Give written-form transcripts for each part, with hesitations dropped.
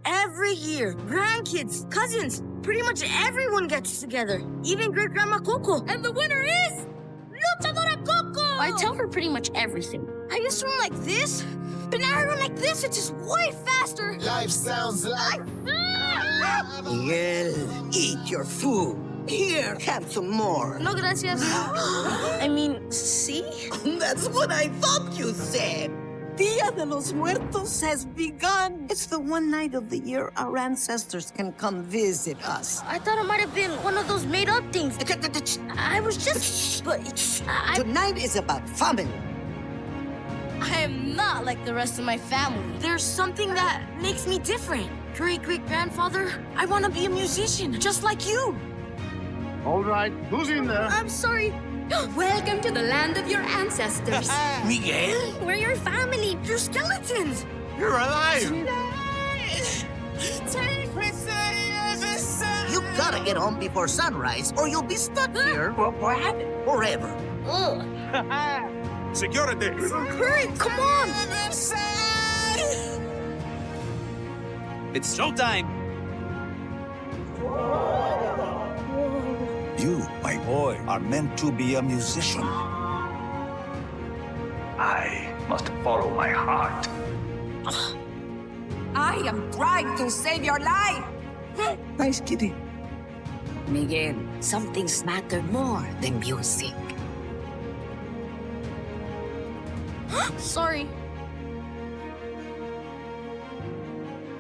every year. Grandkids, cousins, pretty much everyone gets together. Even great-grandma Coco. And the winner is... Luchadora Coco! I tell her pretty much everything. I used to run like this, but now I run like this. It's just way faster. Life sounds like... Miguel, eat your food. Here, have some more. No, gracias. I mean, see? That's what I thought you said. Dia de los Muertos has begun. It's the one night of the year our ancestors can come visit us. I thought it might have been one of those made-up things. I was just... But Tonight is about family. I am not like the rest of my family. There's something that makes me different. Great-great-grandfather, I want to be a musician, just like you. All right, who's in there? I'm sorry. Welcome to the land of your ancestors. Miguel? We're your family. You're skeletons. You're alive! You gotta get home before sunrise, or you'll be stuck here forever. Ugh. Security! Hurry, come on. It's showtime! You, my boy, are meant to be a musician. I must follow my heart. I am trying to save your life. Nice kitty. Miguel, something's matter more than music. Sorry.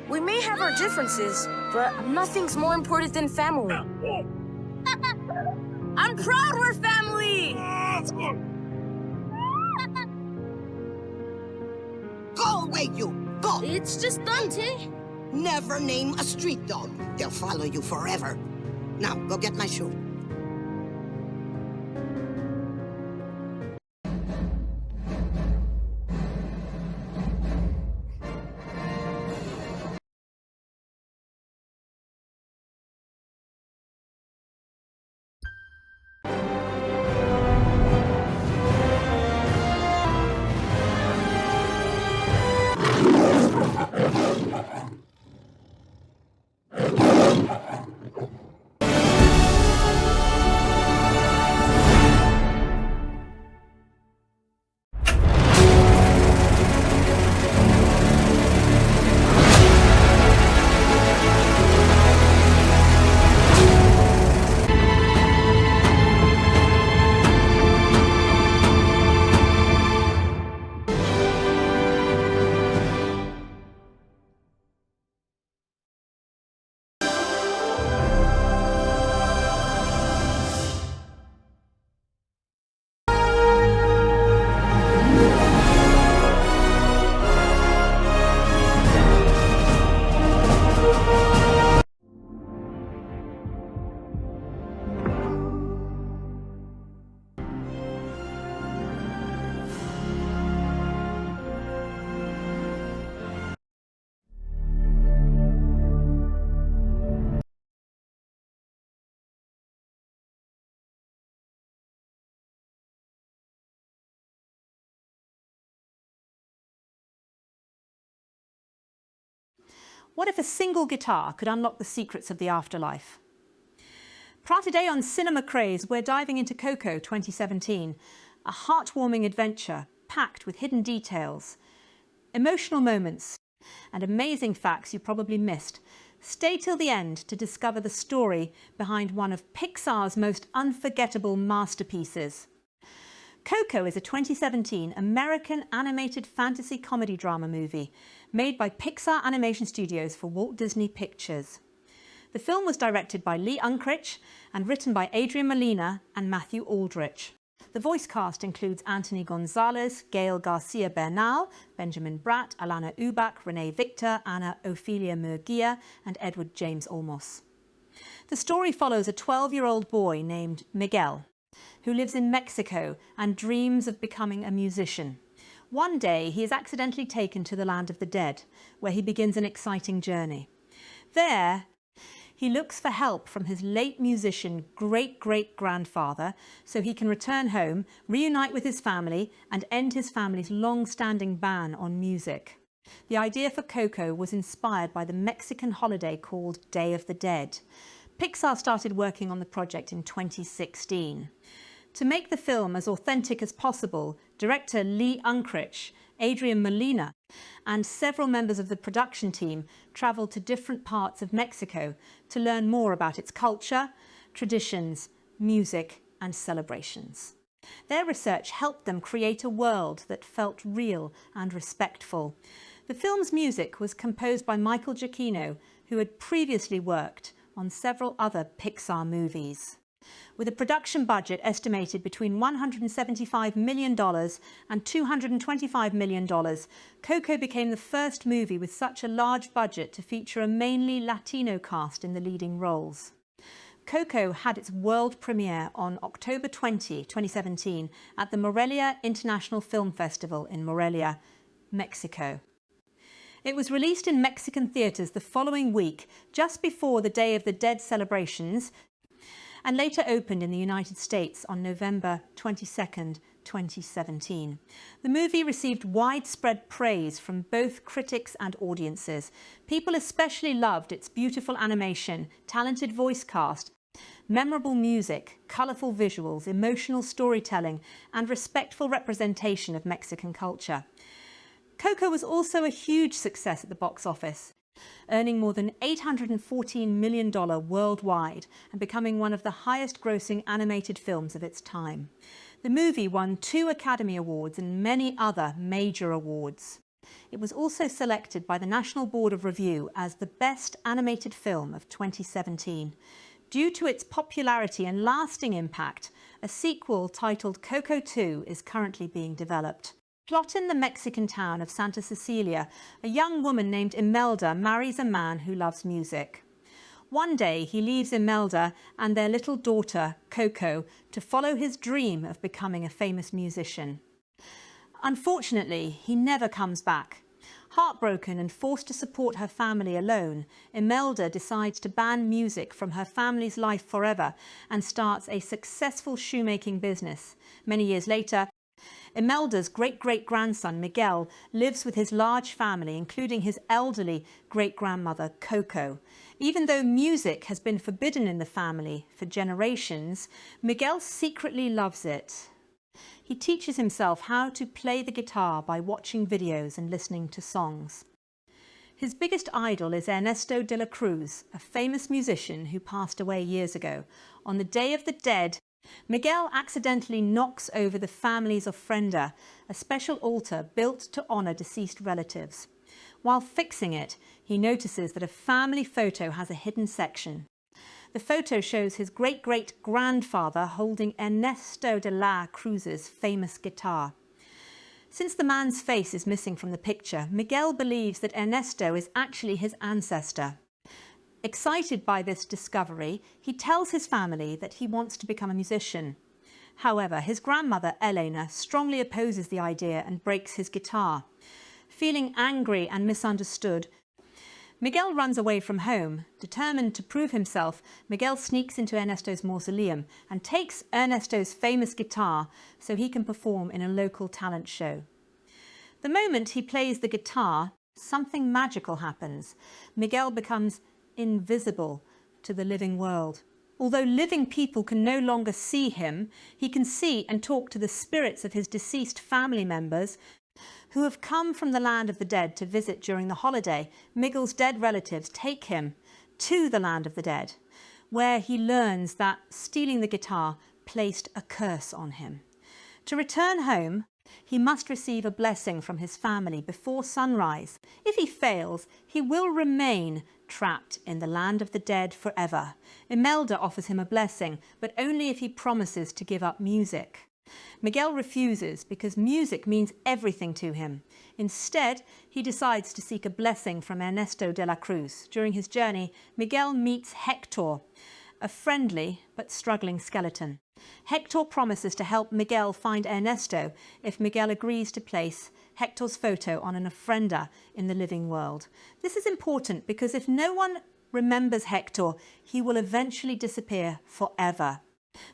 We may have our differences, but nothing's more important than family. I'm proud we're family! Go away, you. Go. It's just Dante. Never name a street dog. They'll follow you forever. Now, go get my shoe. What if a single guitar could unlock the secrets of the afterlife? Today on Cinema Craze, we're diving into Coco 2017, a heartwarming adventure packed with hidden details, emotional moments, and amazing facts you probably missed. Stay till the end to discover the story behind one of Pixar's most unforgettable masterpieces. Coco is a 2017 American animated fantasy comedy drama movie made by Pixar Animation Studios for Walt Disney Pictures. The film was directed by Lee Unkrich and written by Adrian Molina and Matthew Aldrich. The voice cast includes Anthony Gonzalez, Gael Garcia Bernal, Benjamin Bratt, Alana Ubach, Renee Victor, Anna Ophelia Murguia, and Edward James Olmos. The story follows a 12-year-old boy named Miguel, who lives in Mexico and dreams of becoming a musician. One day, he is accidentally taken to the land of the dead, where he begins an exciting journey. There, he looks for help from his late musician great-great-grandfather so he can return home, reunite with his family, and end his family's long-standing ban on music. The idea for Coco was inspired by the Mexican holiday called Day of the Dead. Pixar started working on the project in 2016. To make the film as authentic as possible, director Lee Unkrich, Adrian Molina, and several members of the production team travelled to different parts of Mexico to learn more about its culture, traditions, music, and celebrations. Their research helped them create a world that felt real and respectful. The film's music was composed by Michael Giacchino, who had previously worked on several other Pixar movies. With a production budget estimated between $175 million and $225 million, Coco became the first movie with such a large budget to feature a mainly Latino cast in the leading roles. Coco had its world premiere on October 20, 2017 at the Morelia International Film Festival in Morelia, Mexico. It was released in Mexican theatres the following week, just before the Day of the Dead celebrations, and later opened in the United States on November 22, 2017. The movie received widespread praise from both critics and audiences. People especially loved its beautiful animation, talented voice cast, memorable music, colourful visuals, emotional storytelling, and respectful representation of Mexican culture. Coco was also a huge success at the box office, earning more than $814 million worldwide and becoming one of the highest-grossing animated films of its time. The movie won 2 Academy Awards and many other major awards. It was also selected by the National Board of Review as the Best Animated Film of 2017. Due to its popularity and lasting impact, a sequel titled Coco 2 is currently being developed. Plot in the Mexican town of Santa Cecilia, a young woman named Imelda marries a man who loves music. One day he leaves Imelda and their little daughter, Coco, to follow his dream of becoming a famous musician. Unfortunately, he never comes back. Heartbroken and forced to support her family alone, Imelda decides to ban music from her family's life forever and starts a successful shoemaking business. Many years later, Imelda's great-great-grandson, Miguel, lives with his large family, including his elderly great-grandmother, Coco. Even though music has been forbidden in the family for generations, Miguel secretly loves it. He teaches himself how to play the guitar by watching videos and listening to songs. His biggest idol is Ernesto de la Cruz, a famous musician who passed away years ago. On the Day of the Dead, Miguel accidentally knocks over the family's ofrenda, a special altar built to honour deceased relatives. While fixing it, he notices that a family photo has a hidden section. The photo shows his great-great-grandfather holding Ernesto de la Cruz's famous guitar. Since the man's face is missing from the picture, Miguel believes that Ernesto is actually his ancestor. Excited by this discovery, he tells his family that he wants to become a musician. However, his grandmother, Elena, strongly opposes the idea and breaks his guitar. Feeling angry and misunderstood, Miguel runs away from home. Determined to prove himself, Miguel sneaks into Ernesto's mausoleum and takes Ernesto's famous guitar so he can perform in a local talent show. The moment he plays the guitar, something magical happens. Miguel becomes invisible to the living world. Although living people can no longer see him, he can see and talk to the spirits of his deceased family members who have come from the land of the dead to visit during the holiday. Miguel's dead relatives take him to the land of the dead, where he learns that stealing the guitar placed a curse on him. To return home, he must receive a blessing from his family before sunrise. If he fails, he will remain trapped in the land of the dead forever. Imelda offers him a blessing, but only if he promises to give up music. Miguel refuses because music means everything to him. Instead, he decides to seek a blessing from Ernesto de la Cruz. During his journey, Miguel meets Hector, a friendly but struggling skeleton. Hector promises to help Miguel find Ernesto if Miguel agrees to place Hector's photo on an ofrenda in the living world. This is important because if no one remembers Hector, he will eventually disappear forever.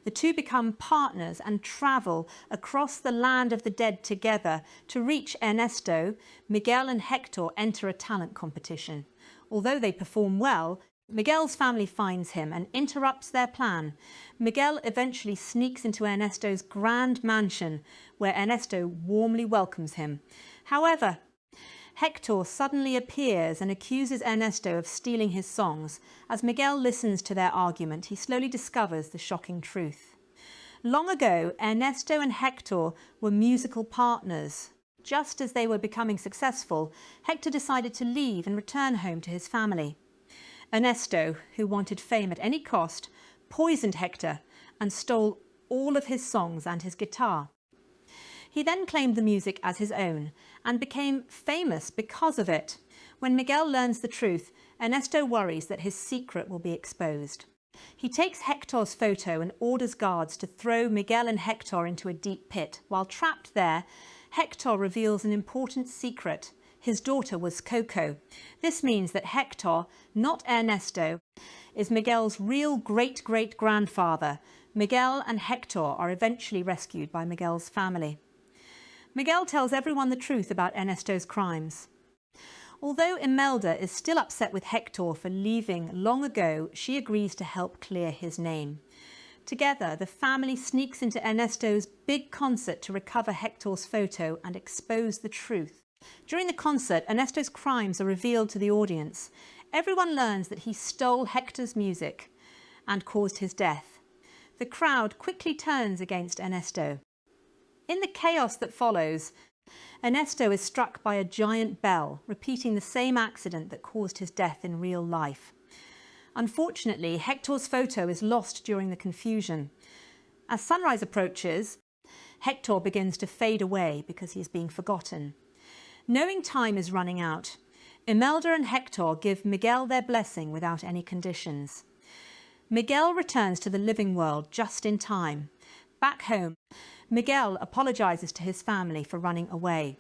The two become partners and travel across the land of the dead together. To reach Ernesto, Miguel and Hector enter a talent competition. Although they perform well, Miguel's family finds him and interrupts their plan. Miguel eventually sneaks into Ernesto's grand mansion, where Ernesto warmly welcomes him. However, Hector suddenly appears and accuses Ernesto of stealing his songs. As Miguel listens to their argument, he slowly discovers the shocking truth. Long ago, Ernesto and Hector were musical partners. Just as they were becoming successful, Hector decided to leave and return home to his family. Ernesto, who wanted fame at any cost, poisoned Hector and stole all of his songs and his guitar. He then claimed the music as his own and became famous because of it. When Miguel learns the truth, Ernesto worries that his secret will be exposed. He takes Hector's photo and orders guards to throw Miguel and Hector into a deep pit. While trapped there, Hector reveals an important secret. His daughter was Coco. This means that Hector, not Ernesto, is Miguel's real great-great-grandfather. Miguel and Hector are eventually rescued by Miguel's family. Miguel tells everyone the truth about Ernesto's crimes. Although Imelda is still upset with Hector for leaving long ago, she agrees to help clear his name. Together, the family sneaks into Ernesto's big concert to recover Hector's photo and expose the truth. During the concert, Ernesto's crimes are revealed to the audience. Everyone learns that he stole Hector's music and caused his death. The crowd quickly turns against Ernesto. In the chaos that follows, Ernesto is struck by a giant bell, repeating the same accident that caused his death in real life. Unfortunately, Hector's photo is lost during the confusion. As sunrise approaches, Hector begins to fade away because he is being forgotten. Knowing time is running out, Imelda and Hector give Miguel their blessing without any conditions. Miguel returns to the living world just in time. Back home, Miguel apologizes to his family for running away.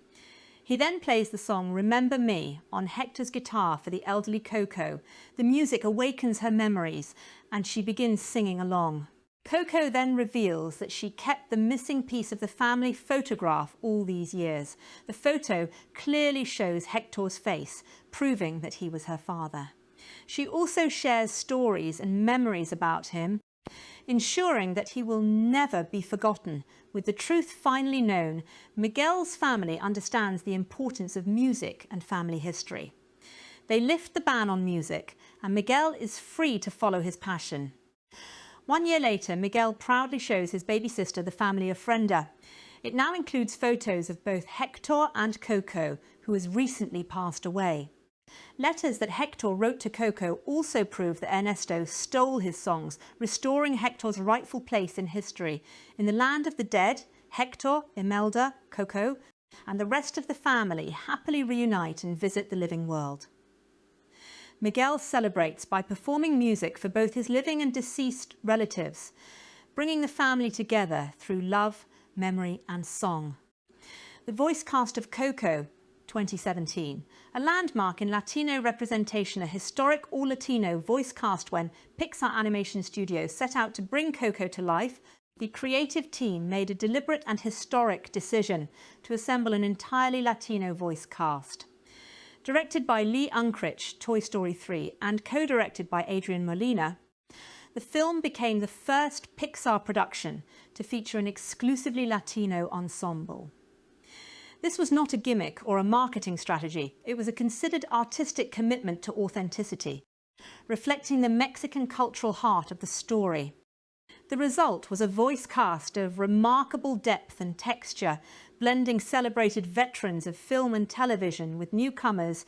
He then plays the song Remember Me on Hector's guitar for the elderly Coco. The music awakens her memories and she begins singing along. Coco then reveals that she kept the missing piece of the family photograph all these years. The photo clearly shows Hector's face, proving that he was her father. She also shares stories and memories about him, ensuring that he will never be forgotten. With the truth finally known, Miguel's family understands the importance of music and family history. They lift the ban on music, and Miguel is free to follow his passion. 1 year later, Miguel proudly shows his baby sister the family ofrenda. It now includes photos of both Hector and Coco, who has recently passed away. Letters that Hector wrote to Coco also prove that Ernesto stole his songs, restoring Hector's rightful place in history. In the land of the dead, Hector, Imelda, Coco, and the rest of the family happily reunite and visit the living world. Miguel celebrates by performing music for both his living and deceased relatives, bringing the family together through love, memory and song. The voice cast of Coco, 2017, a landmark in Latino representation, a historic all-Latino voice cast when Pixar Animation Studios set out to bring Coco to life. The creative team made a deliberate and historic decision to assemble an entirely Latino voice cast. Directed by Lee Unkrich, Toy Story 3, and co-directed by Adrian Molina, the film became the first Pixar production to feature an exclusively Latino ensemble. This was not a gimmick or a marketing strategy. It was a considered artistic commitment to authenticity, reflecting the Mexican cultural heart of the story. The result was a voice cast of remarkable depth and texture, blending celebrated veterans of film and television with newcomers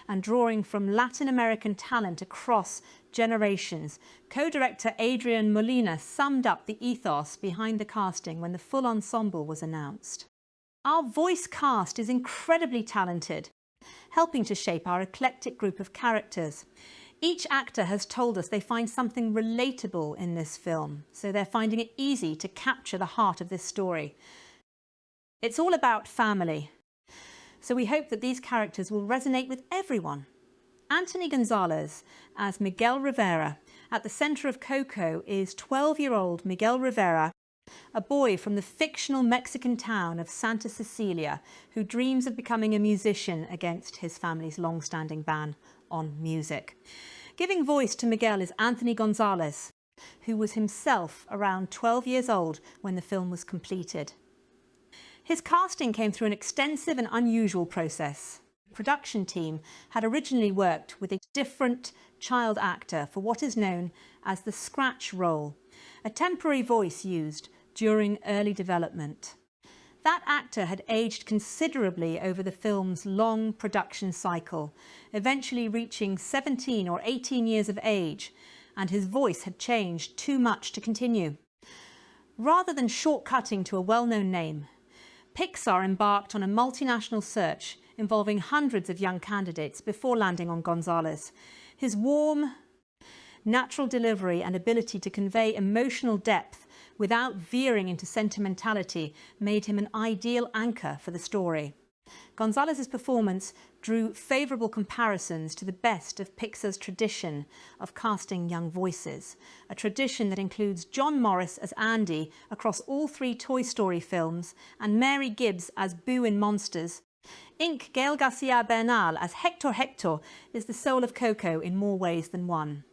and drawing from Latin American talent across generations. Co-director Adrian Molina summed up the ethos behind the casting when the full ensemble was announced. Our voice cast is incredibly talented, helping to shape our eclectic group of characters. Each actor has told us they find something relatable in this film, so they're finding it easy to capture the heart of this story. It's all about family, so we hope that these characters will resonate with everyone. Anthony Gonzalez as Miguel Rivera At the centre of Coco is 12-year-old Miguel Rivera, a boy from the fictional Mexican town of Santa Cecilia who dreams of becoming a musician against his family's long-standing ban on music. Giving voice to Miguel is Anthony Gonzalez, who was himself around 12 years old when the film was completed. His casting came through an extensive and unusual process. The production team had originally worked with a different child actor for what is known as the scratch role, a temporary voice used during early development. That actor had aged considerably over the film's long production cycle, eventually reaching 17 or 18 years of age, and his voice had changed too much to continue. Rather than shortcutting to a well-known name, Pixar embarked on a multinational search involving hundreds of young candidates before landing on Gonzalez. His warm, natural delivery and ability to convey emotional depth without veering into sentimentality made him an ideal anchor for the story. Gonzalez's performance drew favourable comparisons to the best of Pixar's tradition of casting young voices, a tradition that includes John Morris as Andy across all 3 Toy Story films and Mary Gibbs as Boo in Monsters. Inc. Gael Garcia Bernal as Hector is the soul of Coco in more ways than one.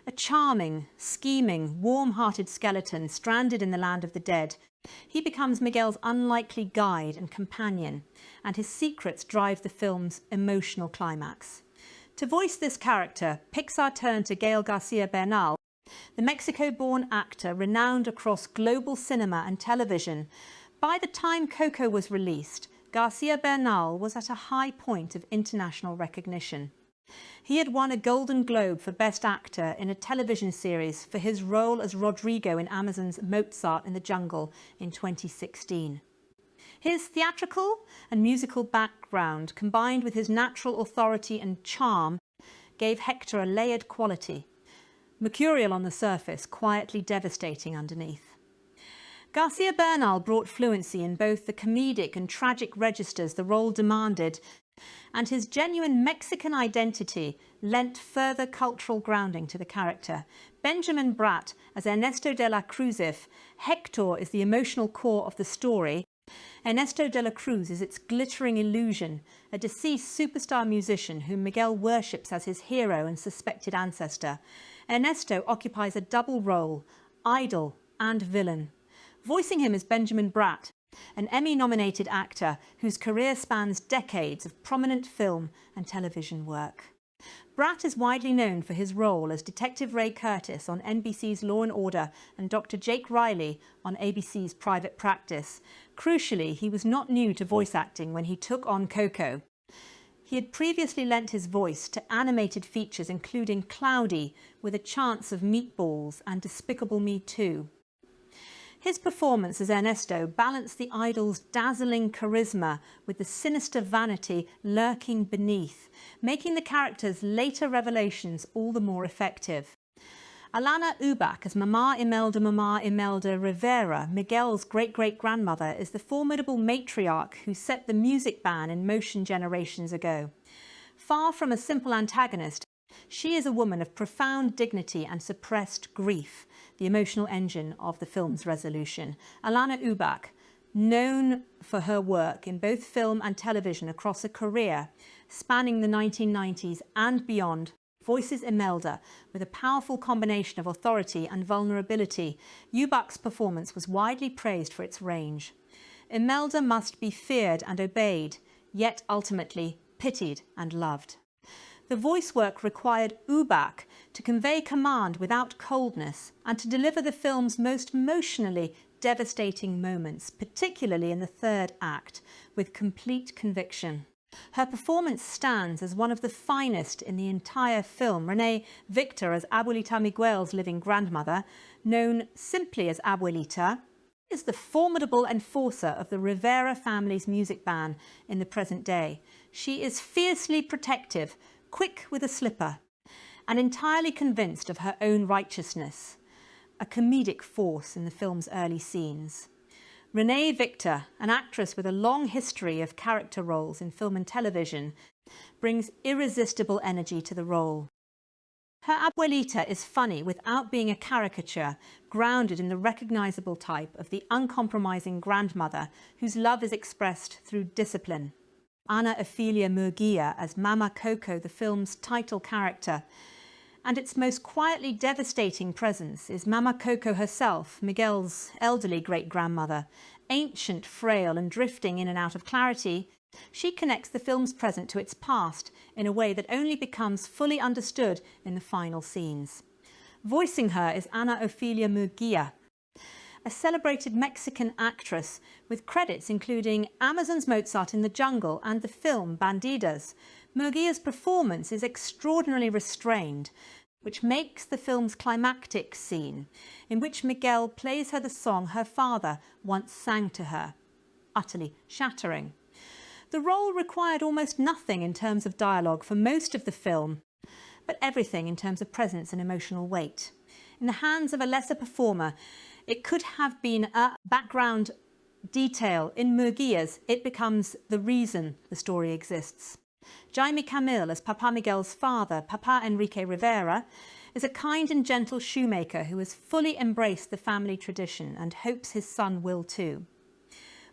A charming, scheming, warm-hearted skeleton stranded in the land of the dead, he becomes Miguel's unlikely guide and companion, and his secrets drive the film's emotional climax. To voice this character, Pixar turned to Gael Garcia Bernal, the Mexico-born actor renowned across global cinema and television. By the time Coco was released, Garcia Bernal was at a high point of international recognition. He had won a Golden Globe for Best Actor in a television series for his role as Rodrigo in Amazon's Mozart in the Jungle in 2016. His theatrical and musical background, combined with his natural authority and charm, gave Hector a layered quality, mercurial on the surface, quietly devastating underneath. Garcia Bernal brought fluency in both the comedic and tragic registers the role demanded, and his genuine Mexican identity lent further cultural grounding to the character. Benjamin Bratt as Ernesto de la Cruz. Hector is the emotional core of the story. Ernesto de la Cruz is its glittering illusion, a deceased superstar musician whom Miguel worships as his hero and suspected ancestor. Ernesto occupies a double role, idol and villain. Voicing him is Benjamin Bratt, an Emmy-nominated actor whose career spans decades of prominent film and television work. Bratt is widely known for his role as Detective Ray Curtis on NBC's Law & Order and Dr. Jake Riley on ABC's Private Practice. Crucially, he was not new to voice acting when he took on Coco. He had previously lent his voice to animated features including Cloudy, With a Chance of Meatballs and Despicable Me 2. His performance as Ernesto balanced the idol's dazzling charisma with the sinister vanity lurking beneath, making the character's later revelations all the more effective. Alana Ubach as Mama Imelda Rivera, Miguel's great-great-grandmother, is the formidable matriarch who set the music ban in motion generations ago. Far from a simple antagonist, she is a woman of profound dignity and suppressed grief, the emotional engine of the film's resolution. Alana Ubach, known for her work in both film and television across a career spanning the 1990s and beyond, voices Imelda with a powerful combination of authority and vulnerability. Ubach's performance was widely praised for its range. Imelda must be feared and obeyed, yet ultimately pitied and loved. The voice work required Ubach to convey command without coldness and to deliver the film's most emotionally devastating moments, particularly in the third act, with complete conviction. Her performance stands as one of the finest in the entire film. Renee Victor as Abuelita Miguel's living grandmother, known simply as Abuelita, is the formidable enforcer of the Rivera family's music ban in the present day. She is fiercely protective, quick with a slipper, and entirely convinced of her own righteousness, a comedic force in the film's early scenes. Renee Victor, an actress with a long history of character roles in film and television, brings irresistible energy to the role. Her abuelita is funny without being a caricature, grounded in the recognizable type of the uncompromising grandmother whose love is expressed through discipline. Ana Ofelia Murguia as Mama Coco, the film's title character. And its most quietly devastating presence is Mama Coco herself, Miguel's elderly great-grandmother. Ancient, frail and drifting in and out of clarity, she connects the film's present to its past in a way that only becomes fully understood in the final scenes. Voicing her is Ana Ofelia Murguia, a celebrated Mexican actress with credits including Amazon's Mozart in the Jungle and the film Bandidas. Murguia's performance is extraordinarily restrained, which makes the film's climactic scene, in which Miguel plays her the song her father once sang to her, utterly shattering. The role required almost nothing in terms of dialogue for most of the film, but everything in terms of presence and emotional weight. In the hands of a lesser performer, it could have been a background detail. In Murguia's, it becomes the reason the story exists. Jaime Camil as Papa Miguel's father, Papa Enrique Rivera, is a kind and gentle shoemaker who has fully embraced the family tradition and hopes his son will too.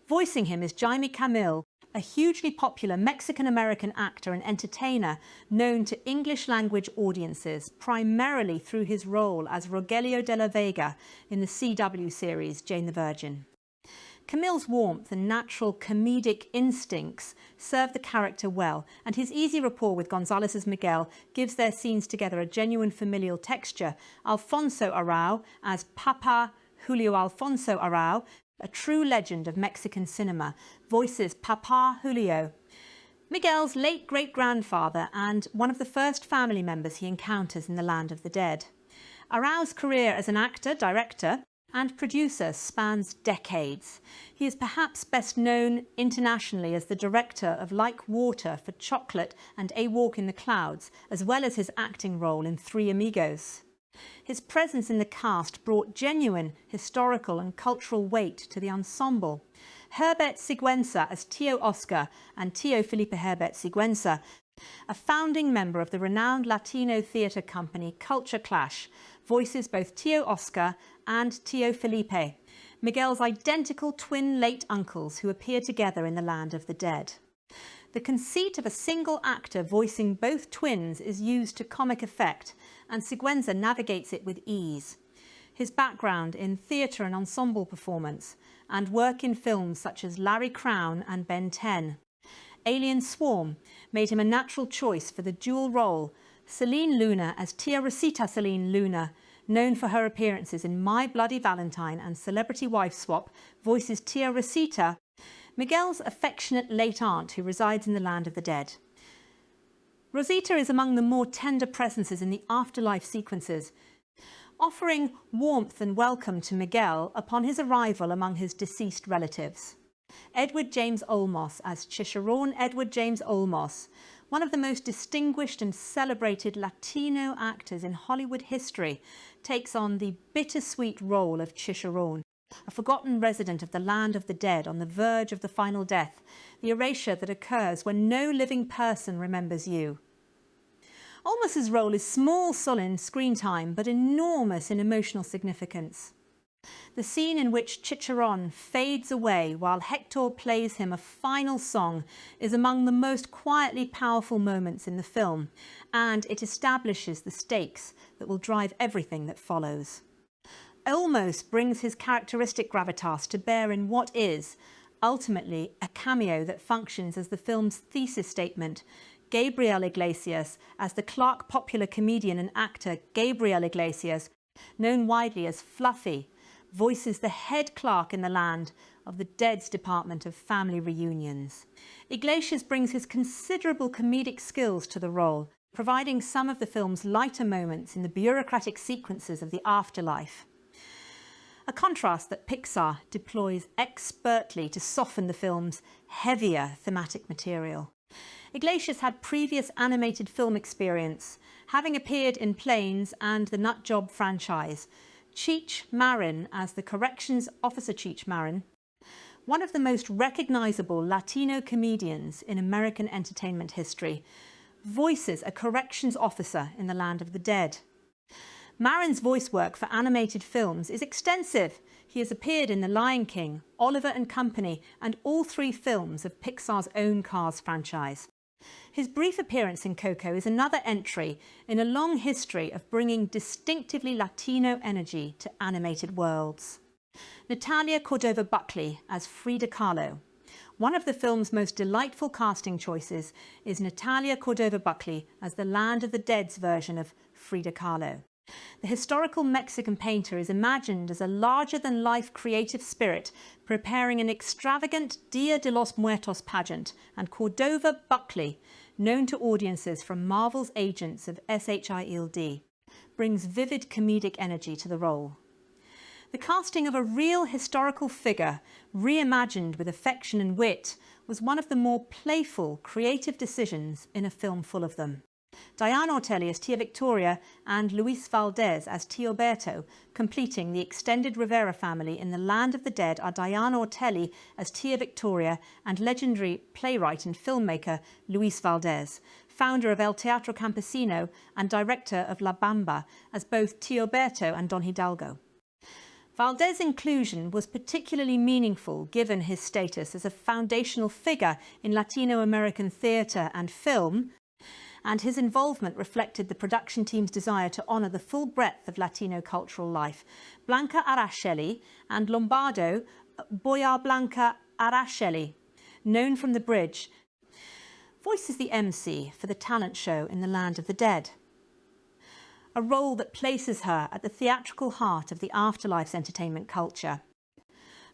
Voicing him is Jaime Camil, a hugely popular Mexican-American actor and entertainer known to English-language audiences primarily through his role as Rogelio de la Vega in the CW series Jane the Virgin. Camille's warmth and natural comedic instincts serve the character well, and his easy rapport with Gonzalez's Miguel gives their scenes together a genuine familial texture. Alfonso Arau as Papa Julio Alfonso Arau, a true legend of Mexican cinema, voices Papa Julio, Miguel's late great-grandfather and one of the first family members he encounters in the land of the dead. Arau's career as an actor, director and producer spans decades. He is perhaps best known internationally as the director of Like Water for Chocolate and A Walk in the Clouds, as well as his acting role in Three Amigos. His presence in the cast brought genuine historical and cultural weight to the ensemble. Herbert Sigüenza as Tío Oscar and Tío Felipe Herbert Sigüenza, a founding member of the renowned Latino theatre company Culture Clash, voices both Tío Oscar and Tío Felipe, Miguel's identical twin late uncles who appear together in the land of the dead. The conceit of a single actor voicing both twins is used to comic effect, and Sigüenza navigates it with ease. His background in theatre and ensemble performance, and work in films such as Larry Crowne and Ben 10, Alien Swarm, made him a natural choice for the dual role. Celine Luna as Tia Rosita Celine Luna, known for her appearances in My Bloody Valentine and Celebrity Wife Swap, voices Tia Rosita, Miguel's affectionate late aunt who resides in the land of the dead. Rosita is among the more tender presences in the afterlife sequences, offering warmth and welcome to Miguel upon his arrival among his deceased relatives. Edward James Olmos as Chicharron Edward James Olmos, one of the most distinguished and celebrated Latino actors in Hollywood history, takes on the bittersweet role of Chicharron, a forgotten resident of the land of the dead on the verge of the final death, the erasure that occurs when no living person remembers you. Olmos's role is small in screen time, but enormous in emotional significance. The scene in which Chicharron fades away while Hector plays him a final song is among the most quietly powerful moments in the film, and it establishes the stakes that will drive everything that follows. Olmos brings his characteristic gravitas to bear in what is, ultimately, a cameo that functions as the film's thesis statement. Gabriel Iglesias, as the Clark popular comedian and actor Gabriel Iglesias, known widely as Fluffy, voices the head clerk in the land of the Dead's Department of Family Reunions. Iglesias brings his considerable comedic skills to the role, providing some of the film's lighter moments in the bureaucratic sequences of the afterlife. A contrast that Pixar deploys expertly to soften the film's heavier thematic material. Iglesias had previous animated film experience, having appeared in Planes and the Nut Job franchise. Cheech Marin as the Corrections Officer Cheech Marin, one of the most recognisable Latino comedians in American entertainment history, voices a corrections officer in the land of the dead. Marin's voice work for animated films is extensive. He has appeared in The Lion King, Oliver and Company, and all 3 films of Pixar's own Cars franchise. His brief appearance in Coco is another entry in a long history of bringing distinctively Latino energy to animated worlds. Natalia Cordova-Buckley as Frida Kahlo. One of the film's most delightful casting choices is Natalia Cordova-Buckley as the Land of the Dead's version of Frida Kahlo. The historical Mexican painter is imagined as a larger-than-life creative spirit preparing an extravagant Dia de los Muertos pageant, and Cordova-Buckley, known to audiences from Marvel's Agents of SHIELD, brings vivid comedic energy to the role. The casting of a real historical figure, reimagined with affection and wit, was one of the more playful, creative decisions in a film full of them. Diane Ortelli as Tia Victoria and Luis Valdez as Tio Berto, completing the extended Rivera family in the Land of the Dead, are Diane Ortelli as Tia Victoria and legendary playwright and filmmaker Luis Valdez, founder of El Teatro Campesino and director of La Bamba, as both Tio Berto and Don Hidalgo. Valdez's inclusion was particularly meaningful given his status as a foundational figure in Latino American theatre and film, and his involvement reflected the production team's desire to honour the full breadth of Latino cultural life. Blanca Araceli and Lombardo Boya Blanca Araceli, known from The Bridge, voices the MC for the talent show in the Land of the Dead, a role that places her at the theatrical heart of the afterlife's entertainment culture.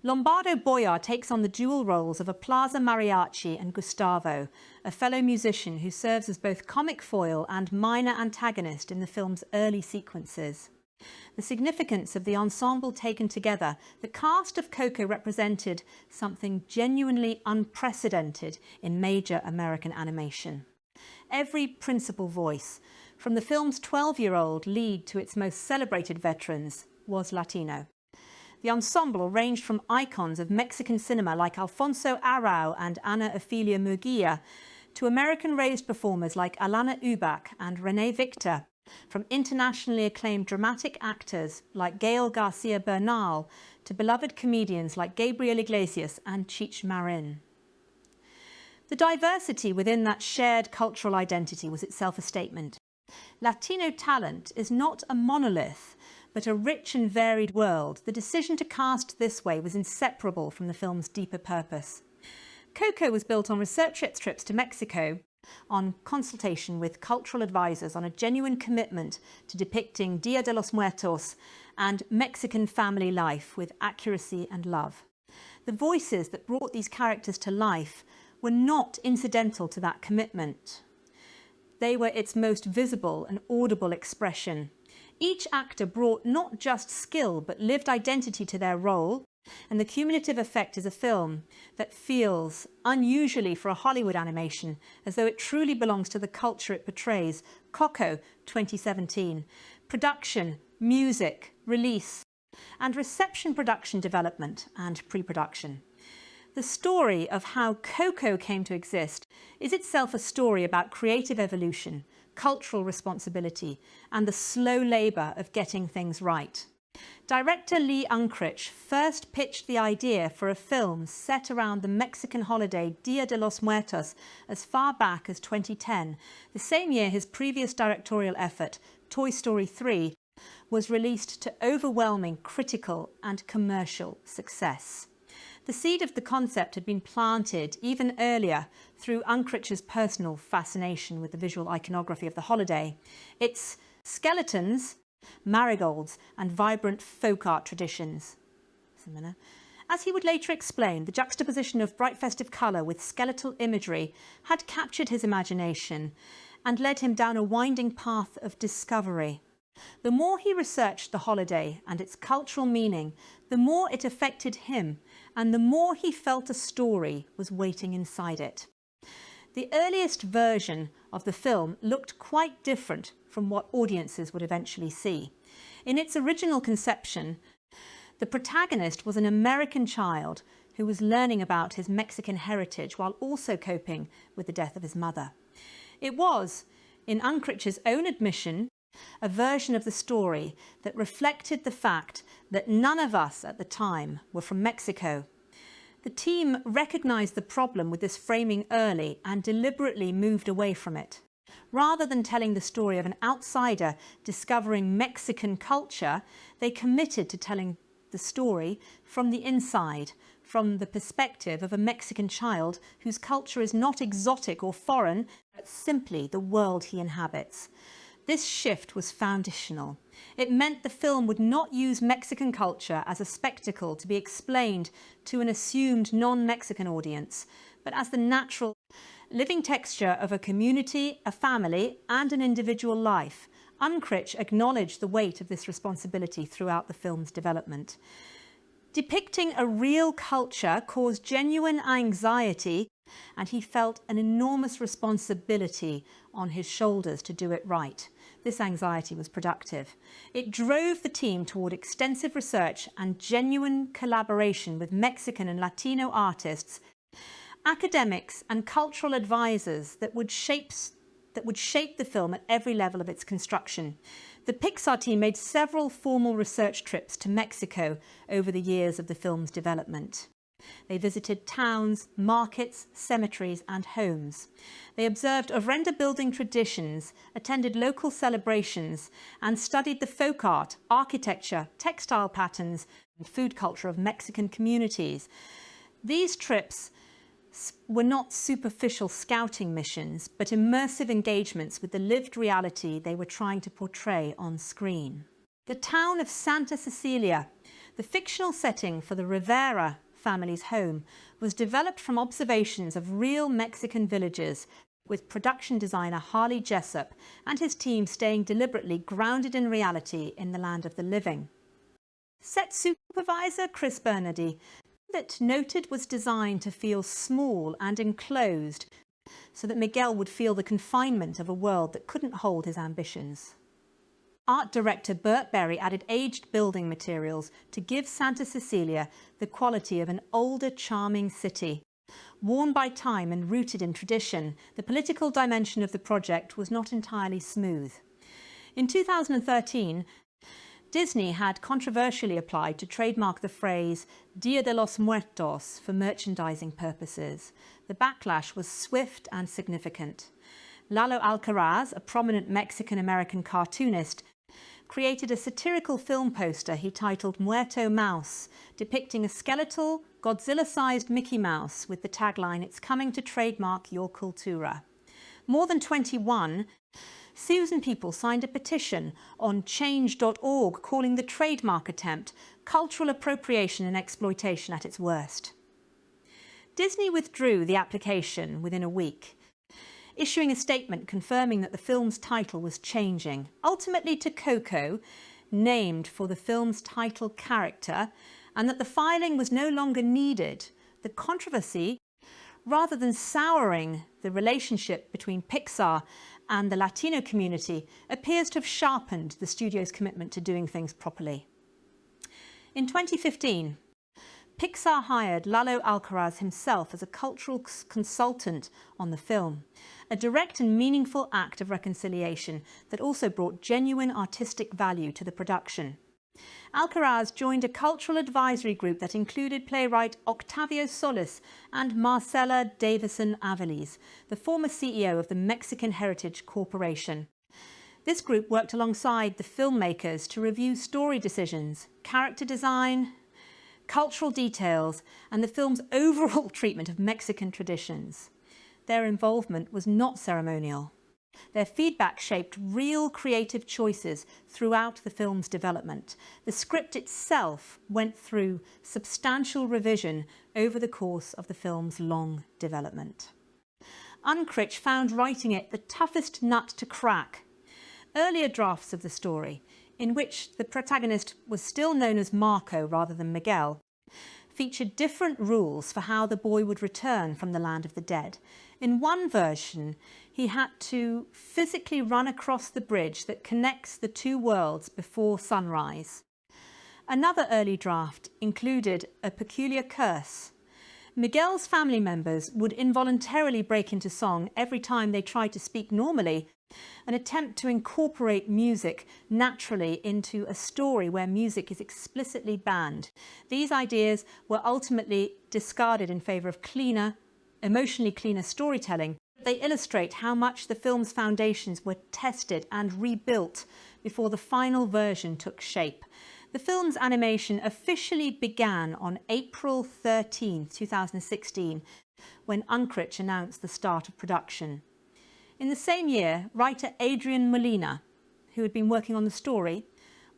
Lombardo Boya takes on the dual roles of a Plaza Mariachi and Gustavo, a fellow musician who serves as both comic foil and minor antagonist in the film's early sequences. The significance of the ensemble taken together, the cast of Coco represented something genuinely unprecedented in major American animation. Every principal voice, from the film's 12-year-old lead to its most celebrated veterans, was Latino. The ensemble ranged from icons of Mexican cinema like Alfonso Arau and Ana Ofelia Murguia to American-raised performers like Alana Ubach and Renee Victor, from internationally acclaimed dramatic actors like Gael Garcia Bernal to beloved comedians like Gabriel Iglesias and Cheech Marin. The diversity within that shared cultural identity was itself a statement. Latino talent is not a monolith, but a rich and varied world. The decision to cast this way was inseparable from the film's deeper purpose. Coco was built on research trips to Mexico, on consultation with cultural advisors, on a genuine commitment to depicting Dia de los Muertos and Mexican family life with accuracy and love. The voices that brought these characters to life were not incidental to that commitment. They were its most visible and audible expression. Each actor brought not just skill but lived identity to their role, and the cumulative effect is a film that feels, unusually for a Hollywood animation, as though it truly belongs to the culture it portrays. Coco 2017. Production, music, release, and reception, production, development, and pre-production. The story of how Coco came to exist is itself a story about creative evolution, cultural responsibility, and the slow labour of getting things right. Director Lee Unkrich first pitched the idea for a film set around the Mexican holiday Dia de los Muertos as far back as 2010, the same year his previous directorial effort, Toy Story 3, was released to overwhelming critical and commercial success. The seed of the concept had been planted even earlier through Unkrich's personal fascination with the visual iconography of the holiday. Its skeletons, marigolds, and vibrant folk art traditions. As he would later explain, the juxtaposition of bright festive colour with skeletal imagery had captured his imagination and led him down a winding path of discovery. The more he researched the holiday and its cultural meaning, the more it affected him, and the more he felt a story was waiting inside it. The earliest version of the film looked quite different from what audiences would eventually see. In its original conception, the protagonist was an American child who was learning about his Mexican heritage while also coping with the death of his mother. It was, in Uncritch's own admission, a version of the story that reflected the fact that none of us at the time were from Mexico. The team recognised the problem with this framing early and deliberately moved away from it. Rather than telling the story of an outsider discovering Mexican culture, they committed to telling the story from the inside, from the perspective of a Mexican child whose culture is not exotic or foreign, but simply the world he inhabits. This shift was foundational. It meant the film would not use Mexican culture as a spectacle to be explained to an assumed non-Mexican audience, but as the natural, living texture of a community, a family, and an individual life. Uncritch acknowledged the weight of this responsibility throughout the film's development. Depicting a real culture caused genuine anxiety, and he felt an enormous responsibility on his shoulders to do it right. This anxiety was productive. It drove the team toward extensive research and genuine collaboration with Mexican and Latino artists, academics and cultural advisors that would shape the film at every level of its construction. The Pixar team made several formal research trips to Mexico over the years of the film's development. They visited towns, markets, cemeteries and homes. They observed ofrenda building traditions, attended local celebrations and studied the folk art, architecture, textile patterns and food culture of Mexican communities. These trips were not superficial scouting missions, but immersive engagements with the lived reality they were trying to portray on screen. The town of Santa Cecilia, the fictional setting for the Rivera family's home, was developed from observations of real Mexican villages, with production designer Harley Jessup and his team staying deliberately grounded in reality in the land of the living. Set supervisor Chris Bernardi that noted was designed to feel small and enclosed so that Miguel would feel the confinement of a world that couldn't hold his ambitions. Art director Burt Berry added aged building materials to give Santa Cecilia the quality of an older, charming city. Worn by time and rooted in tradition, the political dimension of the project was not entirely smooth. In 2013, Disney had controversially applied to trademark the phrase Dia de los Muertos for merchandising purposes. The backlash was swift and significant. Lalo Alcaraz, a prominent Mexican-American cartoonist, created a satirical film poster he titled Muerto Mouse, depicting a skeletal, Godzilla-sized Mickey Mouse with the tagline, "It's coming to trademark your cultura." More than 21, Susan people signed a petition on change.org calling the trademark attempt cultural appropriation and exploitation at its worst. Disney withdrew the application within a week, issuing a statement confirming that the film's title was changing, ultimately to Coco, named for the film's title character, and that the filing was no longer needed. The controversy, rather than souring the relationship between Pixar and the Latino community, appears to have sharpened the studio's commitment to doing things properly. In 2015, Pixar hired Lalo Alcaraz himself as a cultural consultant on the film, a direct and meaningful act of reconciliation that also brought genuine artistic value to the production. Alcaraz joined a cultural advisory group that included playwright Octavio Solis and Marcela Davison Aviles, the former CEO of the Mexican Heritage Corporation. This group worked alongside the filmmakers to review story decisions, character design, cultural details, and the film's overall treatment of Mexican traditions. Their involvement was not ceremonial. Their feedback shaped real creative choices throughout the film's development. The script itself went through substantial revision over the course of the film's long development. Uncritch found writing it the toughest nut to crack. Earlier drafts of the story, in which the protagonist was still known as Marco rather than Miguel, featured different rules for how the boy would return from the land of the dead. In one version, he had to physically run across the bridge that connects the two worlds before sunrise. Another early draft included a peculiar curse. Miguel's family members would involuntarily break into song every time they tried to speak normally, an attempt to incorporate music naturally into a story where music is explicitly banned. These ideas were ultimately discarded in favour of cleaner, emotionally cleaner storytelling. They illustrate how much the film's foundations were tested and rebuilt before the final version took shape. The film's animation officially began on April 13, 2016, when Unkrich announced the start of production. In the same year, writer Adrian Molina, who had been working on the story,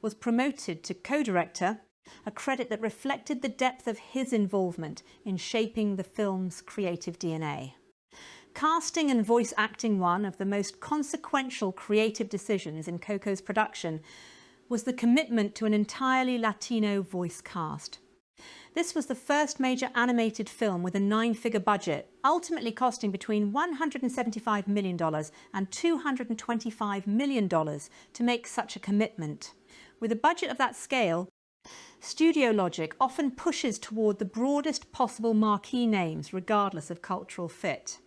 was promoted to co-director, a credit that reflected the depth of his involvement in shaping the film's creative DNA. Casting and voice acting one of the most consequential creative decisions in Coco's production was the commitment to an entirely Latino voice cast. This was the first major animated film with a 9-figure budget, ultimately costing between $175 million and $225 million to make such a commitment. With a budget of that scale, studio logic often pushes toward the broadest possible marquee names, regardless of cultural fit.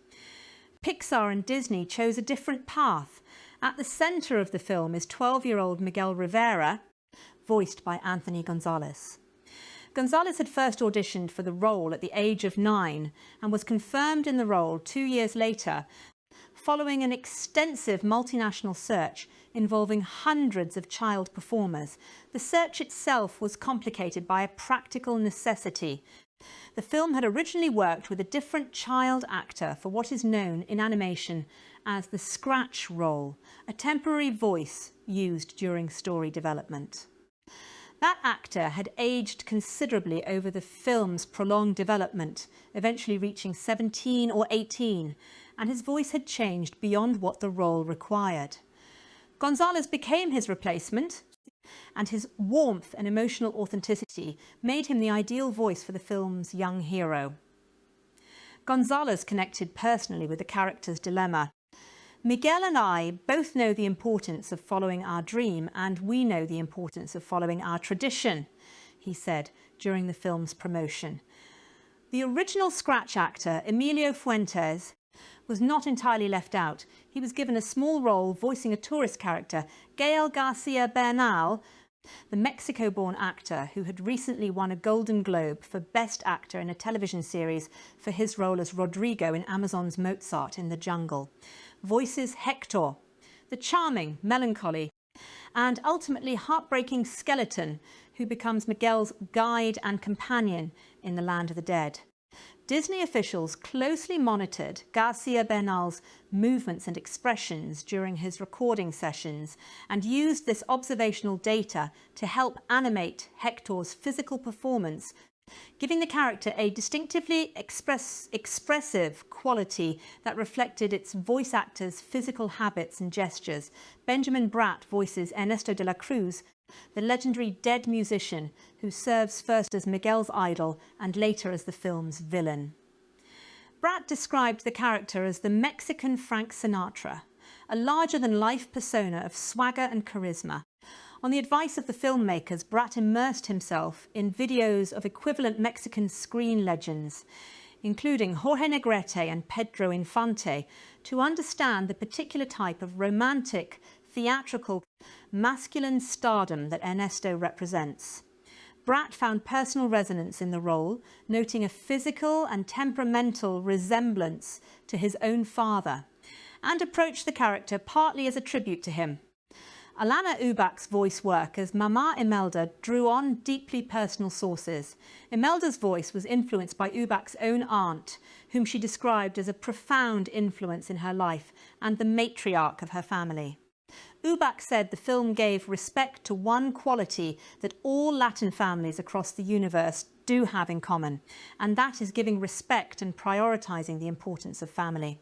Pixar and Disney chose a different path. At the centre of the film is 12-year-old Miguel Rivera, voiced by Anthony Gonzalez. Gonzalez had first auditioned for the role at the age of 9 and was confirmed in the role 2 years later, following an extensive multinational search involving hundreds of child performers. The search itself was complicated by a practical necessity. The film had originally worked with a different child actor for what is known in animation as the scratch role, a temporary voice used during story development. That actor had aged considerably over the film's prolonged development, eventually reaching 17 or 18, and his voice had changed beyond what the role required. Gonzalez became his replacement, and his warmth and emotional authenticity made him the ideal voice for the film's young hero. Gonzalez connected personally with the character's dilemma. Miguel and I both know the importance of following our dream, and we know the importance of following our tradition, he said during the film's promotion. The original scratch actor, Emilio Fuentes, was not entirely left out. He was given a small role voicing a tourist character, Gael Garcia Bernal, the Mexico-born actor who had recently won a Golden Globe for Best Actor in a television series for his role as Rodrigo in Amazon's Mozart in the Jungle. Voices Hector, the charming, melancholy, and ultimately heartbreaking skeleton who becomes Miguel's guide and companion in the land of the dead. Disney officials closely monitored Garcia Bernal's movements and expressions during his recording sessions and used this observational data to help animate Hector's physical performance, giving the character a distinctively expressive quality that reflected its voice actor's physical habits and gestures. Benjamin Bratt voices Ernesto de la Cruz, the legendary dead musician who serves first as Miguel's idol and later as the film's villain. Bratt described the character as the Mexican Frank Sinatra, a larger-than-life persona of swagger and charisma. On the advice of the filmmakers, Bratt immersed himself in videos of equivalent Mexican screen legends, including Jorge Negrete and Pedro Infante, to understand the particular type of romantic, theatrical, masculine stardom that Ernesto represents. Bratt found personal resonance in the role, noting a physical and temperamental resemblance to his own father, and approached the character partly as a tribute to him. Alana Ubach's voice work as Mama Imelda drew on deeply personal sources. Imelda's voice was influenced by Ubach's own aunt, whom she described as a profound influence in her life and the matriarch of her family. Ubach said the film gave respect to one quality that all Latin families across the universe do have in common, and that is giving respect and prioritizing the importance of family.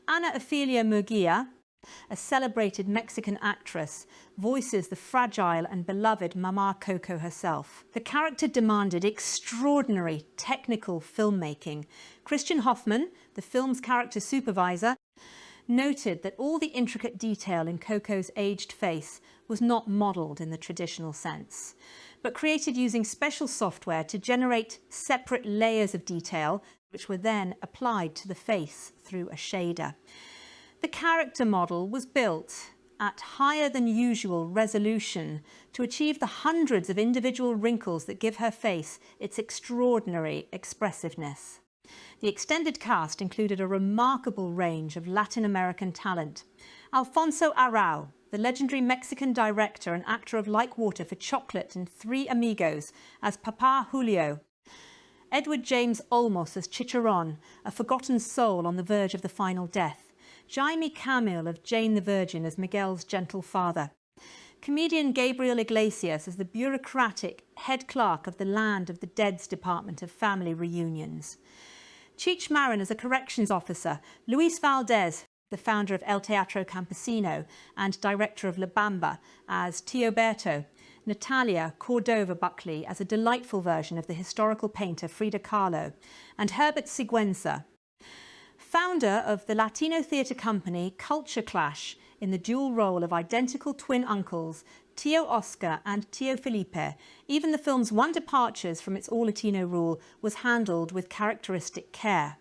Ana Ofelia Murguia, a celebrated Mexican actress, voices the fragile and beloved Mama Coco herself. The character demanded extraordinary technical filmmaking. Christian Hoffman, the film's character supervisor, noted that all the intricate detail in Coco's aged face was not modelled in the traditional sense, but created using special software to generate separate layers of detail which were then applied to the face through a shader. The character model was built at higher than usual resolution to achieve the hundreds of individual wrinkles that give her face its extraordinary expressiveness. The extended cast included a remarkable range of Latin American talent. Alfonso Arau, the legendary Mexican director and actor of Like Water for Chocolate and Three Amigos, as Papa Julio. Edward James Olmos as Chicharron, a forgotten soul on the verge of the final death. Jaime Camil of Jane the Virgin as Miguel's gentle father. Comedian Gabriel Iglesias as the bureaucratic head clerk of the Land of the Dead's Department of Family Reunions. Cheech Marin as a corrections officer. Luis Valdez, the founder of El Teatro Campesino and director of La Bamba, as Tioberto. Natalia Cordova Buckley as a delightful version of the historical painter Frida Kahlo, and Herbert Sigüenza, founder of the Latino theatre company Culture Clash, in the dual role of identical twin uncles Tio Oscar and Tio Felipe. Even the film's one departures from its all-Latino rule was handled with characteristic care.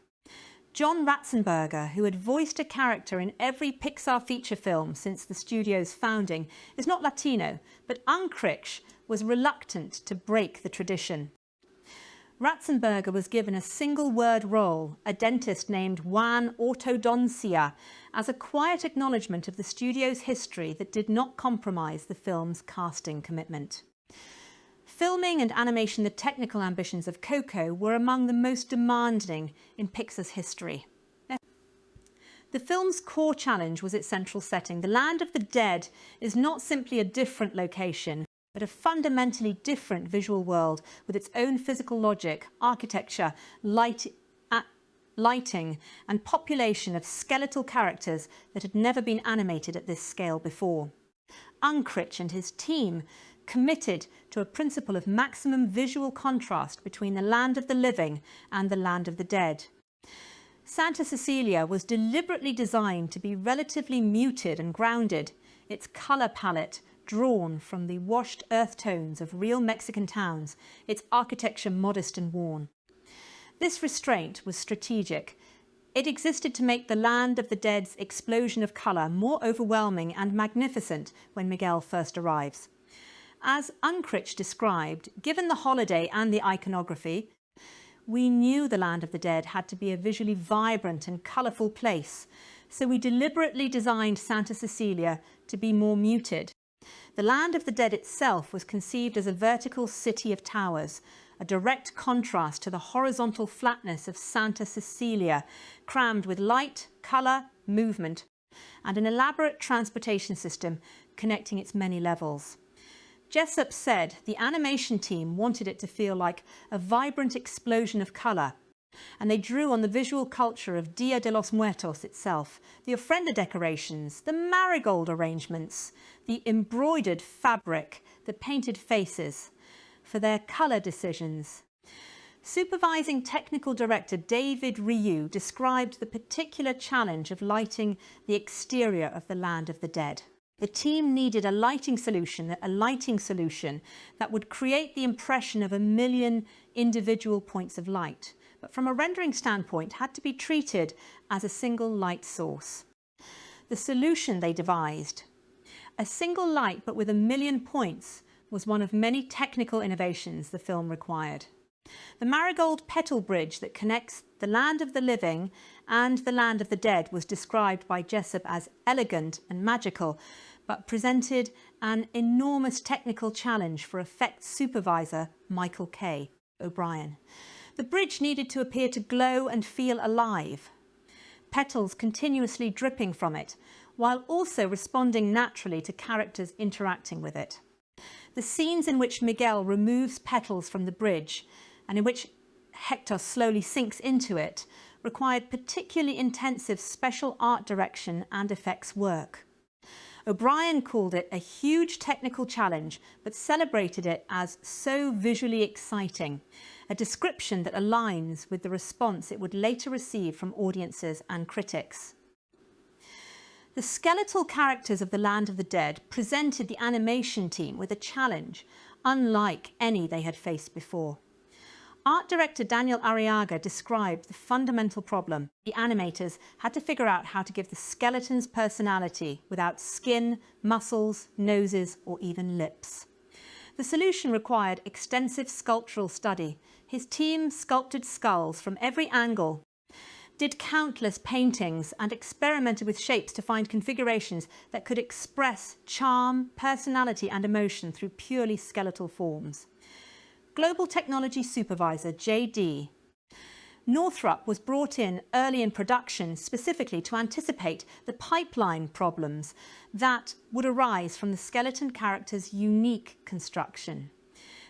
John Ratzenberger, who had voiced a character in every Pixar feature film since the studio's founding, is not Latino, but Unkrich was reluctant to break the tradition. Ratzenberger was given a single-word role, a dentist named Juan Ortodoncia, as a quiet acknowledgement of the studio's history that did not compromise the film's casting commitment. Filming and animation, the technical ambitions of Coco were among the most demanding in Pixar's history. The film's core challenge was its central setting. The Land of the Dead is not simply a different location, but a fundamentally different visual world with its own physical logic, architecture, lighting and population of skeletal characters that had never been animated at this scale before. Unkrich and his team committed to a principle of maximum visual contrast between the land of the living and the land of the dead. Santa Cecilia was deliberately designed to be relatively muted and grounded, its colour palette drawn from the washed earth tones of real Mexican towns, its architecture modest and worn. This restraint was strategic. It existed to make the Land of the Dead's explosion of colour more overwhelming and magnificent when Miguel first arrives. As Unkrich described, given the holiday and the iconography, we knew the Land of the Dead had to be a visually vibrant and colourful place, so we deliberately designed Santa Cecilia to be more muted. The Land of the Dead itself was conceived as a vertical city of towers, a direct contrast to the horizontal flatness of Santa Cecilia, crammed with light, colour, movement, and an elaborate transportation system connecting its many levels. Jessup said the animation team wanted it to feel like a vibrant explosion of colour, and they drew on the visual culture of Dia de los Muertos itself, the ofrenda decorations, the marigold arrangements, the embroidered fabric, the painted faces, for their colour decisions. Supervising technical director David Ryu described the particular challenge of lighting the exterior of the Land of the Dead. The team needed a lighting solution that would create the impression of 1 million individual points of light, but from a rendering standpoint had to be treated as a single light source. The solution they devised, a single light but with 1 million points, was one of many technical innovations the film required. The marigold petal bridge that connects the Land of the Living and the Land of the Dead was described by Jessup as elegant and magical, but presented an enormous technical challenge for effects supervisor Michael K. O'Brien. The bridge needed to appear to glow and feel alive, petals continuously dripping from it, while also responding naturally to characters interacting with it. The scenes in which Miguel removes petals from the bridge and in which Hector slowly sinks into it required particularly intensive special art direction and effects work. O'Brien called it a huge technical challenge, but celebrated it as so visually exciting, a description that aligns with the response it would later receive from audiences and critics. The skeletal characters of the Land of the Dead presented the animation team with a challenge unlike any they had faced before. Art director Daniel Arriaga described the fundamental problem. The animators had to figure out how to give the skeletons personality without skin, muscles, noses, or even lips. The solution required extensive sculptural study. His team sculpted skulls from every angle, did countless paintings, and experimented with shapes to find configurations that could express charm, personality, and emotion through purely skeletal forms. Global Technology Supervisor J.D. Northrop was brought in early in production specifically to anticipate the pipeline problems that would arise from the skeleton character's unique construction.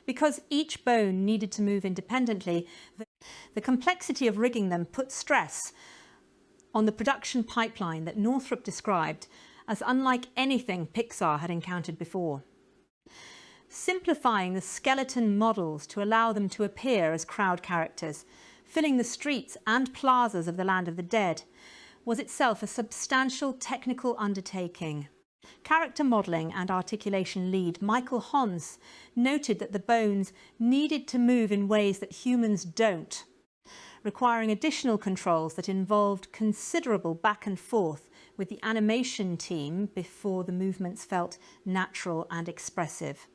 Because each bone needed to move independently, the complexity of rigging them put stress on the production pipeline that Northrop described as unlike anything Pixar had encountered before. Simplifying the skeleton models to allow them to appear as crowd characters, filling the streets and plazas of the Land of the Dead, was itself a substantial technical undertaking. Character modelling and articulation lead Michael Hons noted that the bones needed to move in ways that humans don't, requiring additional controls that involved considerable back and forth with the animation team before the movements felt natural and expressive.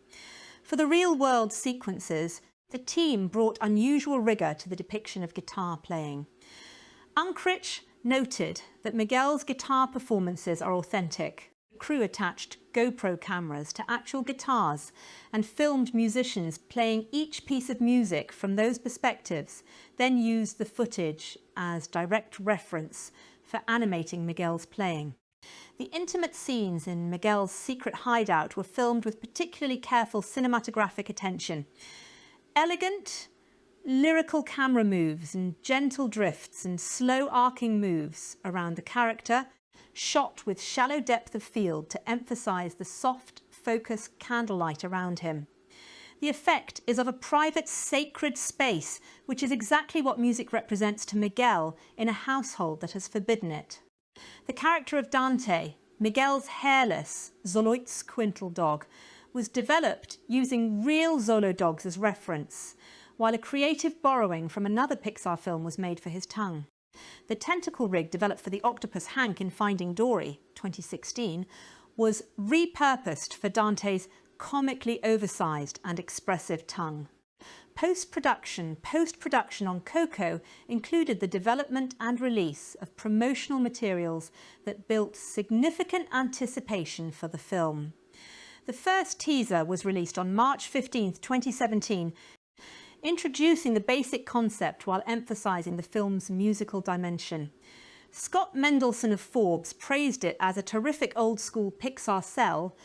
For the real-world sequences, the team brought unusual rigour to the depiction of guitar playing. Unkrich noted that Miguel's guitar performances are authentic. The crew attached GoPro cameras to actual guitars and filmed musicians playing each piece of music from those perspectives, then used the footage as direct reference for animating Miguel's playing. The intimate scenes in Miguel's secret hideout were filmed with particularly careful cinematographic attention. Elegant, lyrical camera moves and gentle drifts and slow arcing moves around the character, shot with shallow depth of field to emphasise the soft, focused candlelight around him. The effect is of a private, sacred space, which is exactly what music represents to Miguel in a household that has forbidden it. The character of Dante, Miguel's hairless Xoloitzcuintla dog, was developed using real Xolo dogs as reference, while a creative borrowing from another Pixar film was made for his tongue. The tentacle rig developed for the octopus Hank in Finding Dory, 2016, was repurposed for Dante's comically oversized and expressive tongue. Post-production on Coco included the development and release of promotional materials that built significant anticipation for the film. The first teaser was released on March 15, 2017, introducing the basic concept while emphasising the film's musical dimension. Scott Mendelson of Forbes praised it as a terrific old-school Pixar sell,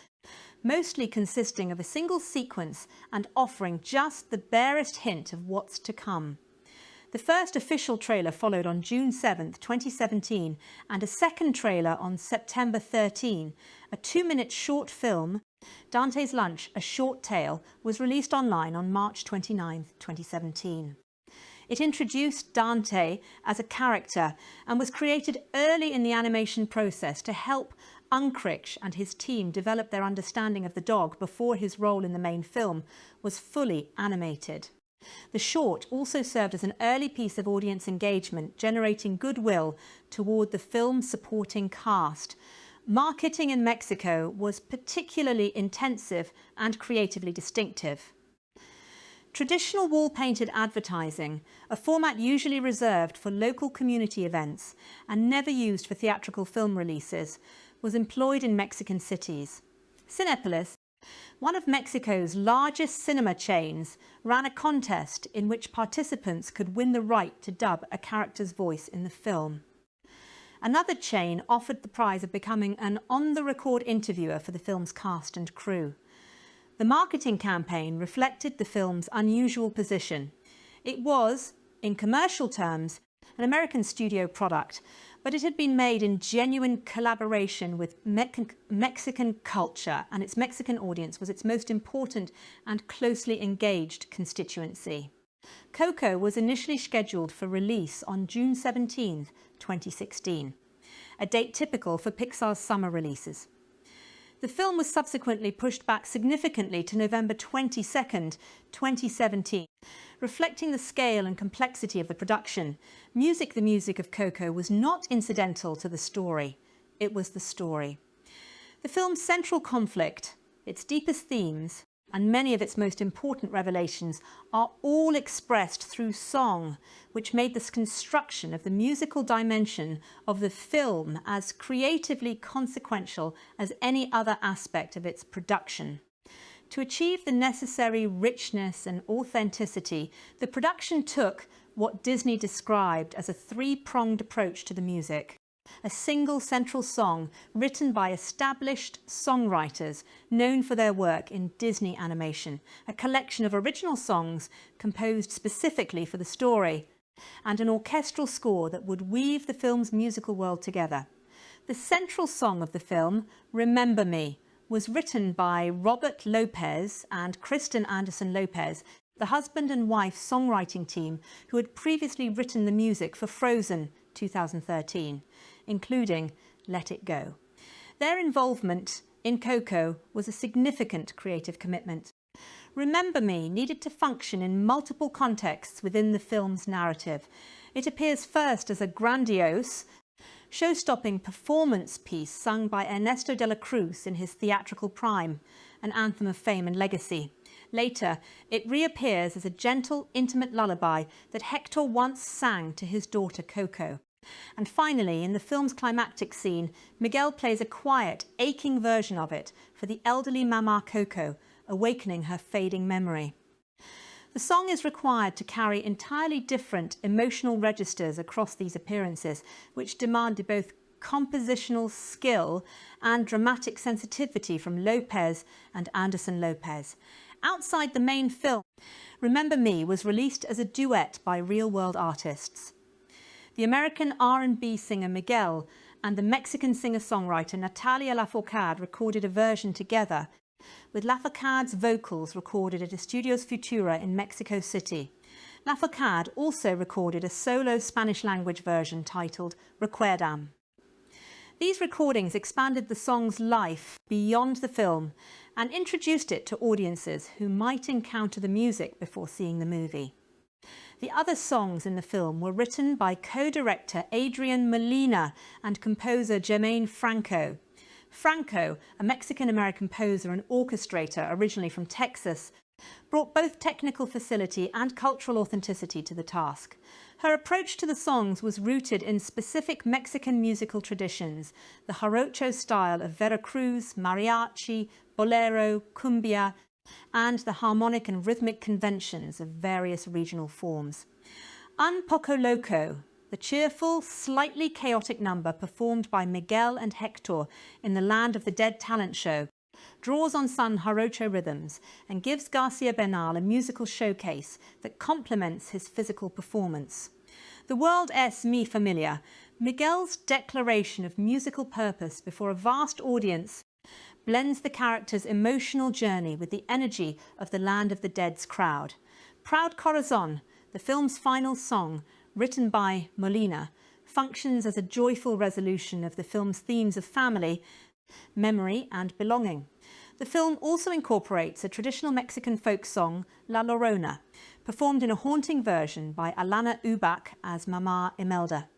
mostly consisting of a single sequence and offering just the barest hint of what's to come. The first official trailer followed on June 7, 2017, and a second trailer on September 13. A 2-minute short film, Dante's Lunch, A Short Tale, was released online on March 29, 2017. It introduced Dante as a character and was created early in the animation process to help Unkrich and his team develop their understanding of the dog before his role in the main film was fully animated. The short also served as an early piece of audience engagement, generating goodwill toward the film's supporting cast. Marketing in Mexico was particularly intensive and creatively distinctive. Traditional wall-painted advertising, a format usually reserved for local community events and never used for theatrical film releases, was employed in Mexican cities. Cinépolis, one of Mexico's largest cinema chains, ran a contest in which participants could win the right to dub a character's voice in the film. Another chain offered the prize of becoming an on-the-record interviewer for the film's cast and crew. The marketing campaign reflected the film's unusual position. It was, in commercial terms, an American studio product, but it had been made in genuine collaboration with Mexican culture, and its Mexican audience was its most important and closely engaged constituency. Coco was initially scheduled for release on June 17, 2016, a date typical for Pixar's summer releases. The film was subsequently pushed back significantly to November 22, 2017, reflecting the scale and complexity of the production. Music, the music of Coco, was not incidental to the story. It was the story. The film's central conflict, its deepest themes, and many of its most important revelations are all expressed through song, which made this construction of the musical dimension of the film as creatively consequential as any other aspect of its production. To achieve the necessary richness and authenticity, the production took what Disney described as a three-pronged approach to the music. A single central song written by established songwriters known for their work in Disney animation, a collection of original songs composed specifically for the story, and an orchestral score that would weave the film's musical world together. The central song of the film, Remember Me, was written by Robert Lopez and Kristen Anderson Lopez, the husband and wife songwriting team who had previously written the music for Frozen 2013, including Let It Go. Their involvement in Coco was a significant creative commitment. Remember Me needed to function in multiple contexts within the film's narrative. It appears first as a grandiose, show-stopping performance piece sung by Ernesto de la Cruz in his theatrical prime, an anthem of fame and legacy. Later, it reappears as a gentle, intimate lullaby that Hector once sang to his daughter Coco. And finally, in the film's climactic scene, Miguel plays a quiet, aching version of it for the elderly Mama Coco, awakening her fading memory. The song is required to carry entirely different emotional registers across these appearances, which demanded both compositional skill and dramatic sensitivity from Lopez and Anderson Lopez. Outside the main film, Remember Me was released as a duet by real-world artists. The American R&B singer Miguel and the Mexican singer-songwriter Natalia Lafourcade recorded a version together, with Lafourcade's vocals recorded at Estudios Futura in Mexico City. Lafourcade also recorded a solo Spanish-language version titled Recuerdam. These recordings expanded the song's life beyond the film and introduced it to audiences who might encounter the music before seeing the movie. The other songs in the film were written by co-director Adrian Molina and composer Jermaine Franco. Franco, a Mexican-American composer and orchestrator originally from Texas, brought both technical facility and cultural authenticity to the task. Her approach to the songs was rooted in specific Mexican musical traditions, the jarocho style of Veracruz, mariachi, bolero, cumbia, and the harmonic and rhythmic conventions of various regional forms. Un Poco Loco, the cheerful, slightly chaotic number performed by Miguel and Hector in the Land of the Dead talent show, draws on San Jarocho rhythms and gives Garcia Bernal a musical showcase that complements his physical performance. The world es mi familia, Miguel's declaration of musical purpose before a vast audience blends the character's emotional journey with the energy of the Land of the Dead's crowd. Proud Corazon, the film's final song, written by Molina, functions as a joyful resolution of the film's themes of family, memory and belonging. The film also incorporates a traditional Mexican folk song, La Llorona, performed in a haunting version by Alana Ubach as Mama Imelda.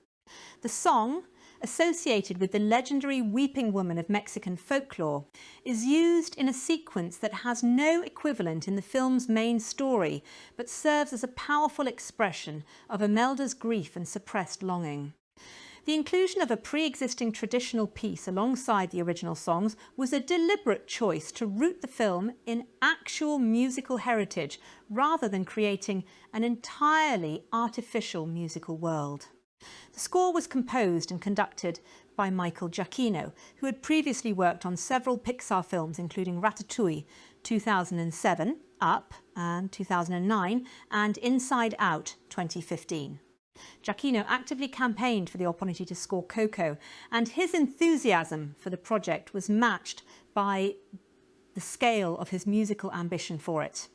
The song, associated with the legendary weeping woman of Mexican folklore, is used in a sequence that has no equivalent in the film's main story, but serves as a powerful expression of Imelda's grief and suppressed longing. The inclusion of a pre-existing traditional piece alongside the original songs was a deliberate choice to root the film in actual musical heritage rather than creating an entirely artificial musical world. The score was composed and conducted by Michael Giacchino, who had previously worked on several Pixar films including Ratatouille 2007, Up and 2009, and Inside Out 2015. Giacchino actively campaigned for the opportunity to score Coco, and his enthusiasm for the project was matched by the scale of his musical ambition for it.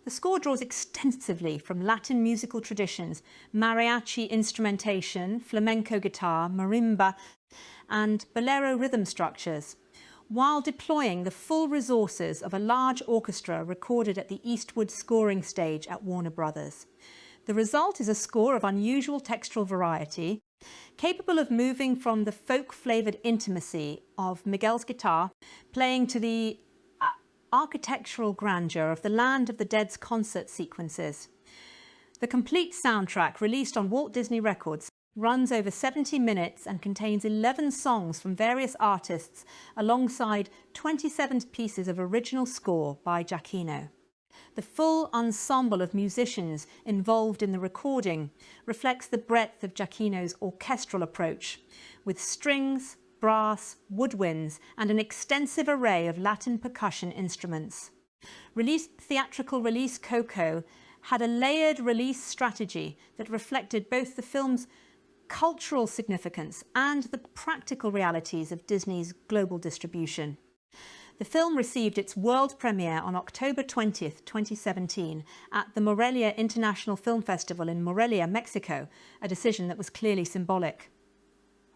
The score draws extensively from Latin musical traditions, mariachi instrumentation, flamenco guitar, marimba, and bolero rhythm structures. while deploying the full resources of a large orchestra recorded at the Eastwood scoring stage at Warner Brothers. The result is a score of unusual textural variety, capable of moving from the folk-flavoured intimacy of Miguel's guitar, playing to the architectural grandeur of the Land of the Dead's concert sequences. The complete soundtrack, released on Walt Disney Records, runs over 70 minutes and contains 11 songs from various artists alongside 27 pieces of original score by Giacchino. The full ensemble of musicians involved in the recording reflects the breadth of Giacchino's orchestral approach, with strings, brass, woodwinds and an extensive array of Latin percussion instruments. Theatrical release Coco had a layered release strategy that reflected both the film's cultural significance and the practical realities of Disney's global distribution. The film received its world premiere on October 20th, 2017 at the Morelia International Film Festival in Morelia, Mexico, a decision that was clearly symbolic.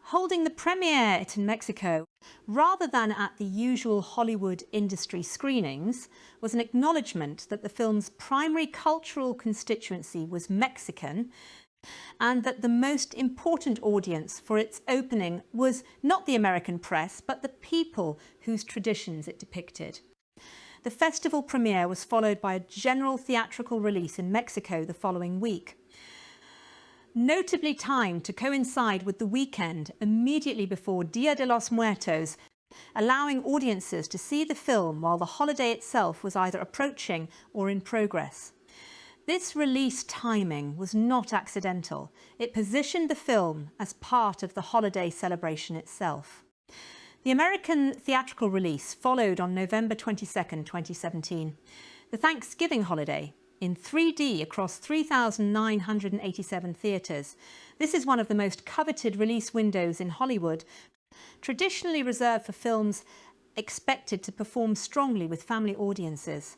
Holding the premiere in Mexico, rather than at the usual Hollywood industry screenings, was an acknowledgement that the film's primary cultural constituency was Mexican, and that the most important audience for its opening was not the American press, but the people whose traditions it depicted. The festival premiere was followed by a general theatrical release in Mexico the following week, notably timed to coincide with the weekend immediately before Dia de los Muertos, allowing audiences to see the film while the holiday itself was either approaching or in progress. This release timing was not accidental. It positioned the film as part of the holiday celebration itself. The American theatrical release followed on November 22, 2017. The Thanksgiving holiday, in 3D across 3,987 theatres. This is one of the most coveted release windows in Hollywood, traditionally reserved for films expected to perform strongly with family audiences.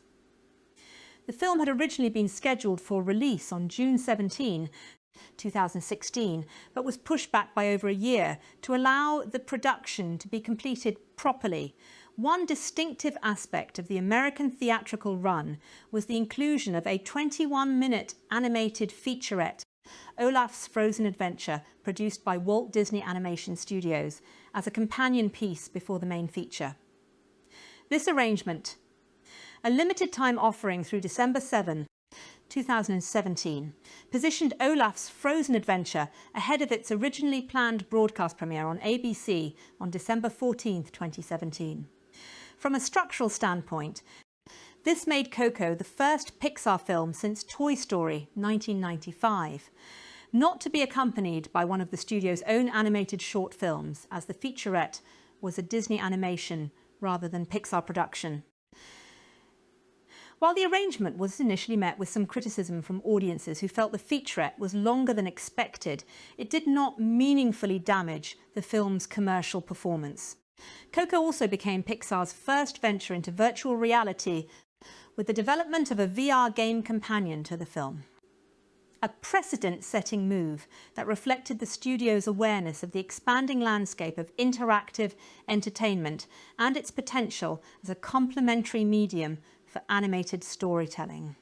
The film had originally been scheduled for release on June 17, 2016, but was pushed back by over a year to allow the production to be completed properly. One distinctive aspect of the American theatrical run was the inclusion of a 21-minute animated featurette, Olaf's Frozen Adventure, produced by Walt Disney Animation Studios, as a companion piece before the main feature. This arrangement, a limited-time offering through December 7, 2017, positioned Olaf's Frozen Adventure ahead of its originally planned broadcast premiere on ABC on December 14, 2017. From a structural standpoint, this made Coco the first Pixar film since Toy Story 1995, not to be accompanied by one of the studio's own animated short films, as the featurette was a Disney animation rather than Pixar production. While the arrangement was initially met with some criticism from audiences who felt the featurette was longer than expected, it did not meaningfully damage the film's commercial performance. Coco also became Pixar's first venture into virtual reality, with the development of a VR game companion to the film. A precedent-setting move that reflected the studio's awareness of the expanding landscape of interactive entertainment and its potential as a complementary medium for animated storytelling.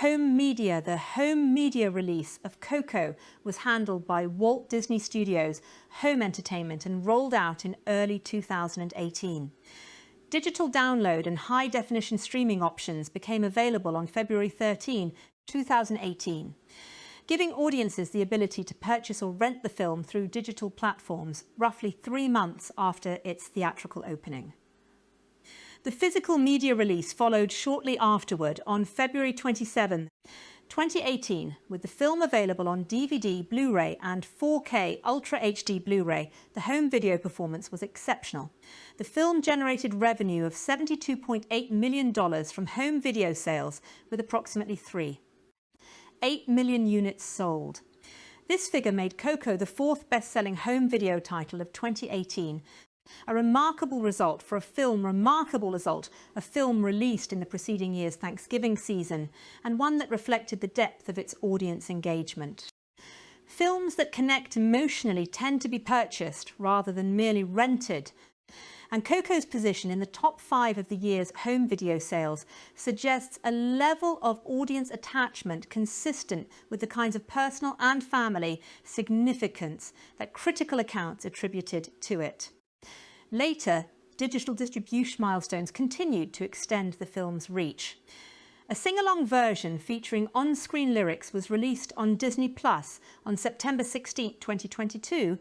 Home media. The home media release of Coco was handled by Walt Disney Studios Home Entertainment and rolled out in early 2018. Digital download and high-definition streaming options became available on February 13, 2018, giving audiences the ability to purchase or rent the film through digital platforms roughly 3 months after its theatrical opening. The physical media release followed shortly afterward on February 27, 2018, with the film available on DVD, Blu-ray and 4K Ultra HD Blu-ray. The home video performance was exceptional. The film generated revenue of $72.8 million from home video sales, with approximately 8 million units sold. This figure made Coco the 4th best-selling home video title of 2018, a remarkable result for a film released in the preceding year's Thanksgiving season, and one that reflected the depth of its audience engagement. Films that connect emotionally tend to be purchased rather than merely rented, And Coco's position in the top 5 of the year's home video sales suggests a level of audience attachment consistent with the kinds of personal and family significance that critical accounts attributed to it. Later, digital distribution milestones continued to extend the film's reach. A sing-along version featuring on-screen lyrics was released on Disney Plus on September 16, 2022,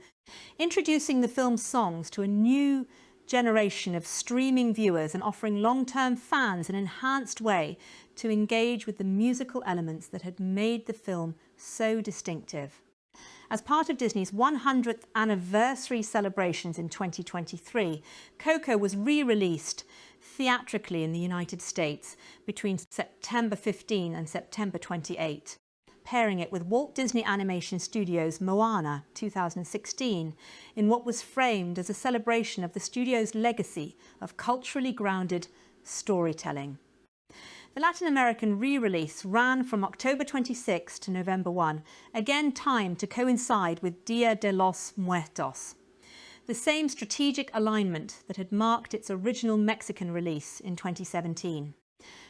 introducing the film's songs to a new generation of streaming viewers and offering long-term fans an enhanced way to engage with the musical elements that had made the film so distinctive. As part of Disney's 100th anniversary celebrations in 2023, Coco was re-released theatrically in the United States between September 15 and September 28, pairing it with Walt Disney Animation Studios' Moana 2016 in what was framed as a celebration of the studio's legacy of culturally grounded storytelling. The Latin American re-release ran from October 26 to November 1, again timed to coincide with Dia de los Muertos, the same strategic alignment that had marked its original Mexican release in 2017.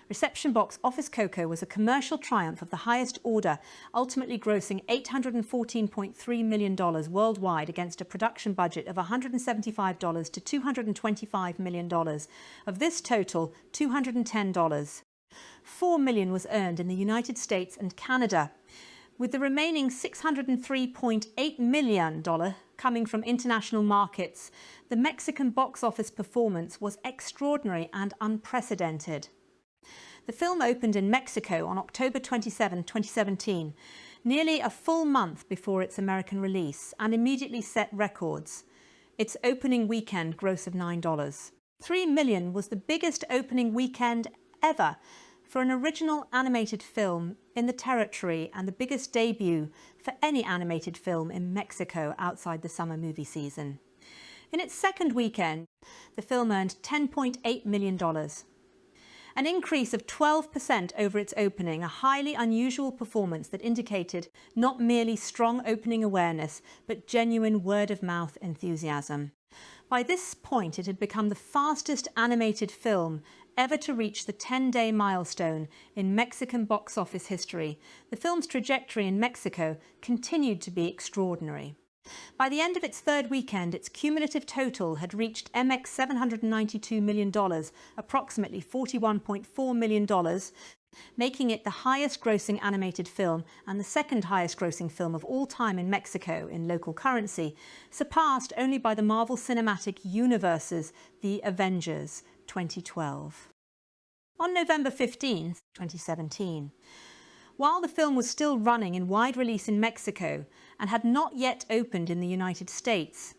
Reception box office Coco was a commercial triumph of the highest order, ultimately grossing $814.3 million worldwide against a production budget of $175 to $225 million. Of this total, $210. $4 million was earned in the United States and Canada, with the remaining $603.8 million coming from international markets. The Mexican box office performance was extraordinary and unprecedented. The film opened in Mexico on October 27, 2017, nearly a full month before its American release, and immediately set records. Its opening weekend gross of $9. $3 million was the biggest opening weekend ever for an original animated film in the territory and the biggest debut for any animated film in Mexico outside the summer movie season. In its second weekend, the film earned $10.8 million. An increase of 12% over its opening, a highly unusual performance that indicated not merely strong opening awareness, but genuine word-of-mouth enthusiasm. By this point, it had become the fastest animated film ever to reach the 10-day milestone in Mexican box office history. The film's trajectory in Mexico continued to be extraordinary. By the end of its third weekend, its cumulative total had reached MX $792 million, approximately $41.4 million, making it the highest-grossing animated film and the second highest-grossing film of all time in Mexico in local currency, surpassed only by the Marvel Cinematic Universe's The Avengers 2012. On November 15, 2017, while the film was still running in wide release in Mexico and had not yet opened in the United States,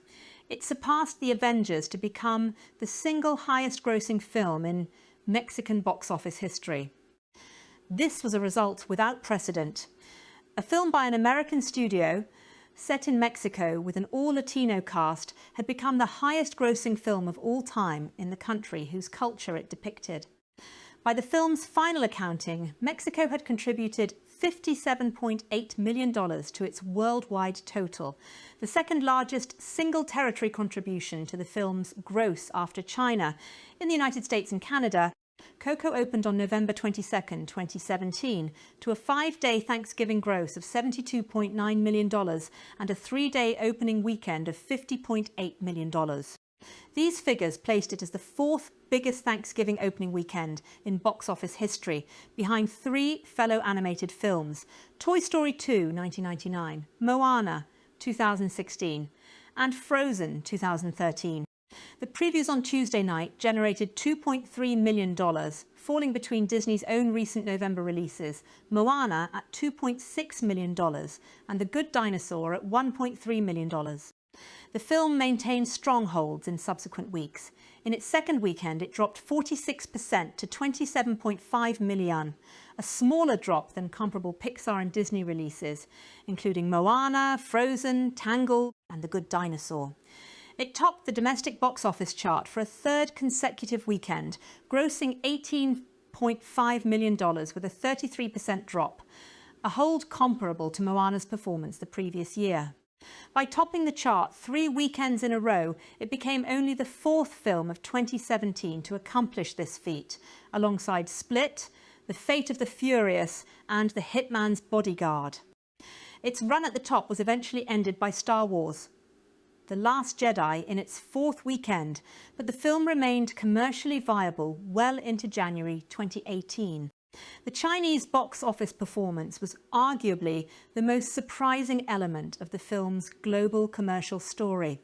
it surpassed The Avengers to become the single highest-grossing film in Mexican box office history. This was a result without precedent. A film by an American studio set in Mexico with an all-Latino cast had become the highest-grossing film of all time in the country whose culture it depicted. By the film's final accounting, Mexico had contributed $57.8 million to its worldwide total, the second largest single territory contribution to the film's gross after China. In the United States and Canada, Coco opened on November 22, 2017, to a 5-day Thanksgiving gross of $72.9 million and a 3-day opening weekend of $50.8 million. These figures placed it as the fourth biggest Thanksgiving opening weekend in box office history, behind 3 fellow animated films: Toy Story 2, 1999, Moana, 2016, and Frozen, 2013. The previews on Tuesday night generated $2.3 million, falling between Disney's own recent November releases, Moana at $2.6 million and The Good Dinosaur at $1.3 million. The film maintained strongholds in subsequent weeks. In its second weekend, it dropped 46% to $27.5 million, a smaller drop than comparable Pixar and Disney releases, including Moana, Frozen, Tangled, and The Good Dinosaur. It topped the domestic box office chart for a third consecutive weekend, grossing $18.5 million with a 33% drop, a hold comparable to Moana's performance the previous year. By topping the chart 3 weekends in a row, it became only the 4th film of 2017 to accomplish this feat, alongside Split, The Fate of the Furious and The Hitman's Bodyguard. Its run at the top was eventually ended by Star Wars, The Last Jedi, in its 4th weekend, but the film remained commercially viable well into January 2018. The Chinese box office performance was arguably the most surprising element of the film's global commercial story.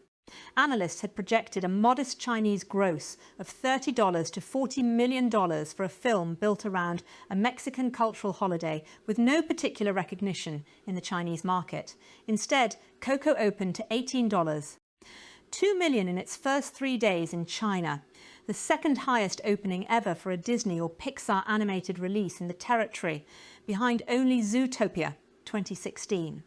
Analysts had projected a modest Chinese gross of $30 to $40 million for a film built around a Mexican cultural holiday with no particular recognition in the Chinese market. Instead, Coco opened to $18. $2 million in its first 3 days in China, the second highest opening ever for a Disney or Pixar animated release in the territory, behind only Zootopia 2016.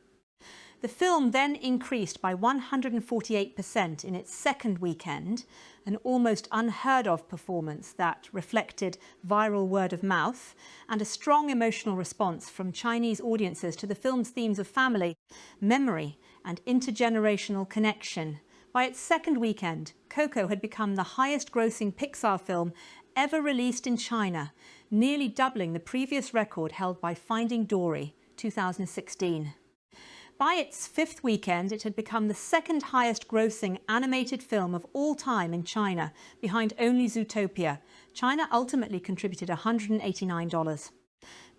The film then increased by 148% in its second weekend, an almost unheard of performance that reflected viral word of mouth and a strong emotional response from Chinese audiences to the film's themes of family, memory and intergenerational connection. By its second weekend, Coco had become the highest-grossing Pixar film ever released in China, nearly doubling the previous record held by Finding Dory, 2016. By its 5th weekend, it had become the second highest-grossing animated film of all time in China, behind only Zootopia. China ultimately contributed $189.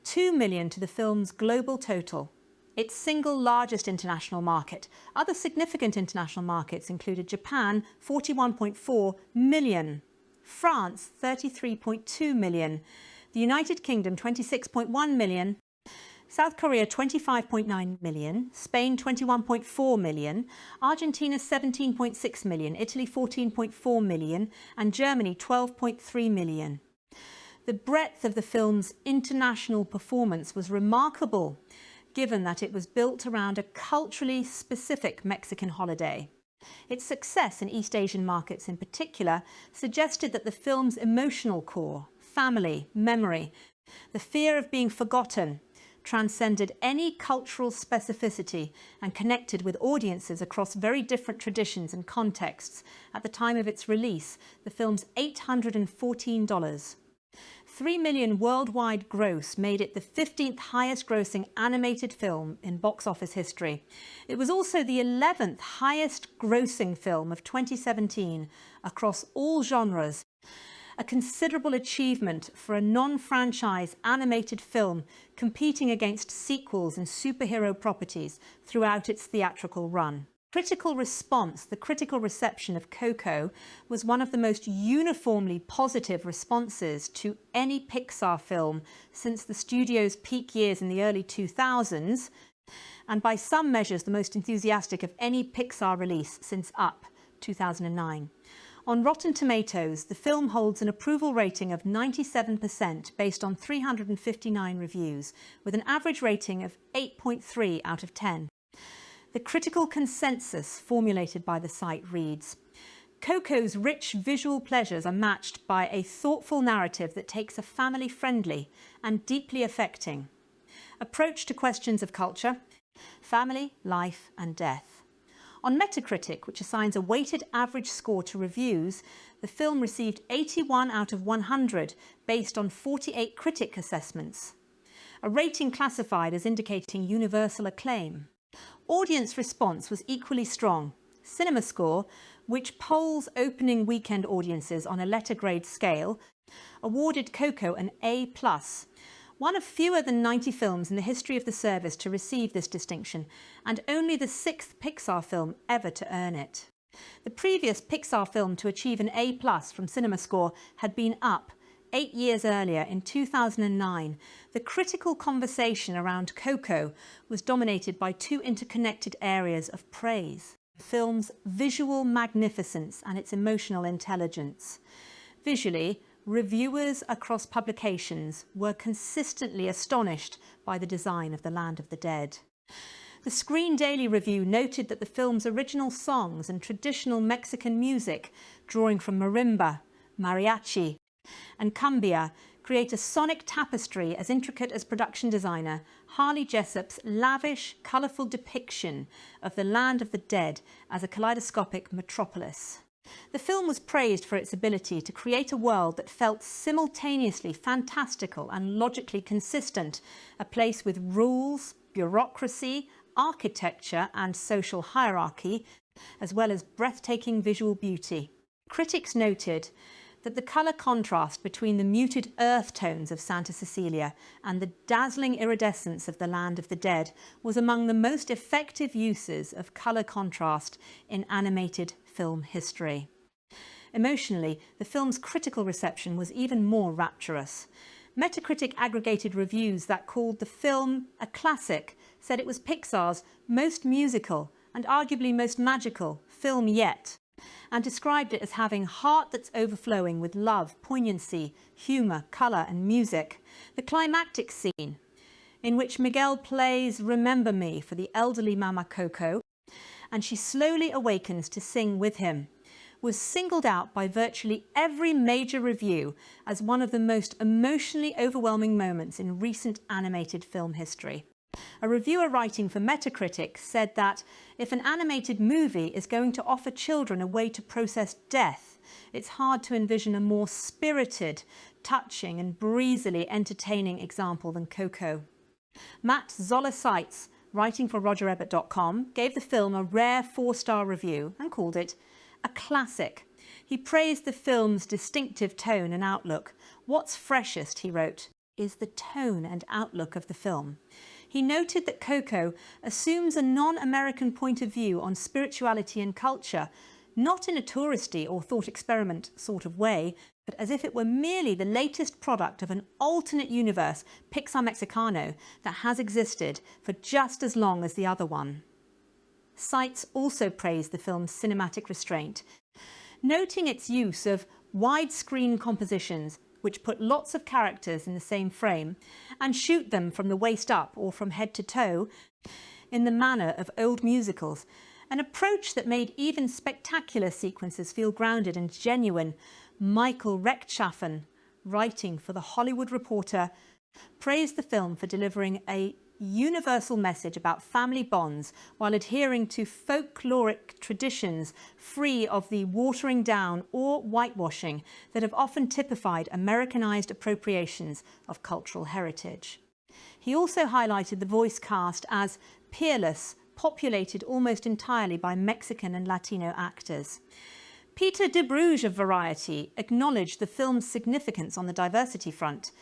$2 million to the film's global total, its single largest international market. Other significant international markets included Japan, $41.4 million, France, $33.2 million, the United Kingdom, $26.1 million, South Korea, $25.9 million, Spain, $21.4 million, Argentina, $17.6 million, Italy, $14.4 million, and Germany, $12.3 million. The breadth of the film's international performance was remarkable, given that it was built around a culturally specific Mexican holiday. Its success in East Asian markets in particular suggested that the film's emotional core, family, memory, the fear of being forgotten, transcended any cultural specificity and connected with audiences across very different traditions and contexts. At the time of its release, the film's $814. $3 million worldwide gross made it the 15th highest grossing animated film in box office history. It was also the 11th highest grossing film of 2017 across all genres, a considerable achievement for a non-franchise animated film competing against sequels and superhero properties throughout its theatrical run. Critical response, the critical reception of Coco, was one of the most uniformly positive responses to any Pixar film since the studio's peak years in the early 2000s, and by some measures the most enthusiastic of any Pixar release since Up, 2009. On Rotten Tomatoes, the film holds an approval rating of 97% based on 359 reviews, with an average rating of 8.3 out of 10. The critical consensus formulated by the site reads, Coco's rich visual pleasures are matched by a thoughtful narrative that takes a family-friendly and deeply affecting approach to questions of culture, family, life and death. On Metacritic, which assigns a weighted average score to reviews, the film received 81 out of 100 based on 48 critic assessments, a rating classified as indicating universal acclaim. Audience response was equally strong. CinemaScore, which polls opening weekend audiences on a letter grade scale, awarded Coco an A+, one of fewer than 90 films in the history of the service to receive this distinction, and only the 6th Pixar film ever to earn it. The previous Pixar film to achieve an A+ from CinemaScore had been Up, 8 years earlier in 2009. The critical conversation around Coco was dominated by two interconnected areas of praise: the film's visual magnificence and its emotional intelligence. Visually, reviewers across publications were consistently astonished by the design of the Land of the Dead. The Screen Daily Review noted that the film's original songs and traditional Mexican music, drawing from marimba, mariachi, and cumbia, create a sonic tapestry as intricate as production designer Harley Jessup's lavish, colourful depiction of the land of the dead as a kaleidoscopic metropolis. The film was praised for its ability to create a world that felt simultaneously fantastical and logically consistent, a place with rules, bureaucracy, architecture and social hierarchy, as well as breathtaking visual beauty. Critics noted that the colour contrast between the muted earth tones of Santa Cecilia and the dazzling iridescence of the land of the dead was among the most effective uses of colour contrast in animated film history. Emotionally, the film's critical reception was even more rapturous. Metacritic aggregated reviews that called the film a classic said it was Pixar's most musical and arguably most magical film yet, and described it as having heart that's overflowing with love, poignancy, humour, colour and music. The climactic scene, in which Miguel plays Remember Me for the elderly Mama Coco, and she slowly awakens to sing with him, was singled out by virtually every major review as one of the most emotionally overwhelming moments in recent animated film history. A reviewer writing for Metacritic said that if an animated movie is going to offer children a way to process death, it's hard to envision a more spirited, touching and breezily entertaining example than Coco. Matt Zoller Seitz, writing for RogerEbbett.com, gave the film a rare 4-star review and called it a classic. He praised the film's distinctive tone and outlook. What's freshest, he wrote, is the tone and outlook of the film. He noted that Coco assumes a non-American point of view on spirituality and culture, not in a touristy or thought experiment sort of way, but as if it were merely the latest product of an alternate universe, Pixar Mexicano, that has existed for just as long as the other one. Seitz also praised the film's cinematic restraint, noting its use of widescreen compositions which put lots of characters in the same frame and shoot them from the waist up or from head to toe in the manner of old musicals, an approach that made even spectacular sequences feel grounded and genuine. Michael Rechtschaffen, writing for The Hollywood Reporter, praised the film for delivering a universal message about family bonds while adhering to folkloric traditions free of the watering down or whitewashing that have often typified Americanized appropriations of cultural heritage. He also highlighted the voice cast as peerless, populated almost entirely by Mexican and Latino actors. Peter de Bruges of Variety acknowledged the film's significance on the diversity front,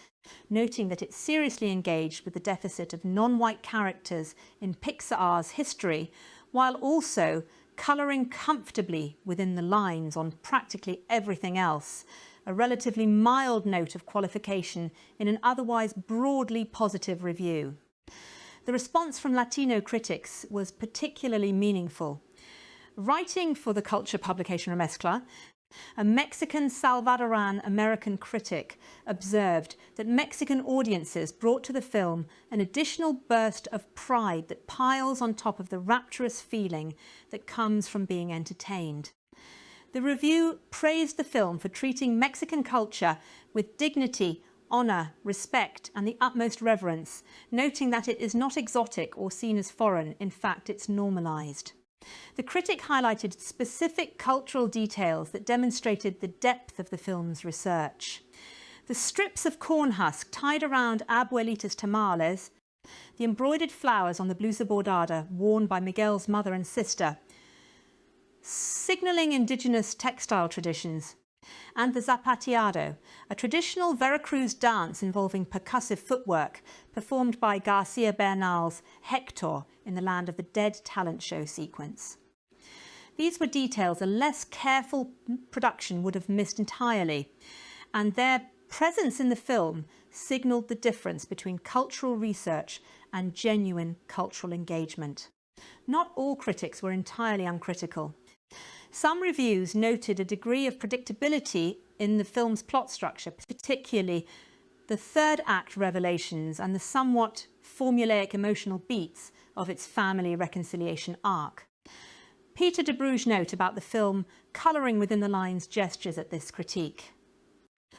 noting that it seriously engaged with the deficit of non-white characters in Pixar's history, while also colouring comfortably within the lines on practically everything else, a relatively mild note of qualification in an otherwise broadly positive review. The response from Latino critics was particularly meaningful. Writing for the culture publication Remezcla, a Mexican Salvadoran American critic observed that Mexican audiences brought to the film an additional burst of pride that piles on top of the rapturous feeling that comes from being entertained. The review praised the film for treating Mexican culture with dignity, honour, respect and the utmost reverence, noting that it is not exotic or seen as foreign, in fact it's normalised. The critic highlighted specific cultural details that demonstrated the depth of the film's research. The strips of corn husk tied around Abuelita's tamales, the embroidered flowers on the blusa bordada worn by Miguel's mother and sister, signalling indigenous textile traditions, and the zapateado, a traditional Veracruz dance involving percussive footwork performed by Garcia Bernal's Hector in the Land of the Dead talent show sequence. These were details a less careful production would have missed entirely, and their presence in the film signalled the difference between cultural research and genuine cultural engagement. Not all critics were entirely uncritical. Some reviews noted a degree of predictability in the film's plot structure, particularly the third act revelations and the somewhat formulaic emotional beats of its family reconciliation arc. Peter de Bruges' note about the film colouring within the lines gestures at this critique.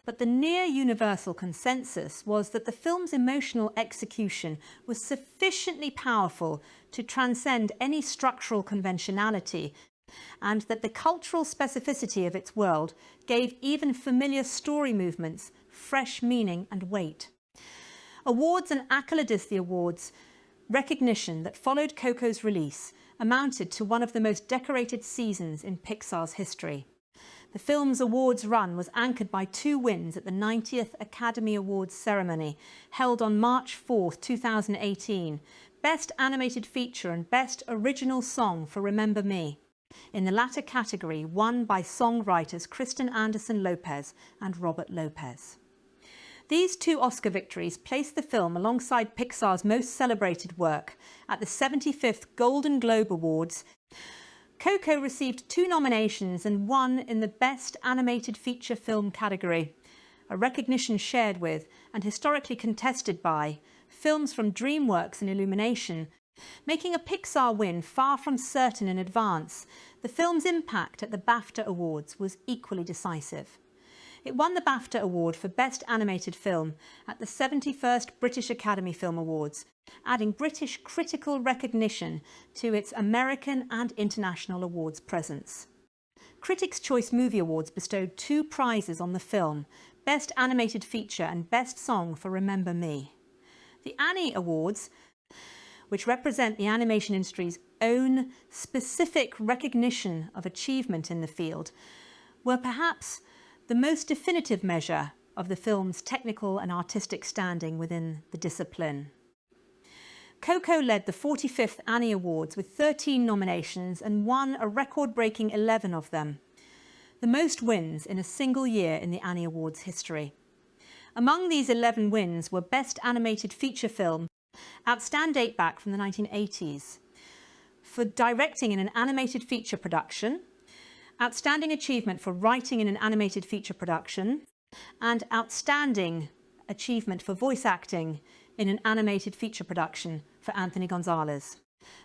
But the near-universal consensus was that the film's emotional execution was sufficiently powerful to transcend any structural conventionality, and that the cultural specificity of its world gave even familiar story movements fresh meaning and weight. Awards and accolades the awards recognition that followed Coco's release amounted to one of the most decorated seasons in Pixar's history. The film's awards run was anchored by 2 wins at the 90th Academy Awards ceremony, held on March 4, 2018, Best Animated Feature and Best Original Song for Remember Me. In the latter category, won by songwriters Kristen Anderson Lopez and Robert Lopez. These 2 Oscar victories placed the film alongside Pixar's most celebrated work at the 75th Golden Globe Awards. Coco received 2 nominations and won in the Best Animated Feature Film category, a recognition shared with and historically contested by films from DreamWorks and Illumination. Making a Pixar win far from certain in advance, the film's impact at the BAFTA Awards was equally decisive. It won the BAFTA Award for Best Animated Film at the 71st British Academy Film Awards, adding British critical recognition to its American and international awards presence. Critics' Choice Movie Awards bestowed 2 prizes on the film, Best Animated Feature and Best Song for Remember Me. The Annie Awards, which represent the animation industry's own specific recognition of achievement in the field, were perhaps the most definitive measure of the film's technical and artistic standing within the discipline. Coco led the 45th Annie Awards with 13 nominations and won a record-breaking 11 of them, the most wins in a single year in the Annie Awards history. Among these 11 wins were Best Animated Feature Film, outstanding date back from the 1980s, for directing in an animated feature production, Outstanding Achievement for Writing in an Animated Feature Production, and Outstanding Achievement for Voice Acting in an Animated Feature Production for Anthony Gonzalez.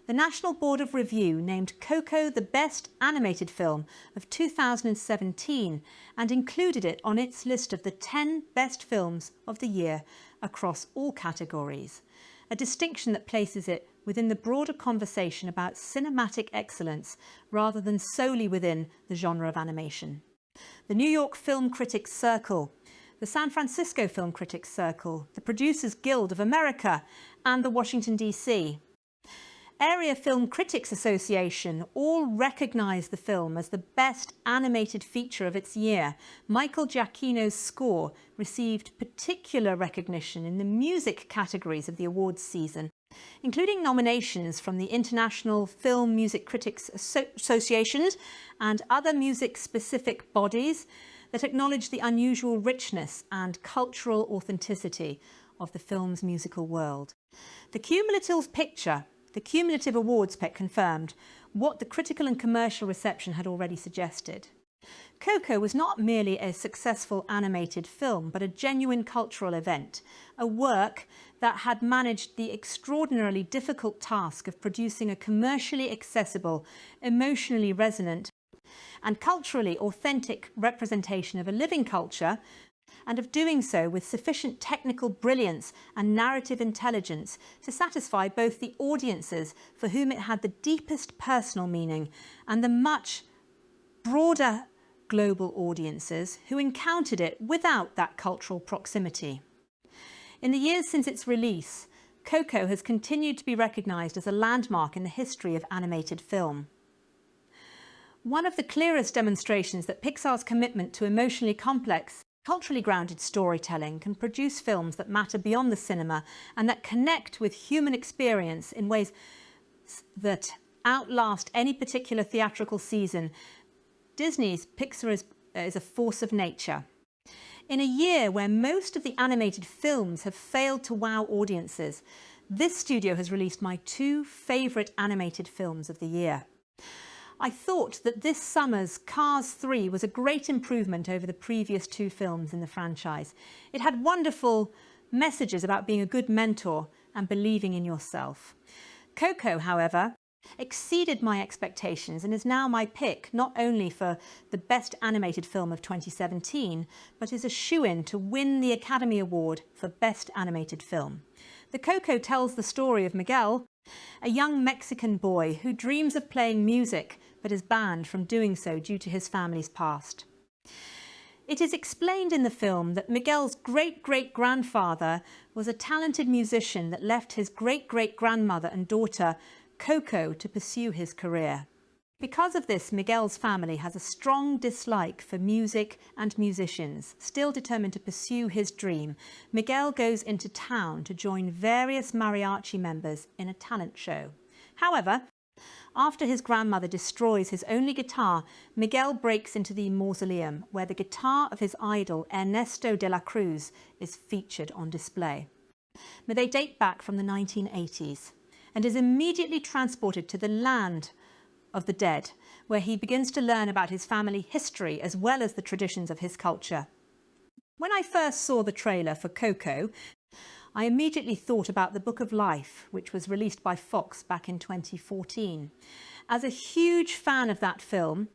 The National Board of Review named Coco the Best Animated Film of 2017 and included it on its list of the 10 best films of the year across all categories, a distinction that places it within the broader conversation about cinematic excellence rather than solely within the genre of animation. The New York Film Critics Circle, the San Francisco Film Critics Circle, the Producers Guild of America, and the Washington, D.C. Area Film Critics Association all recognise the film as the best animated feature of its year. Michael Giacchino's score received particular recognition in the music categories of the awards season, including nominations from the International Film Music Critics Associations and other music-specific bodies that acknowledge the unusual richness and cultural authenticity of the film's musical world. The cumulative awards pick confirmed what the critical and commercial reception had already suggested. Coco was not merely a successful animated film, but a genuine cultural event, a work that had managed the extraordinarily difficult task of producing a commercially accessible, emotionally resonant, and culturally authentic representation of a living culture, and of doing so with sufficient technical brilliance and narrative intelligence to satisfy both the audiences for whom it had the deepest personal meaning and the much broader global audiences who encountered it without that cultural proximity. In the years since its release, Coco has continued to be recognised as a landmark in the history of animated film. One of the clearest demonstrations that Pixar's commitment to emotionally complex, culturally grounded storytelling can produce films that matter beyond the cinema and that connect with human experience in ways that outlast any particular theatrical season. Disney's Pixar is a force of nature. In a year where most of the animated films have failed to wow audiences, this studio has released my 2 favourite animated films of the year. I thought that this summer's Cars 3 was a great improvement over the previous 2 films in the franchise. It had wonderful messages about being a good mentor and believing in yourself. Coco, however, exceeded my expectations and is now my pick not only for the Best Animated Film of 2017, but is a shoo-in to win the Academy Award for Best Animated Film. The Coco tells the story of Miguel, a young Mexican boy who dreams of playing music but is banned from doing so due to his family's past. It is explained in the film that Miguel's great-great-grandfather was a talented musician that left his great-great-grandmother and daughter, Coco, to pursue his career. Because of this, Miguel's family has a strong dislike for music and musicians. Still determined to pursue his dream, Miguel goes into town to join various mariachi members in a talent show. However, after his grandmother destroys his only guitar, Miguel breaks into the mausoleum, where the guitar of his idol, Ernesto de la Cruz, is featured on display. They date back from the 1980s and is immediately transported to the land of the dead, where he begins to learn about his family history as well as the traditions of his culture. When I first saw the trailer for Coco, I immediately thought about The Book of Life, which was released by Fox back in 2014. As a huge fan of that film,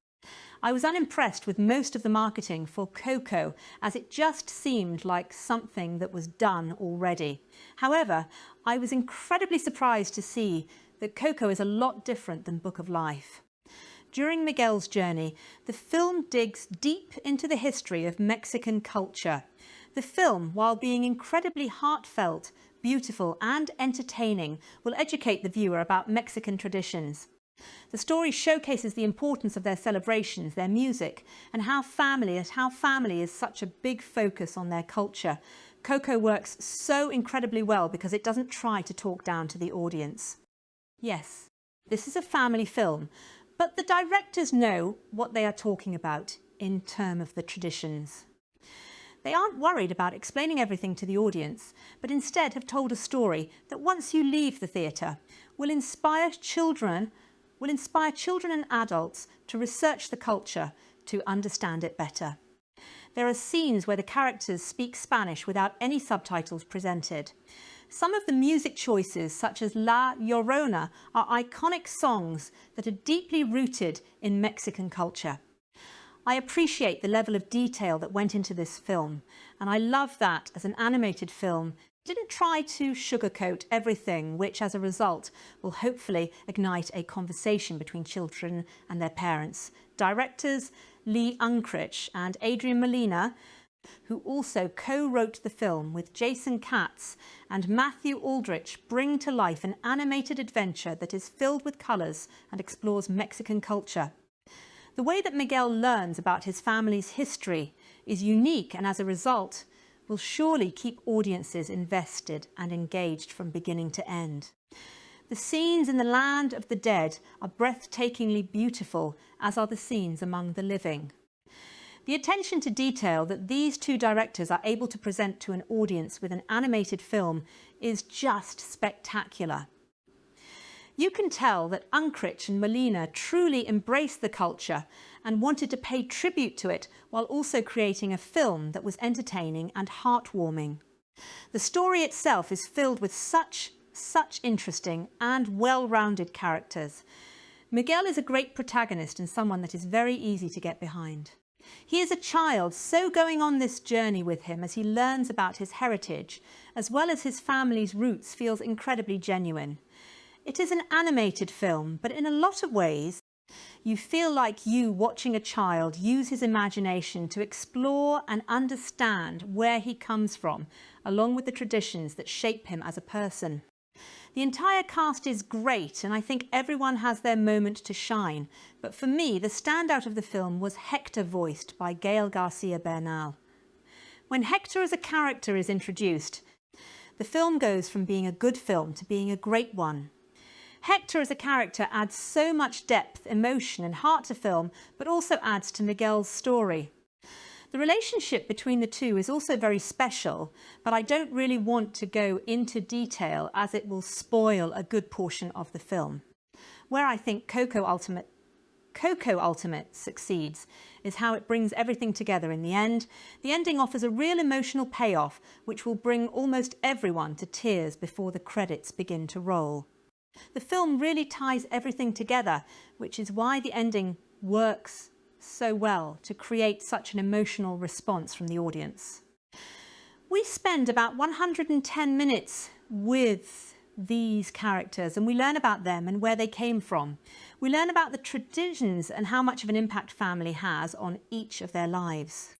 I was unimpressed with most of the marketing for Coco, as it just seemed like something that was done already. However, I was incredibly surprised to see that Coco is a lot different than Book of Life. During Miguel's journey, the film digs deep into the history of Mexican culture. The film, while being incredibly heartfelt, beautiful and entertaining, will educate the viewer about Mexican traditions. The story showcases the importance of their celebrations, their music, and how family is such a big focus on their culture. Coco works so incredibly well because it doesn't try to talk down to the audience. Yes, this is a family film, but the directors know what they are talking about in terms of the traditions. They aren't worried about explaining everything to the audience, but instead have told a story that once you leave the theatre will inspire children and adults to research the culture to understand it better. There are scenes where the characters speak Spanish without any subtitles presented. Some of the music choices, such as La Llorona, are iconic songs that are deeply rooted in Mexican culture. I appreciate the level of detail that went into this film, and I love that as an animated film, it didn't try to sugarcoat everything, which as a result will hopefully ignite a conversation between children and their parents. Directors Lee Unkrich and Adrian Molina, who also co-wrote the film with Jason Katz and Matthew Aldrich, bring to life an animated adventure that is filled with colours and explores Mexican culture. The way that Miguel learns about his family's history is unique, and as a result will surely keep audiences invested and engaged from beginning to end. The scenes in the land of the dead are breathtakingly beautiful, as are the scenes among the living. The attention to detail that these two directors are able to present to an audience with an animated film is just spectacular. You can tell that Unkrich and Molina truly embraced the culture and wanted to pay tribute to it while also creating a film that was entertaining and heartwarming. The story itself is filled with such interesting and well-rounded characters. Miguel is a great protagonist and someone that is very easy to get behind. He is a child, so going on this journey with him as he learns about his heritage, as well as his family's roots, feels incredibly genuine. It is an animated film, but in a lot of ways, you feel like you watching a child use his imagination to explore and understand where he comes from, along with the traditions that shape him as a person. The entire cast is great, and I think everyone has their moment to shine, but for me, the standout of the film was Hector, voiced by Gael Garcia Bernal. When Hector as a character is introduced, the film goes from being a good film to being a great one. Hector as a character adds so much depth, emotion and heart to film, but also adds to Miguel's story. The relationship between the two is also very special, but I don't really want to go into detail as it will spoil a good portion of the film. Where I think Coco Ultimate succeeds is how it brings everything together in the end. The ending offers a real emotional payoff, which will bring almost everyone to tears before the credits begin to roll. The film really ties everything together, which is why the ending works so well to create such an emotional response from the audience. We spend about 110 minutes with these characters and we learn about them and where they came from. We learn about the traditions and how much of an impact family has on each of their lives.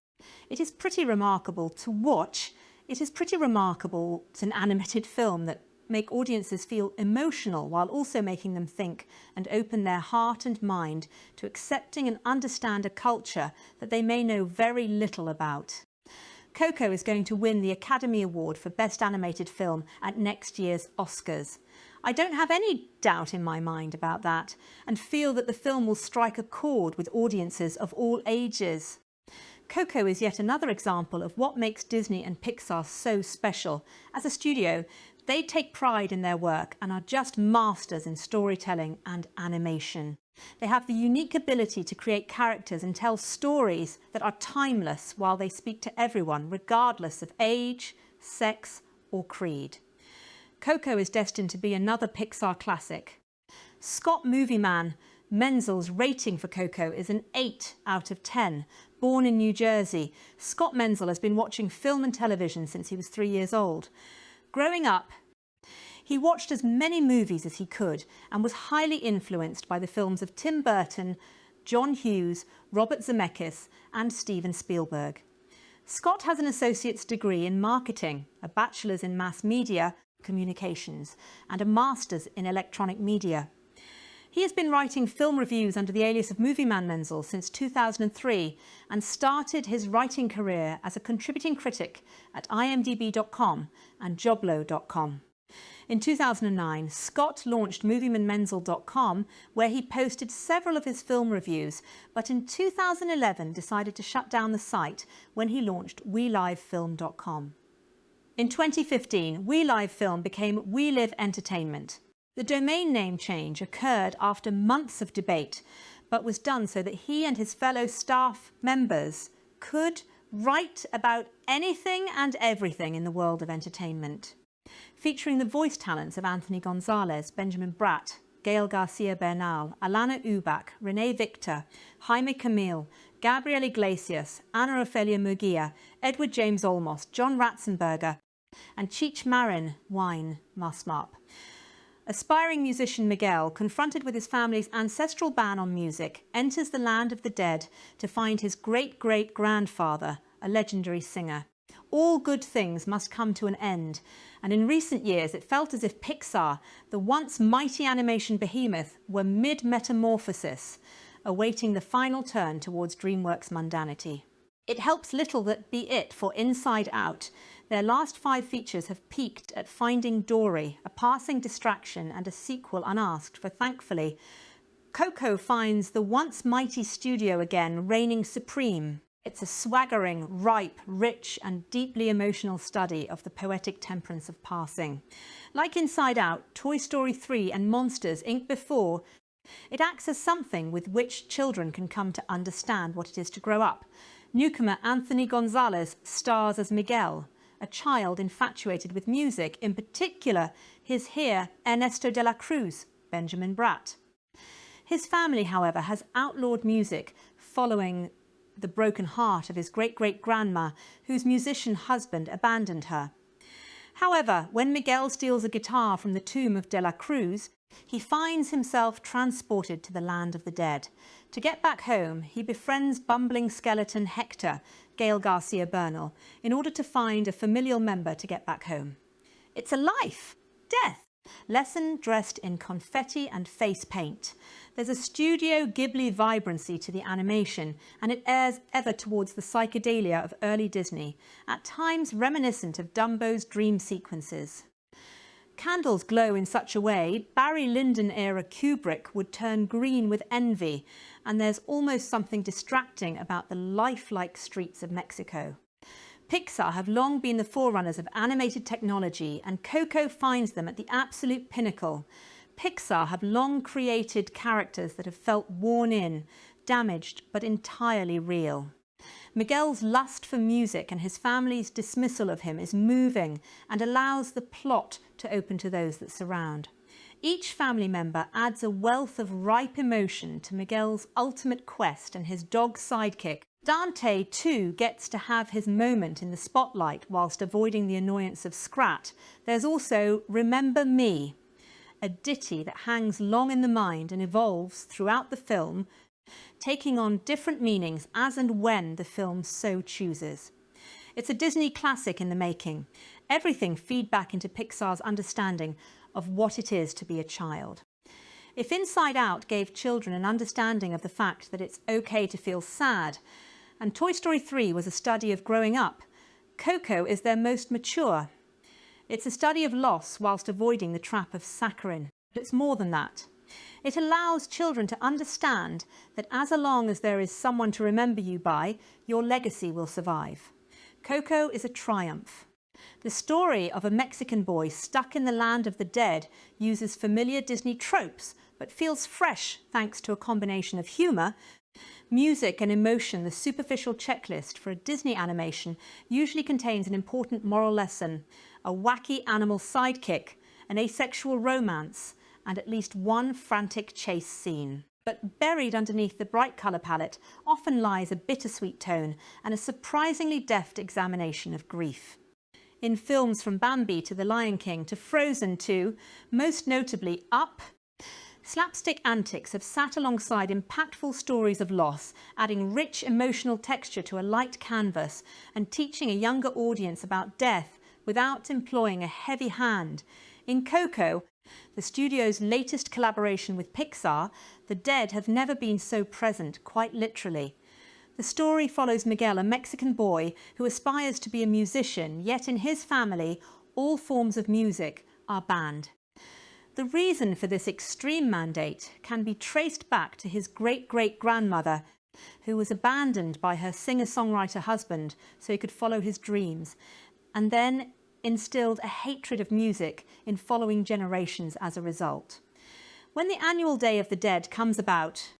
It is pretty remarkable to watch. It is pretty remarkable. It's an animated film that make audiences feel emotional while also making them think and open their heart and mind to accepting and understand a culture that they may know very little about. Coco is going to win the Academy Award for Best Animated Film at next year's Oscars. I don't have any doubt in my mind about that and feel that the film will strike a chord with audiences of all ages. Coco is yet another example of what makes Disney and Pixar so special. As a studio, they take pride in their work and are just masters in storytelling and animation. They have the unique ability to create characters and tell stories that are timeless while they speak to everyone, regardless of age, sex, or creed. Coco is destined to be another Pixar classic. Scott Movieman Menzel's rating for Coco is an 8 out of 10. Born in New Jersey, Scott Menzel has been watching film and television since he was 3 years old. Growing up, he watched as many movies as he could and was highly influenced by the films of Tim Burton, John Hughes, Robert Zemeckis and Steven Spielberg. Scott has an associate's degree in marketing, a bachelor's in mass media communications and a master's in electronic media. He has been writing film reviews under the alias of Movieman Menzel since 2003 and started his writing career as a contributing critic at imdb.com and joblo.com. In 2009, Scott launched moviemanmenzel.com, where he posted several of his film reviews, but in 2011 decided to shut down the site when he launched welivefilm.com. In 2015, We Live Film became We Live Entertainment. The domain name change occurred after months of debate, but was done so that he and his fellow staff members could write about anything and everything in the world of entertainment. Featuring the voice talents of Anthony Gonzalez, Benjamin Bratt, Gael Garcia Bernal, Alana Ubach, Renee Victor, Jaime Camille, Gabriel Iglesias, Ana Ofelia Murguia, Edward James Olmos, John Ratzenberger, and Cheech Marin Wine Masmap. Aspiring musician Miguel, confronted with his family's ancestral ban on music, enters the land of the dead to find his great-great-grandfather, a legendary singer. All good things must come to an end, and in recent years it felt as if Pixar, the once mighty animation behemoth, were mid-metamorphosis, awaiting the final turn towards DreamWorks' mundanity. It helps little that be it for Inside Out. Their last 5 features have peaked at Finding Dory, a passing distraction and a sequel unasked, for thankfully, Coco finds the once mighty studio again reigning supreme. It's a swaggering, ripe, rich and deeply emotional study of the poetic temperance of passing. Like Inside Out, Toy Story 3 and Monsters, Inc. before, it acts as something with which children can come to understand what it is to grow up. Newcomer Anthony Gonzalez stars as Miguel, a child infatuated with music, in particular his heir Ernesto de la Cruz, Benjamin Bratt. His family, however, has outlawed music following the broken heart of his great-great-grandma, whose musician husband abandoned her. However, when Miguel steals a guitar from the tomb of De La Cruz, he finds himself transported to the land of the dead. To get back home, he befriends bumbling skeleton Hector, Gael Garcia Bernal, in order to find a familial member to get back home. It's a life, death, lesson dressed in confetti and face paint. There's a Studio Ghibli vibrancy to the animation, and it errs ever towards the psychedelia of early Disney, at times reminiscent of Dumbo's dream sequences. Candles glow in such a way, Barry Lyndon-era Kubrick would turn green with envy, and there's almost something distracting about the lifelike streets of Mexico. Pixar have long been the forerunners of animated technology, and Coco finds them at the absolute pinnacle. Pixar have long created characters that have felt worn in, damaged, but entirely real. Miguel's lust for music and his family's dismissal of him is moving and allows the plot to open to those that surround. Each family member adds a wealth of ripe emotion to Miguel's ultimate quest, and his dog sidekick, Dante, too, gets to have his moment in the spotlight whilst avoiding the annoyance of Scrat. There's also Remember Me, a ditty that hangs long in the mind and evolves throughout the film, taking on different meanings as and when the film so chooses. It's a Disney classic in the making. Everything feed back into Pixar's understanding of what it is to be a child. If Inside Out gave children an understanding of the fact that it's okay to feel sad, and Toy Story 3 was a study of growing up, Coco is their most mature. It's a study of loss whilst avoiding the trap of saccharin. But it's more than that. It allows children to understand that as long as there is someone to remember you by, your legacy will survive. Coco is a triumph. The story of a Mexican boy stuck in the land of the dead uses familiar Disney tropes, but feels fresh thanks to a combination of humour, music and emotion. The superficial checklist for a Disney animation usually contains an important moral lesson, a wacky animal sidekick, an asexual romance, and at least one frantic chase scene. But buried underneath the bright colour palette often lies a bittersweet tone and a surprisingly deft examination of grief. In films from Bambi to The Lion King to Frozen to, most notably, Up, slapstick antics have sat alongside impactful stories of loss, adding rich emotional texture to a light canvas and teaching a younger audience about death without employing a heavy hand. In Coco, the studio's latest collaboration with Pixar, the dead have never been so present, quite literally. The story follows Miguel, a Mexican boy who aspires to be a musician, yet in his family, all forms of music are banned. The reason for this extreme mandate can be traced back to his great-great-grandmother, who was abandoned by her singer-songwriter husband so he could follow his dreams, and then instilled a hatred of music in following generations as a result. When the annual Day of the Dead comes about,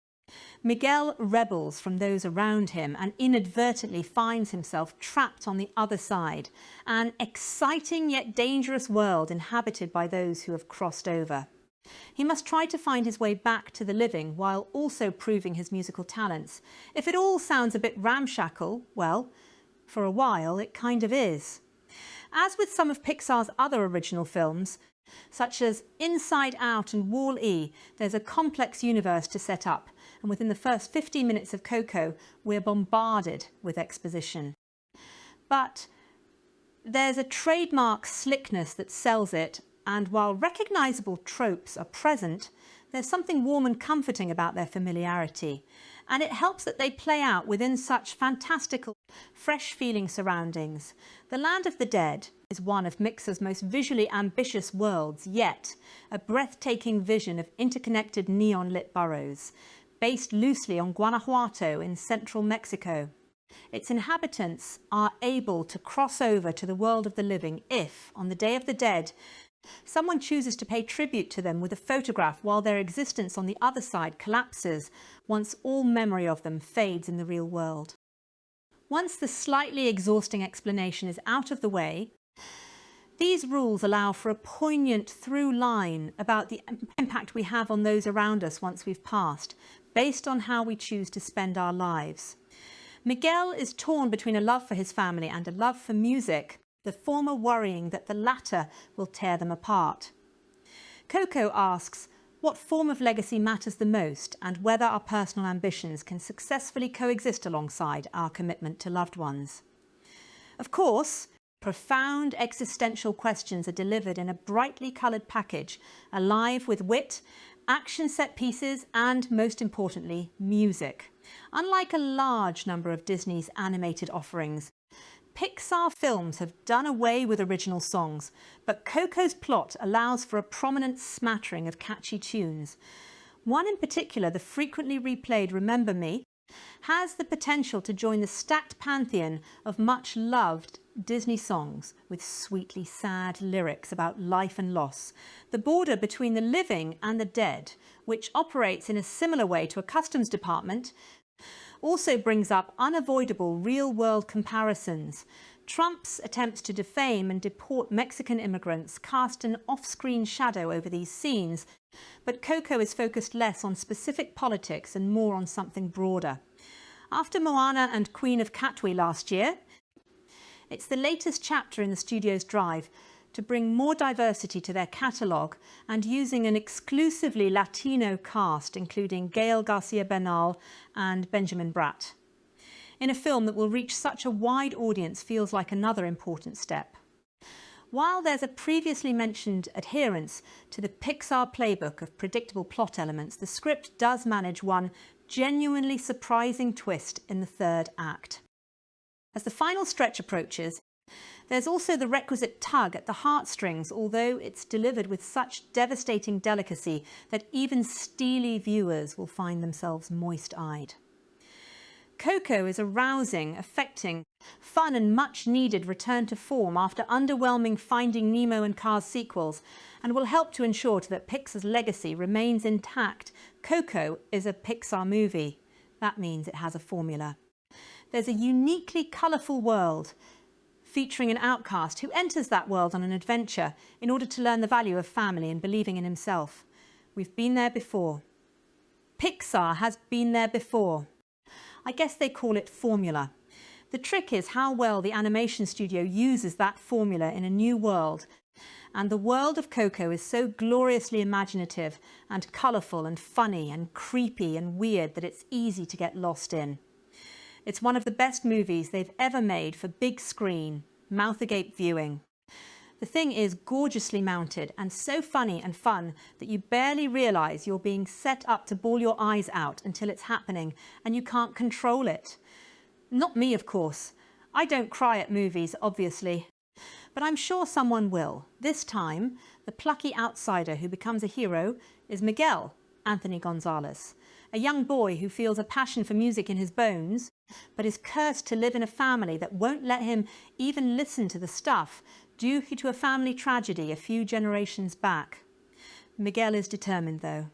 Miguel rebels from those around him and inadvertently finds himself trapped on the other side, an exciting yet dangerous world inhabited by those who have crossed over. He must try to find his way back to the living while also proving his musical talents. If it all sounds a bit ramshackle, well, for a while it kind of is. As with some of Pixar's other original films, such as Inside Out and Wall-E, there's a complex universe to set up, and within the first 15 minutes of Coco, we're bombarded with exposition. But there's a trademark slickness that sells it, and while recognisable tropes are present, there's something warm and comforting about their familiarity, and it helps that they play out within such fantastical, fresh-feeling surroundings. The Land of the Dead is one of Pixar's most visually ambitious worlds yet, a breathtaking vision of interconnected neon-lit boroughs, based loosely on Guanajuato in central Mexico. Its inhabitants are able to cross over to the world of the living if, on the Day of the Dead, someone chooses to pay tribute to them with a photograph while their existence on the other side collapses once all memory of them fades in the real world. Once the slightly exhausting explanation is out of the way, these rules allow for a poignant through line about the impact we have on those around us once we've passed, based on how we choose to spend our lives. Miguel is torn between a love for his family and a love for music, the former worrying that the latter will tear them apart. Coco asks what form of legacy matters the most and whether our personal ambitions can successfully coexist alongside our commitment to loved ones. Of course, profound existential questions are delivered in a brightly coloured package, alive with wit, action set pieces and, most importantly, music. Unlike a large number of Disney's animated offerings, Pixar films have done away with original songs, but Coco's plot allows for a prominent smattering of catchy tunes. One in particular, the frequently replayed Remember Me, has the potential to join the stacked pantheon of much-loved Disney songs with sweetly sad lyrics about life and loss. The border between the living and the dead, which operates in a similar way to a customs department, also brings up unavoidable real-world comparisons. Trump's attempts to defame and deport Mexican immigrants cast an off-screen shadow over these scenes, but Coco is focused less on specific politics and more on something broader. After Moana and Queen of Katwe last year, it's the latest chapter in the studio's drive to bring more diversity to their catalogue and using an exclusively Latino cast, including Gael Garcia Bernal and Benjamin Bratt. In a film that will reach such a wide audience feels like another important step. While there's a previously mentioned adherence to the Pixar playbook of predictable plot elements, the script does manage one genuinely surprising twist in the third act. As the final stretch approaches, there's also the requisite tug at the heartstrings, although it's delivered with such devastating delicacy that even steely viewers will find themselves moist-eyed. Coco is a rousing, affecting, fun and much-needed return to form after underwhelming Finding Nemo and Cars sequels, and will help to ensure that Pixar's legacy remains intact. Coco is a Pixar movie. That means it has a formula. There's a uniquely colourful world, featuring an outcast who enters that world on an adventure in order to learn the value of family and believing in himself. We've been there before. Pixar has been there before. I guess they call it formula. The trick is how well the animation studio uses that formula in a new world. And the world of Coco is so gloriously imaginative and colourful and funny and creepy and weird that it's easy to get lost in. It's one of the best movies they've ever made for big screen, mouth agape viewing. The thing is gorgeously mounted and so funny and fun that you barely realise you're being set up to bawl your eyes out until it's happening and you can't control it. Not me, of course. I don't cry at movies, obviously. But I'm sure someone will. This time, the plucky outsider who becomes a hero is Miguel, Anthony Gonzalez, a young boy who feels a passion for music in his bones, but is cursed to live in a family that won't let him even listen to the stuff due to a family tragedy a few generations back. Miguel is determined, though.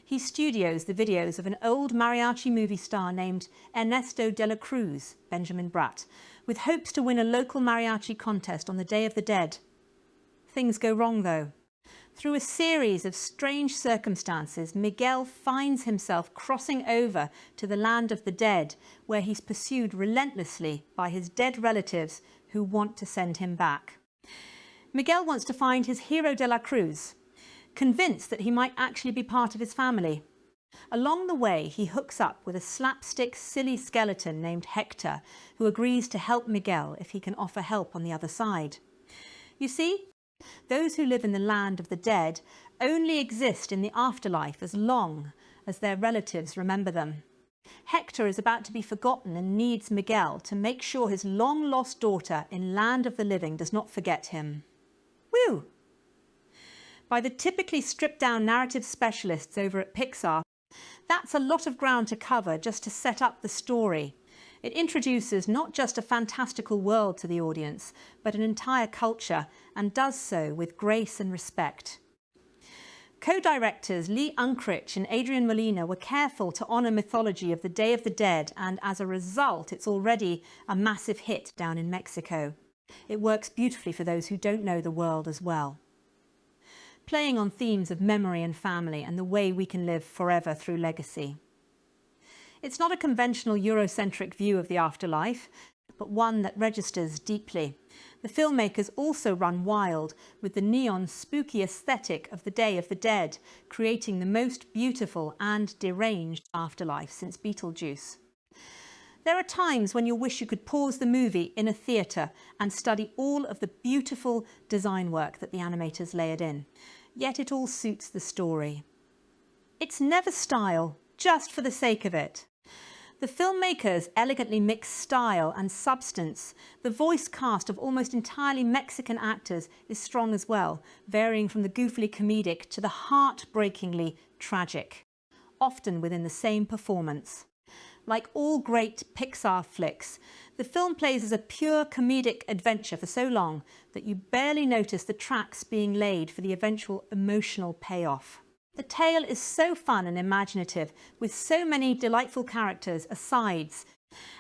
He studios the videos of an old mariachi movie star named Ernesto de la Cruz, Benjamin Bratt, with hopes to win a local mariachi contest on the Day of the Dead. Things go wrong, though. Through a series of strange circumstances, Miguel finds himself crossing over to the land of the dead, where he's pursued relentlessly by his dead relatives who want to send him back. Miguel wants to find his hero de la Cruz, convinced that he might actually be part of his family. Along the way, he hooks up with a slapstick, silly skeleton named Hector, who agrees to help Miguel if he can offer help on the other side. You see, those who live in the land of the dead only exist in the afterlife as long as their relatives remember them. Hector is about to be forgotten and needs Miguel to make sure his long-lost daughter in Land of the Living does not forget him. Woo! By the typically stripped-down narrative specialists over at Pixar, that's a lot of ground to cover just to set up the story. It introduces not just a fantastical world to the audience, but an entire culture, and does so with grace and respect. Co-directors Lee Unkrich and Adrian Molina were careful to honour mythology of the Day of the Dead, and as a result, it's already a massive hit down in Mexico. It works beautifully for those who don't know the world as well. Playing on themes of memory and family and the way we can live forever through legacy. It's not a conventional Eurocentric view of the afterlife, but one that registers deeply. The filmmakers also run wild with the neon, spooky aesthetic of the Day of the Dead, creating the most beautiful and deranged afterlife since Beetlejuice. There are times when you'll wish you could pause the movie in a theatre and study all of the beautiful design work that the animators layered in. Yet it all suits the story. It's never style, just for the sake of it. The filmmakers elegantly mix style and substance. The voice cast of almost entirely Mexican actors is strong as well, varying from the goofily comedic to the heartbreakingly tragic, often within the same performance. Like all great Pixar flicks, the film plays as a pure comedic adventure for so long that you barely notice the tracks being laid for the eventual emotional payoff. The tale is so fun and imaginative, with so many delightful characters, asides,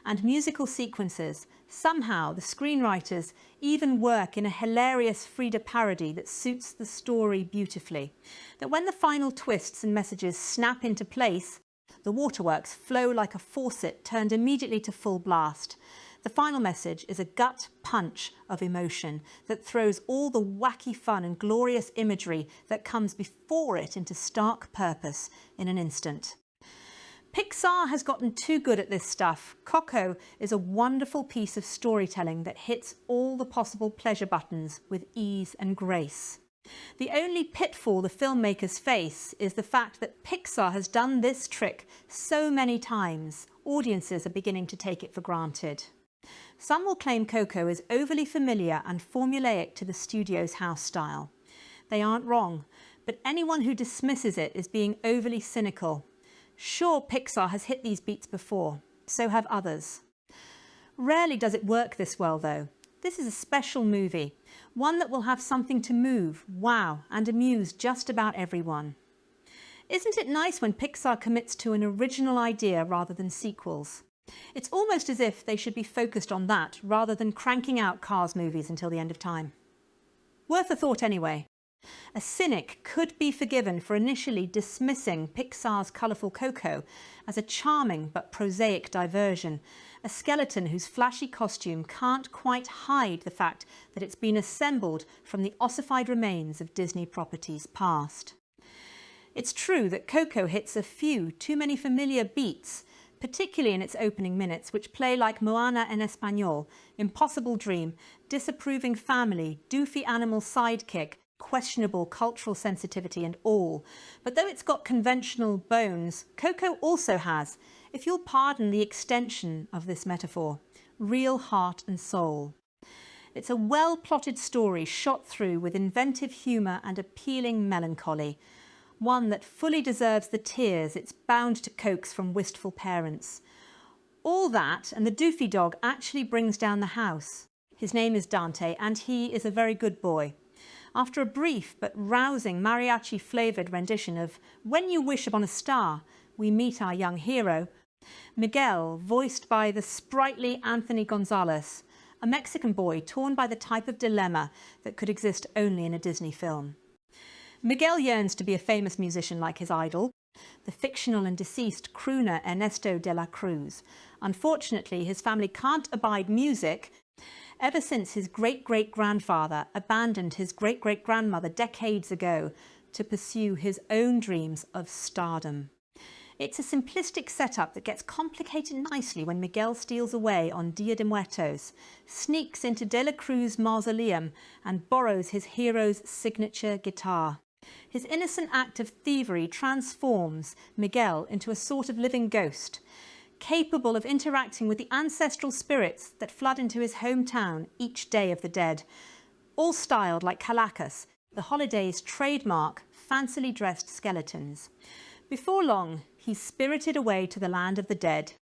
and musical sequences, Somehow, the screenwriters even work in a hilarious Frida parody that suits the story beautifully. That when the final twists and messages snap into place, the waterworks flow like a faucet turned immediately to full blast. The final message is a gut punch of emotion that throws all the wacky fun and glorious imagery that comes before it into stark purpose in an instant. Pixar has gotten too good at this stuff. Coco is a wonderful piece of storytelling that hits all the possible pleasure buttons with ease and grace. The only pitfall the filmmakers face is the fact that Pixar has done this trick so many times, audiences are beginning to take it for granted. Some will claim Coco is overly familiar and formulaic to the studio's house style. They aren't wrong, but anyone who dismisses it is being overly cynical. Sure, Pixar has hit these beats before, so have others. Rarely does it work this well though. This is a special movie, one that will have something to move, wow, and amuse just about everyone. Isn't it nice when Pixar commits to an original idea rather than sequels? It's almost as if they should be focused on that rather than cranking out Cars movies until the end of time. Worth a thought anyway. A cynic could be forgiven for initially dismissing Pixar's colourful Coco as a charming but prosaic diversion, a skeleton whose flashy costume can't quite hide the fact that it's been assembled from the ossified remains of Disney properties past. It's true that Coco hits a few too many familiar beats, particularly in its opening minutes, which play like Moana en Español, Impossible Dream, Disapproving Family, Doofy Animal Sidekick, questionable cultural sensitivity and all. But though it's got conventional bones, Coco also has, if you'll pardon the extension of this metaphor, real heart and soul. It's a well-plotted story shot through with inventive humour and appealing melancholy, one that fully deserves the tears it's bound to coax from wistful parents. All that and the doofy dog actually brings down the house. His name is Dante and he is a very good boy. After a brief but rousing mariachi-flavoured rendition of When You Wish Upon a Star, we meet our young hero, Miguel, voiced by the sprightly Anthony Gonzalez, a Mexican boy torn by the type of dilemma that could exist only in a Disney film. Miguel yearns to be a famous musician like his idol, the fictional and deceased crooner Ernesto de la Cruz. Unfortunately, his family can't abide music ever since his great-great-grandfather abandoned his great-great-grandmother decades ago to pursue his own dreams of stardom. It's a simplistic setup that gets complicated nicely when Miguel steals away on Dia de Muertos, sneaks into De La Cruz's mausoleum and borrows his hero's signature guitar. His innocent act of thievery transforms Miguel into a sort of living ghost, capable of interacting with the ancestral spirits that flood into his hometown each Day of the Dead, all styled like Calacas, the holiday's trademark fancily dressed skeletons. Before long, he's spirited away to the land of the dead,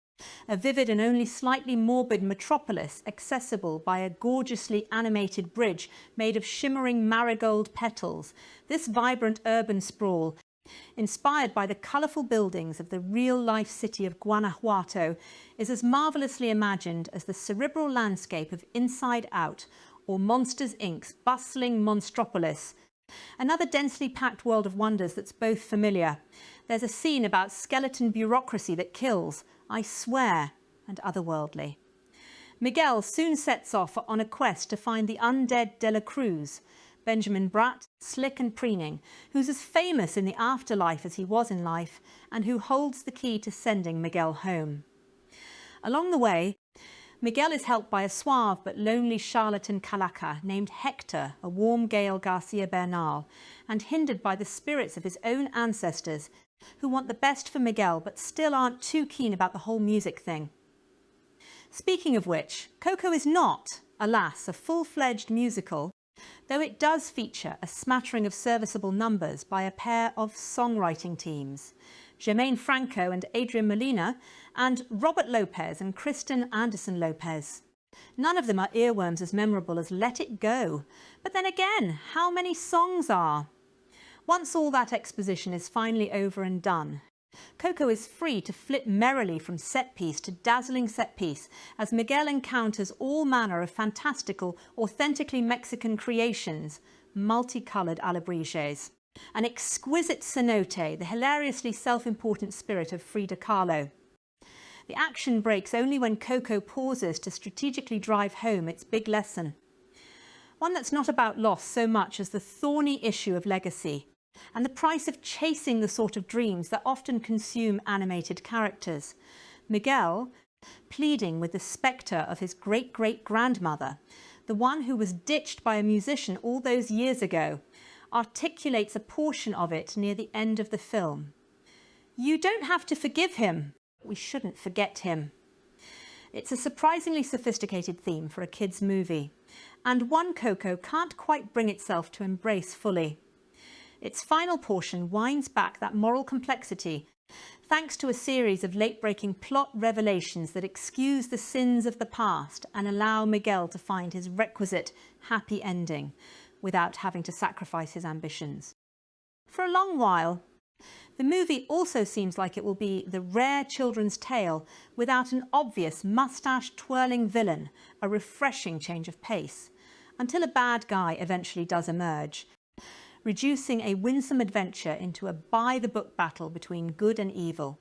a vivid and only slightly morbid metropolis accessible by a gorgeously animated bridge made of shimmering marigold petals. This vibrant urban sprawl, inspired by the colourful buildings of the real-life city of Guanajuato, is as marvellously imagined as the cerebral landscape of Inside Out or Monsters Inc.'s bustling Monstropolis. Another densely packed world of wonders that's both familiar. There's a scene about skeleton bureaucracy that kills, I swear, and otherworldly. Miguel soon sets off on a quest to find the undead De La Cruz, Benjamin Bratt, slick and preening, who's as famous in the afterlife as he was in life, and who holds the key to sending Miguel home. Along the way, Miguel is helped by a suave but lonely charlatan Calaca named Hector, a warm Gael Garcia Bernal, and hindered by the spirits of his own ancestors, who want the best for Miguel but still aren't too keen about the whole music thing. Speaking of which, Coco is not, alas, a full-fledged musical, though it does feature a smattering of serviceable numbers by a pair of songwriting teams, Jermaine Franco and Adrian Molina, and Robert Lopez and Kristen Anderson Lopez. None of them are earworms as memorable as Let It Go, but then again, how many songs are? Once all that exposition is finally over and done, Coco is free to flip merrily from set piece to dazzling set piece as Miguel encounters all manner of fantastical, authentically Mexican creations, multicoloured alebrijes. An exquisite cenote, the hilariously self-important spirit of Frida Kahlo. The action breaks only when Coco pauses to strategically drive home its big lesson. One that's not about loss so much as the thorny issue of legacy, and the price of chasing the sort of dreams that often consume animated characters. Miguel, pleading with the spectre of his great-great-grandmother, the one who was ditched by a musician all those years ago, articulates a portion of it near the end of the film. You don't have to forgive him. We shouldn't forget him. It's a surprisingly sophisticated theme for a kids' movie, and one Coco can't quite bring itself to embrace fully. Its final portion winds back that moral complexity thanks to a series of late-breaking plot revelations that excuse the sins of the past and allow Miguel to find his requisite happy ending without having to sacrifice his ambitions. For a long while, the movie also seems like it will be the rare children's tale without an obvious moustache-twirling villain, a refreshing change of pace, until a bad guy eventually does emerge, reducing a winsome adventure into a by-the-book battle between good and evil.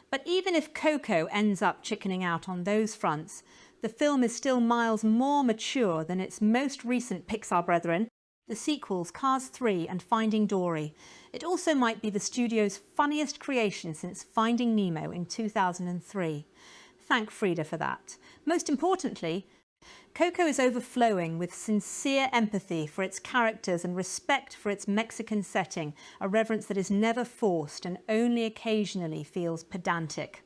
But even if Coco ends up chickening out on those fronts, the film is still miles more mature than its most recent Pixar brethren, the sequels Cars 3 and Finding Dory. It also might be the studio's funniest creation since Finding Nemo in 2003. Thank Frida for that. Most importantly, Coco is overflowing with sincere empathy for its characters and respect for its Mexican setting, a reverence that is never forced and only occasionally feels pedantic.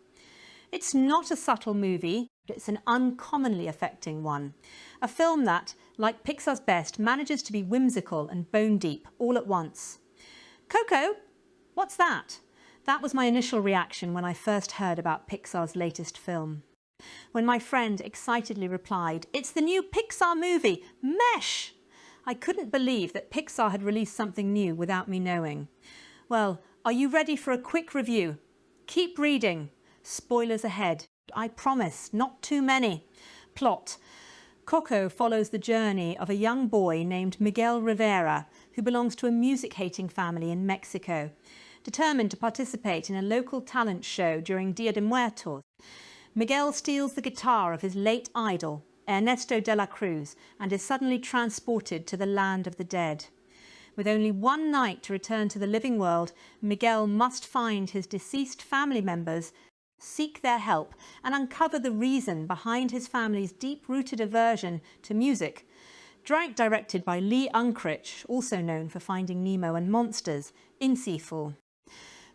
It's not a subtle movie, it's an uncommonly affecting one. A film that, like Pixar's best, manages to be whimsical and bone-deep all at once. Coco? What's that? That was my initial reaction when I first heard about Pixar's latest film. When my friend excitedly replied, "It's the new Pixar movie, Mesh!" I couldn't believe that Pixar had released something new without me knowing. Well, are you ready for a quick review? Keep reading. Spoilers ahead. I promise, not too many. Plot. Coco follows the journey of a young boy named Miguel Rivera, who belongs to a music-hating family in Mexico, determined to participate in a local talent show during Dia de Muertos. Miguel steals the guitar of his late idol, Ernesto de la Cruz, and is suddenly transported to the land of the dead. With only one night to return to the living world, Miguel must find his deceased family members, seek their help, and uncover the reason behind his family's deep-rooted aversion to music. Directed by Lee Unkrich, also known for Finding Nemo and Monsters, in Seafall.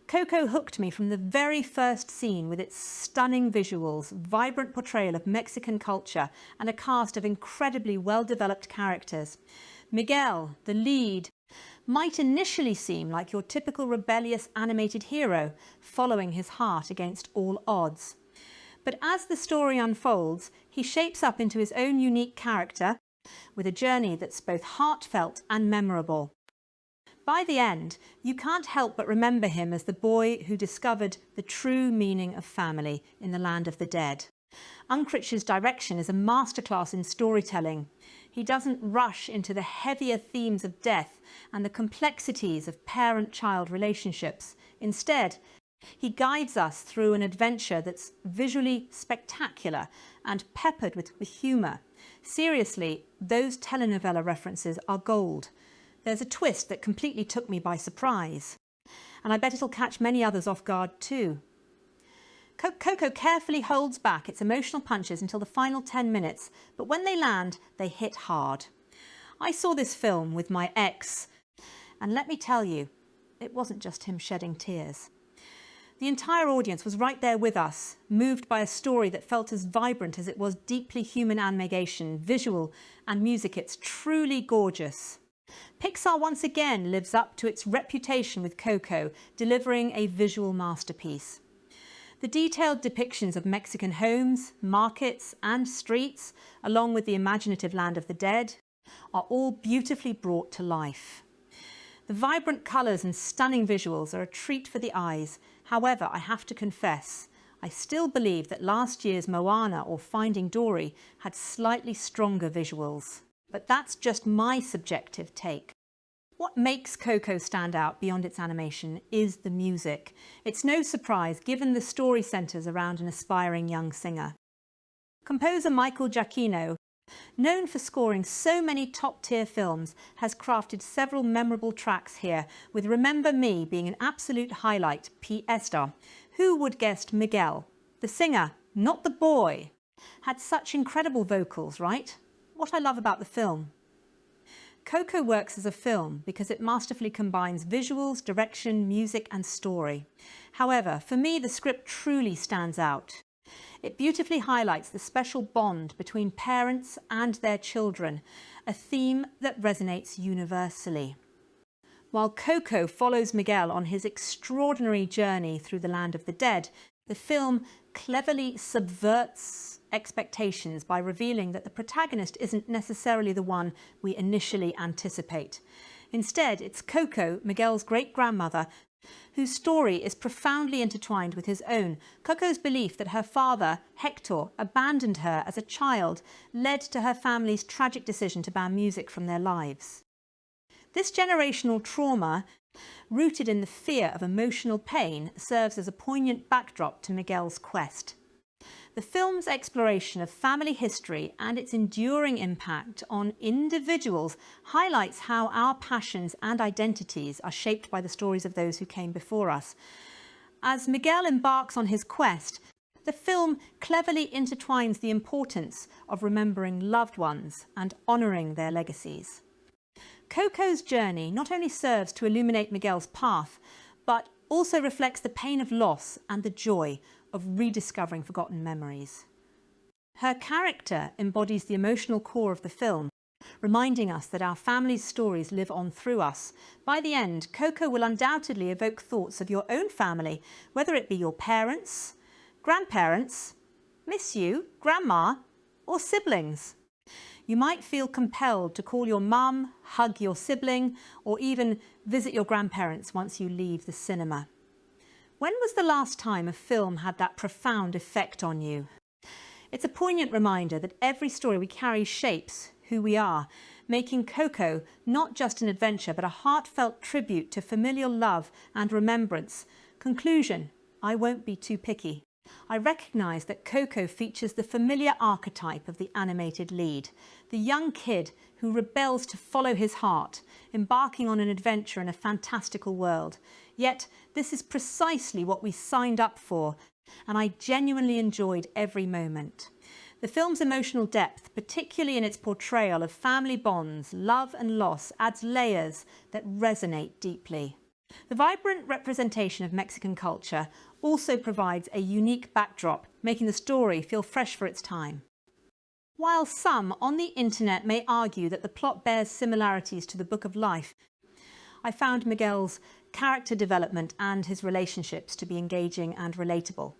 Coco hooked me from the very first scene with its stunning visuals, vibrant portrayal of Mexican culture, and a cast of incredibly well-developed characters. Miguel, the lead, might initially seem like your typical rebellious animated hero, following his heart against all odds. But as the story unfolds, he shapes up into his own unique character, with a journey that's both heartfelt and memorable. By the end, you can't help but remember him as the boy who discovered the true meaning of family in the land of the dead. Unkrich's direction is a masterclass in storytelling. He doesn't rush into the heavier themes of death and the complexities of parent-child relationships. Instead, he guides us through an adventure that's visually spectacular and peppered with humour. Seriously, those telenovela references are gold. There's a twist that completely took me by surprise, and I bet it'll catch many others off guard too. Coco carefully holds back its emotional punches until the final 10 minutes, but when they land, they hit hard. I saw this film with my ex, and let me tell you, it wasn't just him shedding tears. The entire audience was right there with us, moved by a story that felt as vibrant as it was deeply human animation, visual and music. It's truly gorgeous. Pixar once again lives up to its reputation with Coco, delivering a visual masterpiece. The detailed depictions of Mexican homes, markets and streets, along with the imaginative land of the dead, are all beautifully brought to life. The vibrant colours and stunning visuals are a treat for the eyes, However, I have to confess, I still believe that last year's Moana or Finding Dory had slightly stronger visuals. But that's just my subjective take. What makes Coco stand out beyond its animation is the music. It's no surprise given the story centres around an aspiring young singer. Composer Michael Giacchino, known for scoring so many top-tier films, has crafted several memorable tracks here, with Remember Me being an absolute highlight. P.S. Who would guess Miguel, the singer, not the boy, had such incredible vocals, right? What I love about the film. Coco works as a film because it masterfully combines visuals, direction, music and story. However, for me the script truly stands out. It beautifully highlights the special bond between parents and their children, a theme that resonates universally. While Coco follows Miguel on his extraordinary journey through the land of the dead, the film cleverly subverts expectations by revealing that the protagonist isn't necessarily the one we initially anticipate. Instead, it's Coco, Miguel's great-grandmother, whose story is profoundly intertwined with his own. Coco's belief that her father, Hector, abandoned her as a child led to her family's tragic decision to ban music from their lives. This generational trauma, rooted in the fear of emotional pain, serves as a poignant backdrop to Miguel's quest. The film's exploration of family history and its enduring impact on individuals highlights how our passions and identities are shaped by the stories of those who came before us. As Miguel embarks on his quest, the film cleverly intertwines the importance of remembering loved ones and honouring their legacies. Coco's journey not only serves to illuminate Miguel's path, but also reflects the pain of loss and the joy of rediscovering forgotten memories. Her character embodies the emotional core of the film, reminding us that our family's stories live on through us. By the end, Coco will undoubtedly evoke thoughts of your own family, whether it be your parents, grandparents, miss you, grandma, or siblings. You might feel compelled to call your mum, hug your sibling, or even visit your grandparents once you leave the cinema. When was the last time a film had that profound effect on you? It's a poignant reminder that every story we carry shapes who we are, making Coco not just an adventure but a heartfelt tribute to familial love and remembrance. Conclusion: I won't be too picky. I recognise that Coco features the familiar archetype of the animated lead, the young kid who rebels to follow his heart, embarking on an adventure in a fantastical world. Yet this is precisely what we signed up for, and I genuinely enjoyed every moment. The film's emotional depth, particularly in its portrayal of family bonds, love and loss, adds layers that resonate deeply. The vibrant representation of Mexican culture also provides a unique backdrop, making the story feel fresh for its time. While some on the internet may argue that the plot bears similarities to the Book of Life, I found Miguel's character development and his relationships to be engaging and relatable.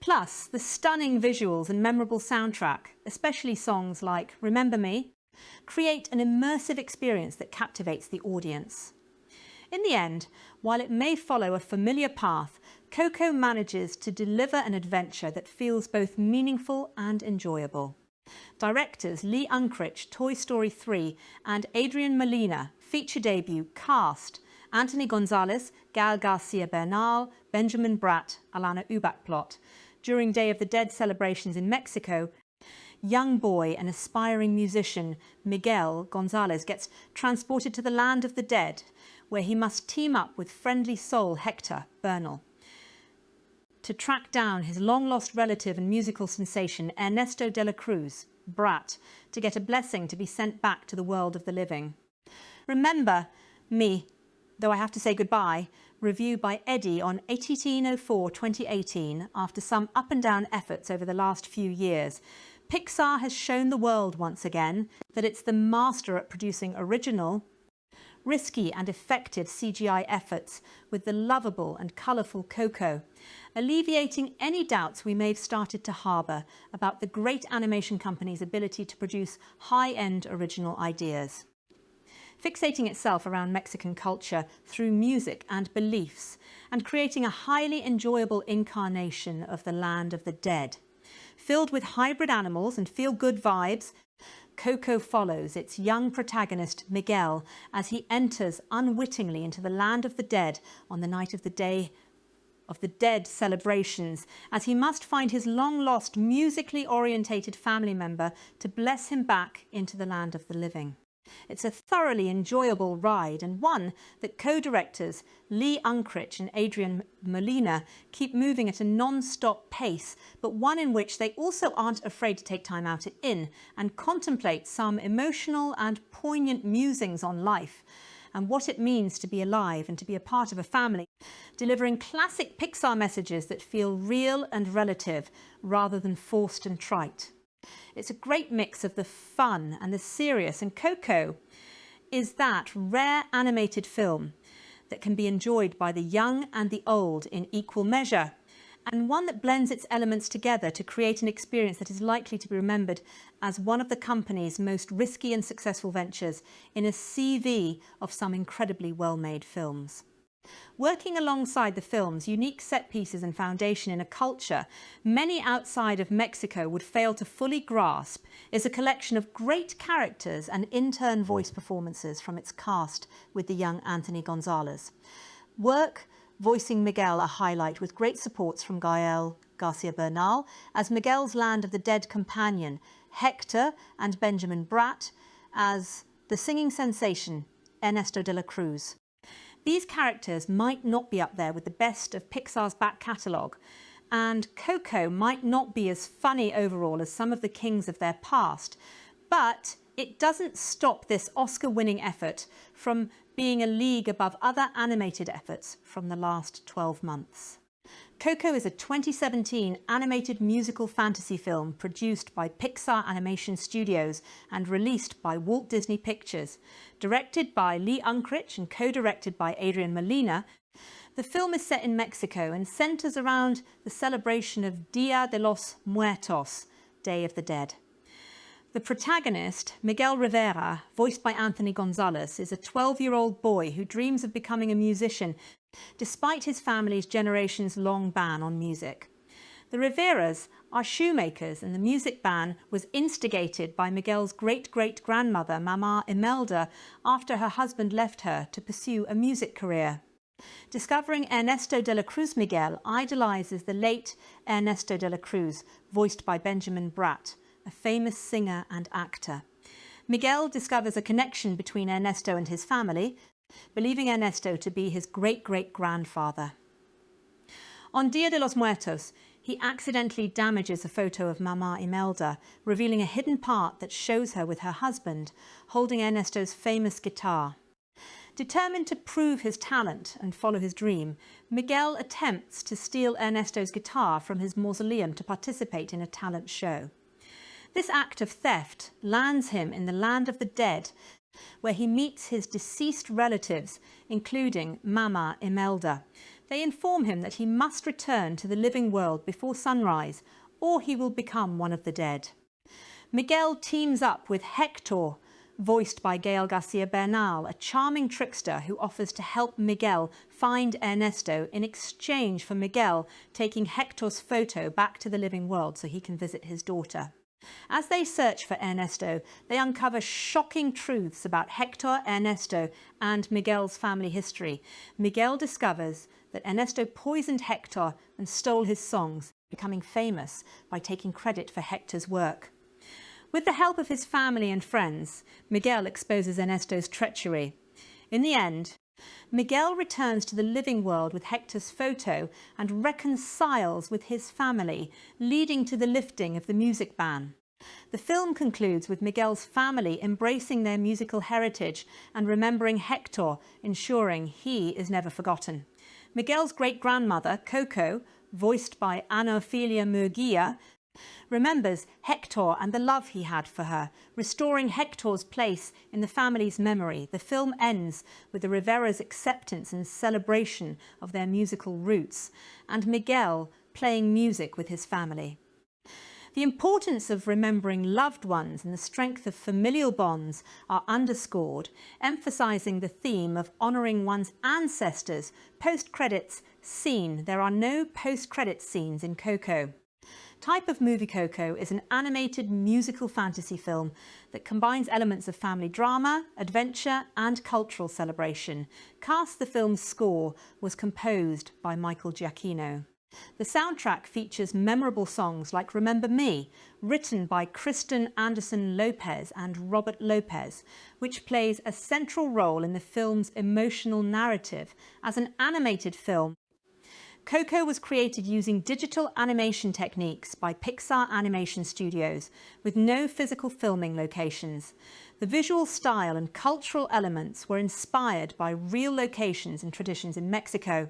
Plus, the stunning visuals and memorable soundtrack, especially songs like Remember Me, create an immersive experience that captivates the audience. In the end, while it may follow a familiar path, Coco manages to deliver an adventure that feels both meaningful and enjoyable. Directors Lee Unkrich, Toy Story 3, and Adrian Molina, feature debut cast: Anthony Gonzalez, Gal Garcia Bernal, Benjamin Bratt, Alana Ubach-Plot. During Day of the Dead celebrations in Mexico, young boy and aspiring musician Miguel Gonzalez gets transported to the land of the dead, where he must team up with friendly soul Hector Bernal to track down his long-lost relative and musical sensation Ernesto de la Cruz, Bratt, to get a blessing to be sent back to the world of the living. Remember Me, Though I Have to Say Goodbye, review by Eddie on 1804-2018 after some up-and-down efforts over the last few years. Pixar has shown the world once again that it's the master at producing original, risky and effective CGI efforts with the lovable and colourful Coco, alleviating any doubts we may have started to harbour about the great animation company's ability to produce high-end original ideas. fixating itself around Mexican culture through music and beliefs, and creating a highly enjoyable incarnation of the land of the dead. Filled with hybrid animals and feel-good vibes, Coco follows its young protagonist Miguel as he enters unwittingly into the land of the dead on the night of the Day of the Dead celebrations, as he must find his long-lost musically orientated family member to bless him back into the land of the living. It's a thoroughly enjoyable ride, and one that co-directors Lee Unkrich and Adrian Molina keep moving at a non-stop pace, but one in which they also aren't afraid to take time out in and contemplate some emotional and poignant musings on life and what it means to be alive and to be a part of a family, delivering classic Pixar messages that feel real and relative rather than forced and trite. It's a great mix of the fun and the serious, and Coco is that rare animated film that can be enjoyed by the young and the old in equal measure, and one that blends its elements together to create an experience that is likely to be remembered as one of the company's most risky and successful ventures in a CV of some incredibly well-made films. Working alongside the film's unique set pieces and foundation in a culture many outside of Mexico would fail to fully grasp is a collection of great characters and in-turn voice performances from its cast with the young Anthony Gonzalez. Work voicing Miguel a highlight, with great supports from Gael Garcia Bernal as Miguel's Land of the Dead companion, Hector, and Benjamin Bratt as the singing sensation Ernesto de la Cruz. These characters might not be up there with the best of Pixar's back catalogue, and Coco might not be as funny overall as some of the kings of their past, but it doesn't stop this Oscar-winning effort from being a league above other animated efforts from the last 12 months. Coco is a 2017 animated musical fantasy film produced by Pixar Animation Studios and released by Walt Disney Pictures. Directed by Lee Unkrich and co-directed by Adrian Molina, the film is set in Mexico and centres around the celebration of Dia de los Muertos, Day of the Dead. The protagonist, Miguel Rivera, voiced by Anthony Gonzalez, is a 12-year-old boy who dreams of becoming a musician despite his family's generations-long ban on music. The Riveras are shoemakers, and the music ban was instigated by Miguel's great-great-grandmother, Mama Imelda, after her husband left her to pursue a music career. Discovering Ernesto de la Cruz, Miguel idolizes the late Ernesto de la Cruz, voiced by Benjamin Bratt, a famous singer and actor. Miguel discovers a connection between Ernesto and his family, believing Ernesto to be his great-great-grandfather. On Dia de los Muertos, he accidentally damages a photo of Mama Imelda, revealing a hidden part that shows her with her husband, holding Ernesto's famous guitar. Determined to prove his talent and follow his dream, Miguel attempts to steal Ernesto's guitar from his mausoleum to participate in a talent show. This act of theft lands him in the land of the dead, where he meets his deceased relatives, including Mama Imelda. They inform him that he must return to the living world before sunrise, or he will become one of the dead. Miguel teams up with Hector, voiced by Gael Garcia Bernal, a charming trickster who offers to help Miguel find Ernesto in exchange for Miguel taking Hector's photo back to the living world so he can visit his daughter. As they search for Ernesto, they uncover shocking truths about Hector, Ernesto, and Miguel's family history. Miguel discovers that Ernesto poisoned Hector and stole his songs, becoming famous by taking credit for Hector's work. With the help of his family and friends, Miguel exposes Ernesto's treachery. In the end, Miguel returns to the living world with Hector's photo and reconciles with his family, leading to the lifting of the music ban. The film concludes with Miguel's family embracing their musical heritage and remembering Hector, ensuring he is never forgotten. Miguel's great-grandmother, Coco, voiced by Ana Ofelia Murguia, remembers Hector and the love he had for her, restoring Hector's place in the family's memory. The film ends with the Rivera's acceptance and celebration of their musical roots, and Miguel playing music with his family. The importance of remembering loved ones and the strength of familial bonds are underscored, emphasising the theme of honouring one's ancestors. Post-credits scene. There are no post-credits scenes in Coco. Type of movie Coco is an animated musical fantasy film that combines elements of family drama, adventure and cultural celebration. Cast the film's score was composed by Michael Giacchino. The soundtrack features memorable songs like Remember Me, written by Kristen Anderson Lopez and Robert Lopez, which plays a central role in the film's emotional narrative. As an animated film, Coco was created using digital animation techniques by Pixar Animation Studios, with no physical filming locations. The visual style and cultural elements were inspired by real locations and traditions in Mexico.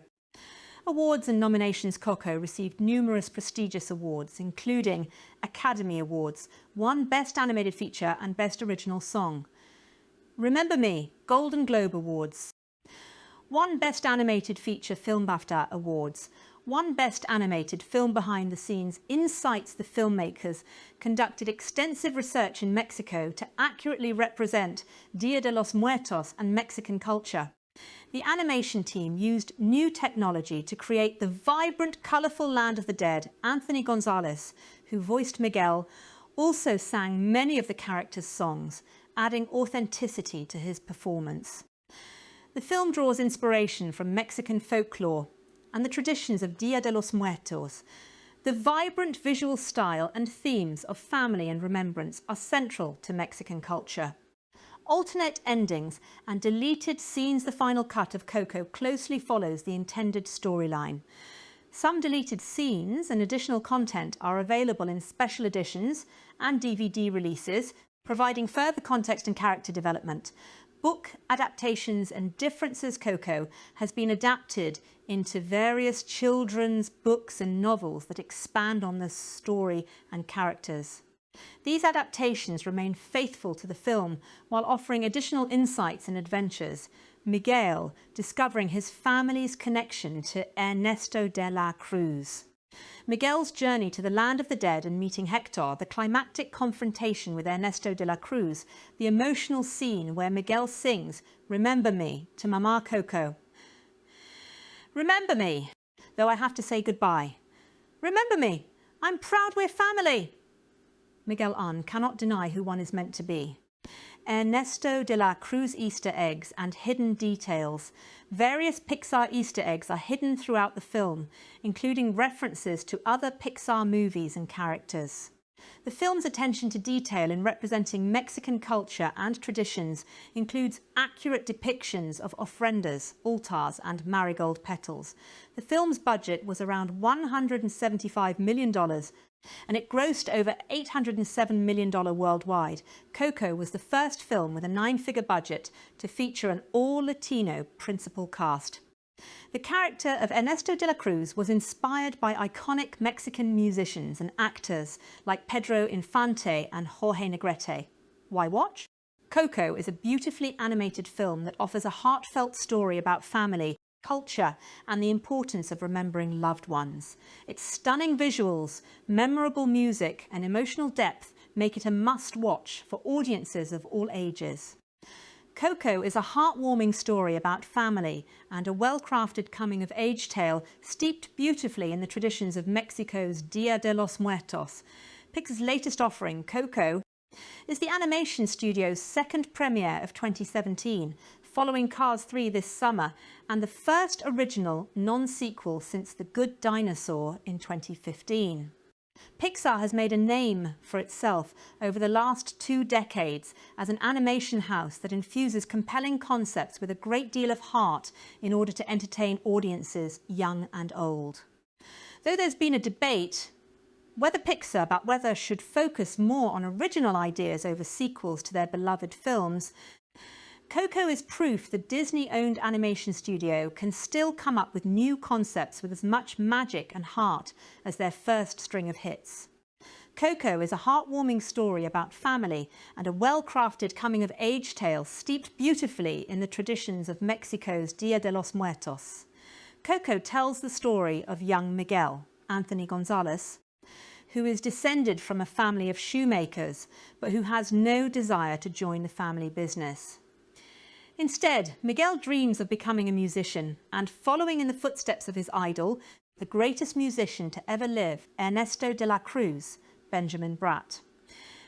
Awards and nominations. Coco received numerous prestigious awards, including Academy Awards, won Best Animated Feature and Best Original Song. Remember Me, Golden Globe Awards, won Best Animated Feature Film BAFTA Awards, won Best Animated Film Behind the Scenes. Insights the filmmakers conducted extensive research in Mexico to accurately represent Dia de los Muertos and Mexican culture. The animation team used new technology to create the vibrant, colourful Land of the Dead. Anthony Gonzalez, who voiced Miguel, also sang many of the characters' songs, adding authenticity to his performance. The film draws inspiration from Mexican folklore and the traditions of Dia de los Muertos. The vibrant visual style and themes of family and remembrance are central to Mexican culture. Alternate endings and deleted scenes. The final cut of Coco closely follows the intended storyline. Some deleted scenes and additional content are available in special editions and DVD releases, providing further context and character development. Book adaptations and differences. Coco has been adapted into various children's books and novels that expand on the story and characters. These adaptations remain faithful to the film while offering additional insights and adventures. Miguel discovering his family's connection to Ernesto de la Cruz. Miguel's journey to the land of the dead and meeting Hector, the climactic confrontation with Ernesto de la Cruz, the emotional scene where Miguel sings Remember Me to Mama Coco. Remember me, though I have to say goodbye. Remember me, I'm proud we're family. Miguel cannot deny who one is meant to be. Ernesto de la Cruz Easter eggs and hidden details. Various Pixar Easter eggs are hidden throughout the film, including references to other Pixar movies and characters. The film's attention to detail in representing Mexican culture and traditions includes accurate depictions of ofrendas, altars and marigold petals. The film's budget was around $175 million, and it grossed over $807 million worldwide. Coco was the first film with a 9-figure budget to feature an all-Latino principal cast. The character of Ernesto de la Cruz was inspired by iconic Mexican musicians and actors like Pedro Infante and Jorge Negrete. Why watch? Coco is a beautifully animated film that offers a heartfelt story about family, culture and the importance of remembering loved ones. Its stunning visuals, memorable music and emotional depth make it a must-watch for audiences of all ages. Coco is a heartwarming story about family and a well-crafted coming-of-age tale steeped beautifully in the traditions of Mexico's Dia de los Muertos. Pixar's latest offering, Coco, is the animation studio's second premiere of 2017, following Cars 3 this summer, and the first original non-sequel since The Good Dinosaur in 2015. Pixar has made a name for itself over the last 2 decades as an animation house that infuses compelling concepts with a great deal of heart in order to entertain audiences young and old. Though there's been a debate whether Pixar should focus more on original ideas over sequels to their beloved films, Coco is proof the Disney-owned animation studio can still come up with new concepts with as much magic and heart as their first string of hits. Coco is a heartwarming story about family and a well-crafted coming-of-age tale steeped beautifully in the traditions of Mexico's Dia de los Muertos. Coco tells the story of young Miguel, Anthony Gonzalez, who is descended from a family of shoemakers, but who has no desire to join the family business. Instead, Miguel dreams of becoming a musician and following in the footsteps of his idol, the greatest musician to ever live, Ernesto de la Cruz, Benjamin Bratt.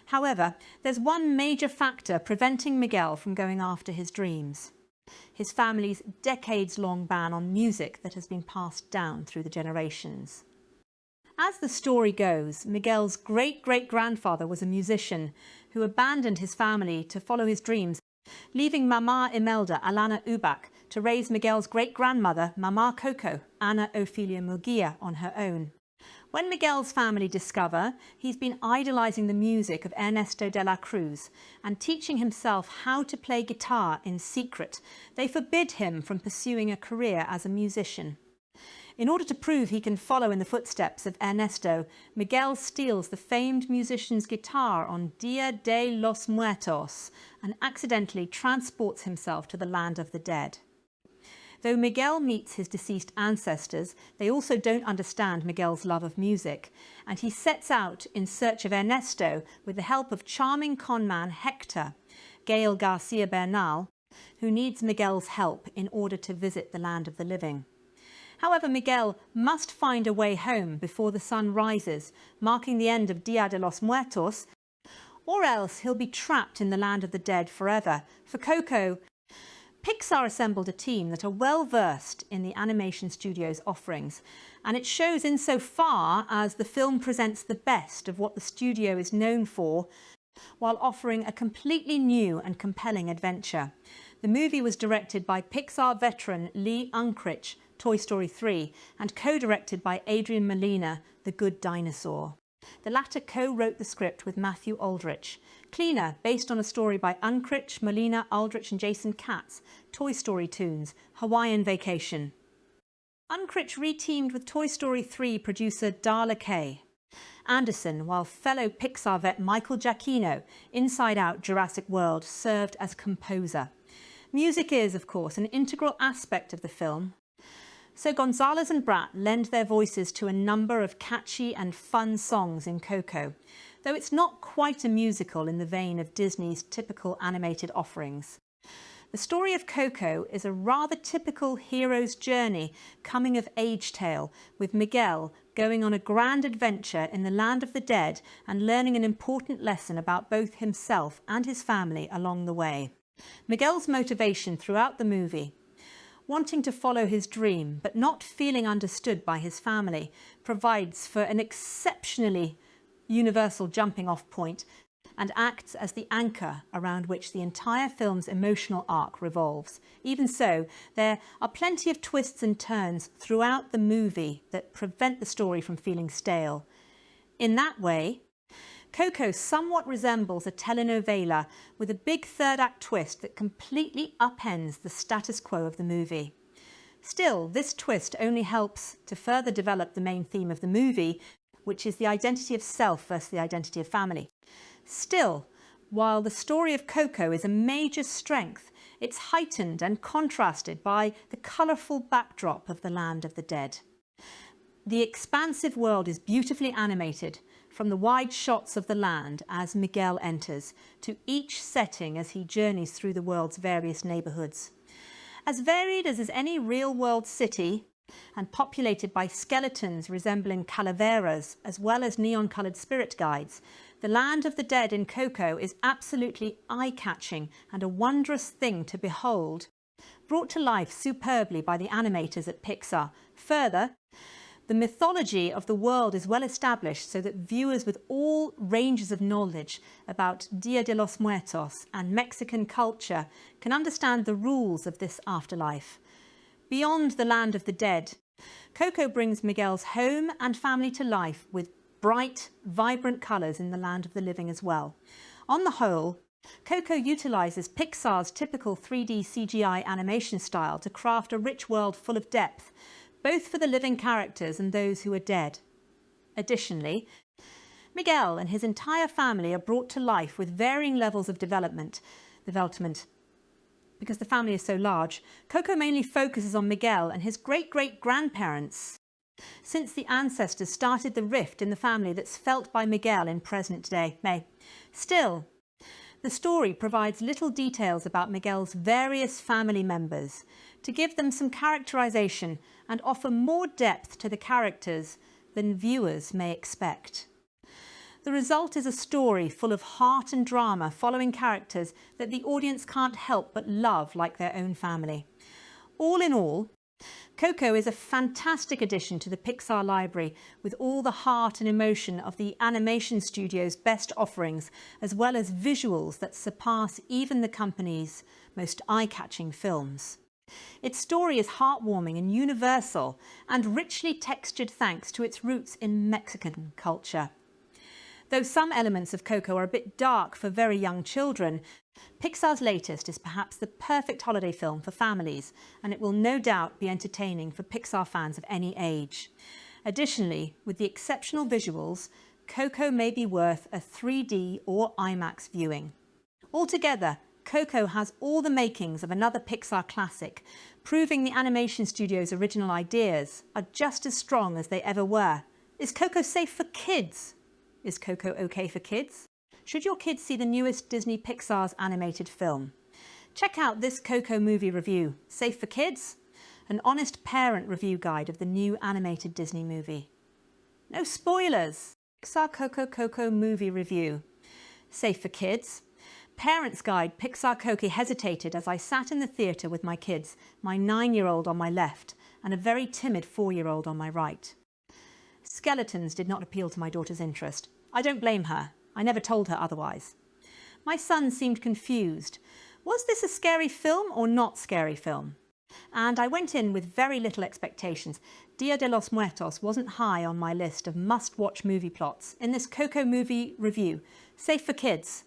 However, there's one major factor preventing Miguel from going after his dreams: his family's decades-long ban on music that has been passed down through the generations. As the story goes, Miguel's great-great-grandfather was a musician who abandoned his family to follow his dreams, leaving Mama Imelda Alana Ubach to raise Miguel's great-grandmother, Mama Coco, Ana Ofelia Murguia, on her own. When Miguel's family discover he's been idolising the music of Ernesto de la Cruz and teaching himself how to play guitar in secret, they forbid him from pursuing a career as a musician. In order to prove he can follow in the footsteps of Ernesto, Miguel steals the famed musician's guitar on Dia de los Muertos and accidentally transports himself to the land of the dead. Though Miguel meets his deceased ancestors, they also don't understand Miguel's love of music, and he sets out in search of Ernesto with the help of charming conman Hector, Gael Garcia Bernal, who needs Miguel's help in order to visit the land of the living. However, Miguel must find a way home before the sun rises, marking the end of Dia de los Muertos, or else he'll be trapped in the land of the dead forever. For Coco, Pixar assembled a team that are well versed in the animation studio's offerings, and it shows insofar as the film presents the best of what the studio is known for, while offering a completely new and compelling adventure. The movie was directed by Pixar veteran Lee Unkrich, Toy Story 3, and co-directed by Adrian Molina, The Good Dinosaur. The latter co-wrote the script with Matthew Aldrich. Cleaner, based on a story by Unkrich, Molina, Aldrich and Jason Katz, Toy Story tunes, Hawaiian Vacation. Unkrich re-teamed with Toy Story 3 producer Darla Kay Anderson, while fellow Pixar vet Michael Giacchino, Inside Out, Jurassic World, served as composer. Music is, of course, an integral aspect of the film, so Gonzalez and Bratt lend their voices to a number of catchy and fun songs in Coco, though it's not quite a musical in the vein of Disney's typical animated offerings. The story of Coco is a rather typical hero's journey, coming-of-age tale, with Miguel going on a grand adventure in the land of the dead and learning an important lesson about both himself and his family along the way. Miguel's motivation throughout the movie, wanting to follow his dream but not feeling understood by his family, provides for an exceptionally universal jumping-off point and acts as the anchor around which the entire film's emotional arc revolves. Even so, there are plenty of twists and turns throughout the movie that prevent the story from feeling stale. In that way, Coco somewhat resembles a telenovela with a big third-act twist that completely upends the status quo of the movie. Still, this twist only helps to further develop the main theme of the movie, which is the identity of self versus the identity of family. Still, while the story of Coco is a major strength, it's heightened and contrasted by the colourful backdrop of the land of the dead. The expansive world is beautifully animated, from the wide shots of the land as Miguel enters, to each setting as he journeys through the world's various neighbourhoods. As varied as is any real-world city, and populated by skeletons resembling calaveras, as well as neon-coloured spirit guides, the land of the dead in Coco is absolutely eye-catching and a wondrous thing to behold, brought to life superbly by the animators at Pixar. Further, the mythology of the world is well established so that viewers with all ranges of knowledge about Dia de los Muertos and Mexican culture can understand the rules of this afterlife. Beyond the land of the dead, Coco brings Miguel's home and family to life with bright, vibrant colours in the land of the living as well. On the whole, Coco utilises Pixar's typical 3D CGI animation style to craft a rich world full of depth, both for the living characters and those who are dead. Additionally, Miguel and his entire family are brought to life with varying levels of development. Because the family is so large, Coco mainly focuses on Miguel and his great-great-grandparents, since the ancestors started the rift in the family that's felt by Miguel in present day. Still, the story provides little details about Miguel's various family members to give them some characterization and offer more depth to the characters than viewers may expect. The result is a story full of heart and drama following characters that the audience can't help but love like their own family. All in all, Coco is a fantastic addition to the Pixar library with all the heart and emotion of the animation studio's best offerings, as well as visuals that surpass even the company's most eye-catching films. Its story is heartwarming and universal and richly textured thanks to its roots in Mexican culture. Though some elements of Coco are a bit dark for very young children, Pixar's latest is perhaps the perfect holiday film for families, and it will no doubt be entertaining for Pixar fans of any age. Additionally, with the exceptional visuals, Coco may be worth a 3D or IMAX viewing. Altogether, Coco has all the makings of another Pixar classic, proving the animation studio's original ideas are just as strong as they ever were. Is Coco safe for kids? Is Coco okay for kids? Should your kids see the newest Disney Pixar's animated film? Check out this Coco movie review, Safe for Kids? An honest parent review guide of the new animated Disney movie. No spoilers! Pixar Coco movie review. Safe for Kids? Parents Guide Pixar Coco hesitated as I sat in the theatre with my kids, my 9-year-old on my left and a very timid 4-year-old on my right. Skeletons did not appeal to my daughter's interest. I don't blame her. I never told her otherwise. My son seemed confused. Was this a scary film or not scary film? And I went in with very little expectations. Dia de los Muertos wasn't high on my list of must-watch movie plots in this Coco movie review. Safe for kids.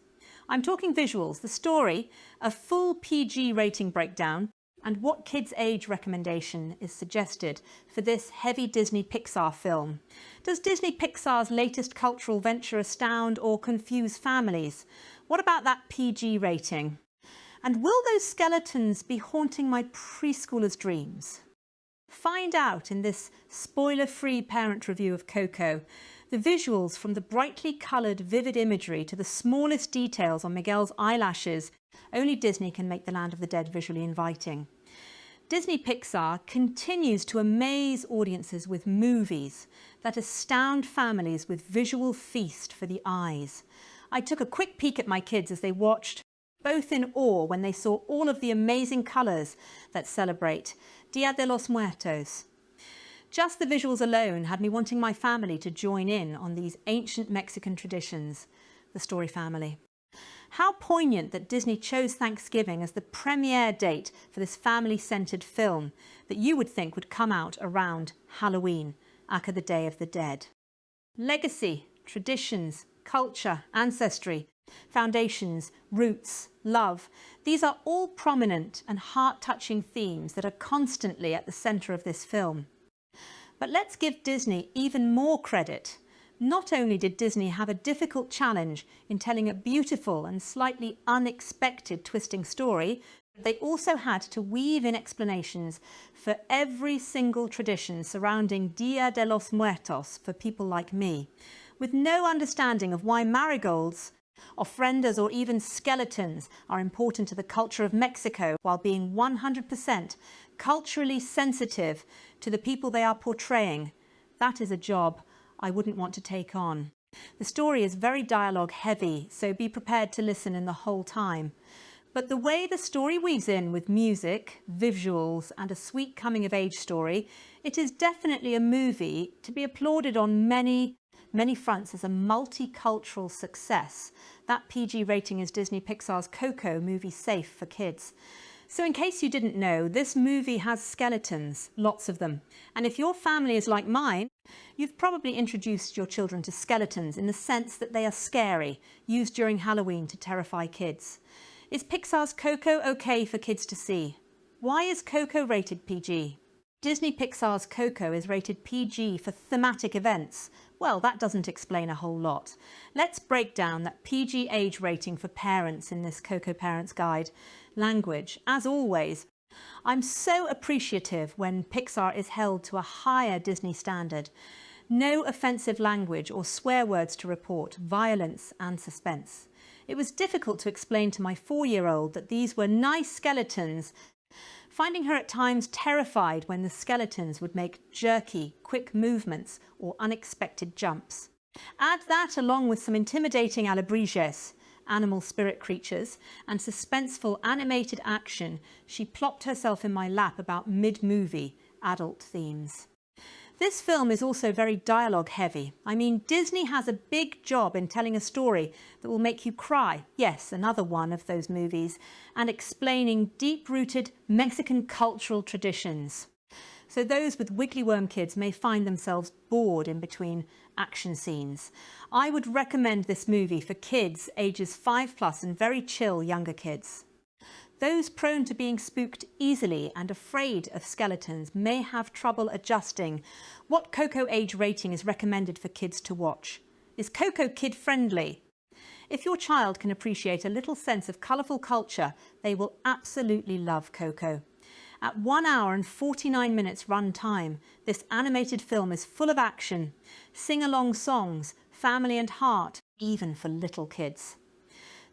I'm talking visuals, the story, a full PG rating breakdown, and what kids' age recommendation is suggested for this heavy Disney Pixar film. Does Disney Pixar's latest cultural venture astound or confuse families? What about that PG rating? And will those skeletons be haunting my preschoolers' dreams? Find out in this spoiler-free parent review of Coco. The visuals, from the brightly coloured vivid imagery to the smallest details on Miguel's eyelashes, only Disney can make the land of the dead visually inviting. Disney Pixar continues to amaze audiences with movies that astound families with visual feast for the eyes. I took a quick peek at my kids as they watched, both in awe when they saw all of the amazing colours that celebrate Dia de los Muertos. Just the visuals alone had me wanting my family to join in on these ancient Mexican traditions, the Story Family. How poignant that Disney chose Thanksgiving as the premiere date for this family-centred film that you would think would come out around Halloween, aka the Day of the Dead. Legacy, traditions, culture, ancestry, foundations, roots, love, these are all prominent and heart-touching themes that are constantly at the centre of this film. But let's give Disney even more credit. Not only did Disney have a difficult challenge in telling a beautiful and slightly unexpected twisting story, they also had to weave in explanations for every single tradition surrounding Dia de los Muertos for people like me, with no understanding of why marigolds, ofrendas or even skeletons are important to the culture of Mexico while being 100% culturally sensitive to the people they are portraying. That is a job I wouldn't want to take on. The story is very dialogue heavy, so be prepared to listen in the whole time. But the way the story weaves in with music, visuals and a sweet coming-of-age story, it is definitely a movie to be applauded on many fronts as a multicultural success. That PG rating is Disney Pixar's Coco movie safe for kids. So in case you didn't know, this movie has skeletons, lots of them. And if your family is like mine, you've probably introduced your children to skeletons in the sense that they are scary, used during Halloween to terrify kids. Is Pixar's Coco okay for kids to see? Why is Coco rated PG? Disney Pixar's Coco is rated PG for thematic events. Well, that doesn't explain a whole lot. Let's break down that PG age rating for parents in this Coco Parents Guide. Language, as always, I'm so appreciative when Pixar is held to a higher Disney standard. No offensive language or swear words to report, violence and suspense. It was difficult to explain to my 4-year-old that these were nice skeletons, finding her at times terrified when the skeletons would make jerky, quick movements or unexpected jumps. Add that along with some intimidating alebrijes, animal spirit creatures, and suspenseful animated action, she plopped herself in my lap about mid-movie adult themes. This film is also very dialogue heavy. I mean, Disney has a big job in telling a story that will make you cry, yes, another one of those movies, and explaining deep-rooted Mexican cultural traditions. So those with wiggly worm kids may find themselves bored in between action scenes. I would recommend this movie for kids ages 5+ and very chill younger kids. Those prone to being spooked easily and afraid of skeletons may have trouble adjusting. What Coco age rating is recommended for kids to watch? Is Coco kid-friendly? If your child can appreciate a little sense of colourful culture, they will absolutely love Coco. At 1 hour and 49 minutes run time, this animated film is full of action, sing-along songs, family and heart, even for little kids.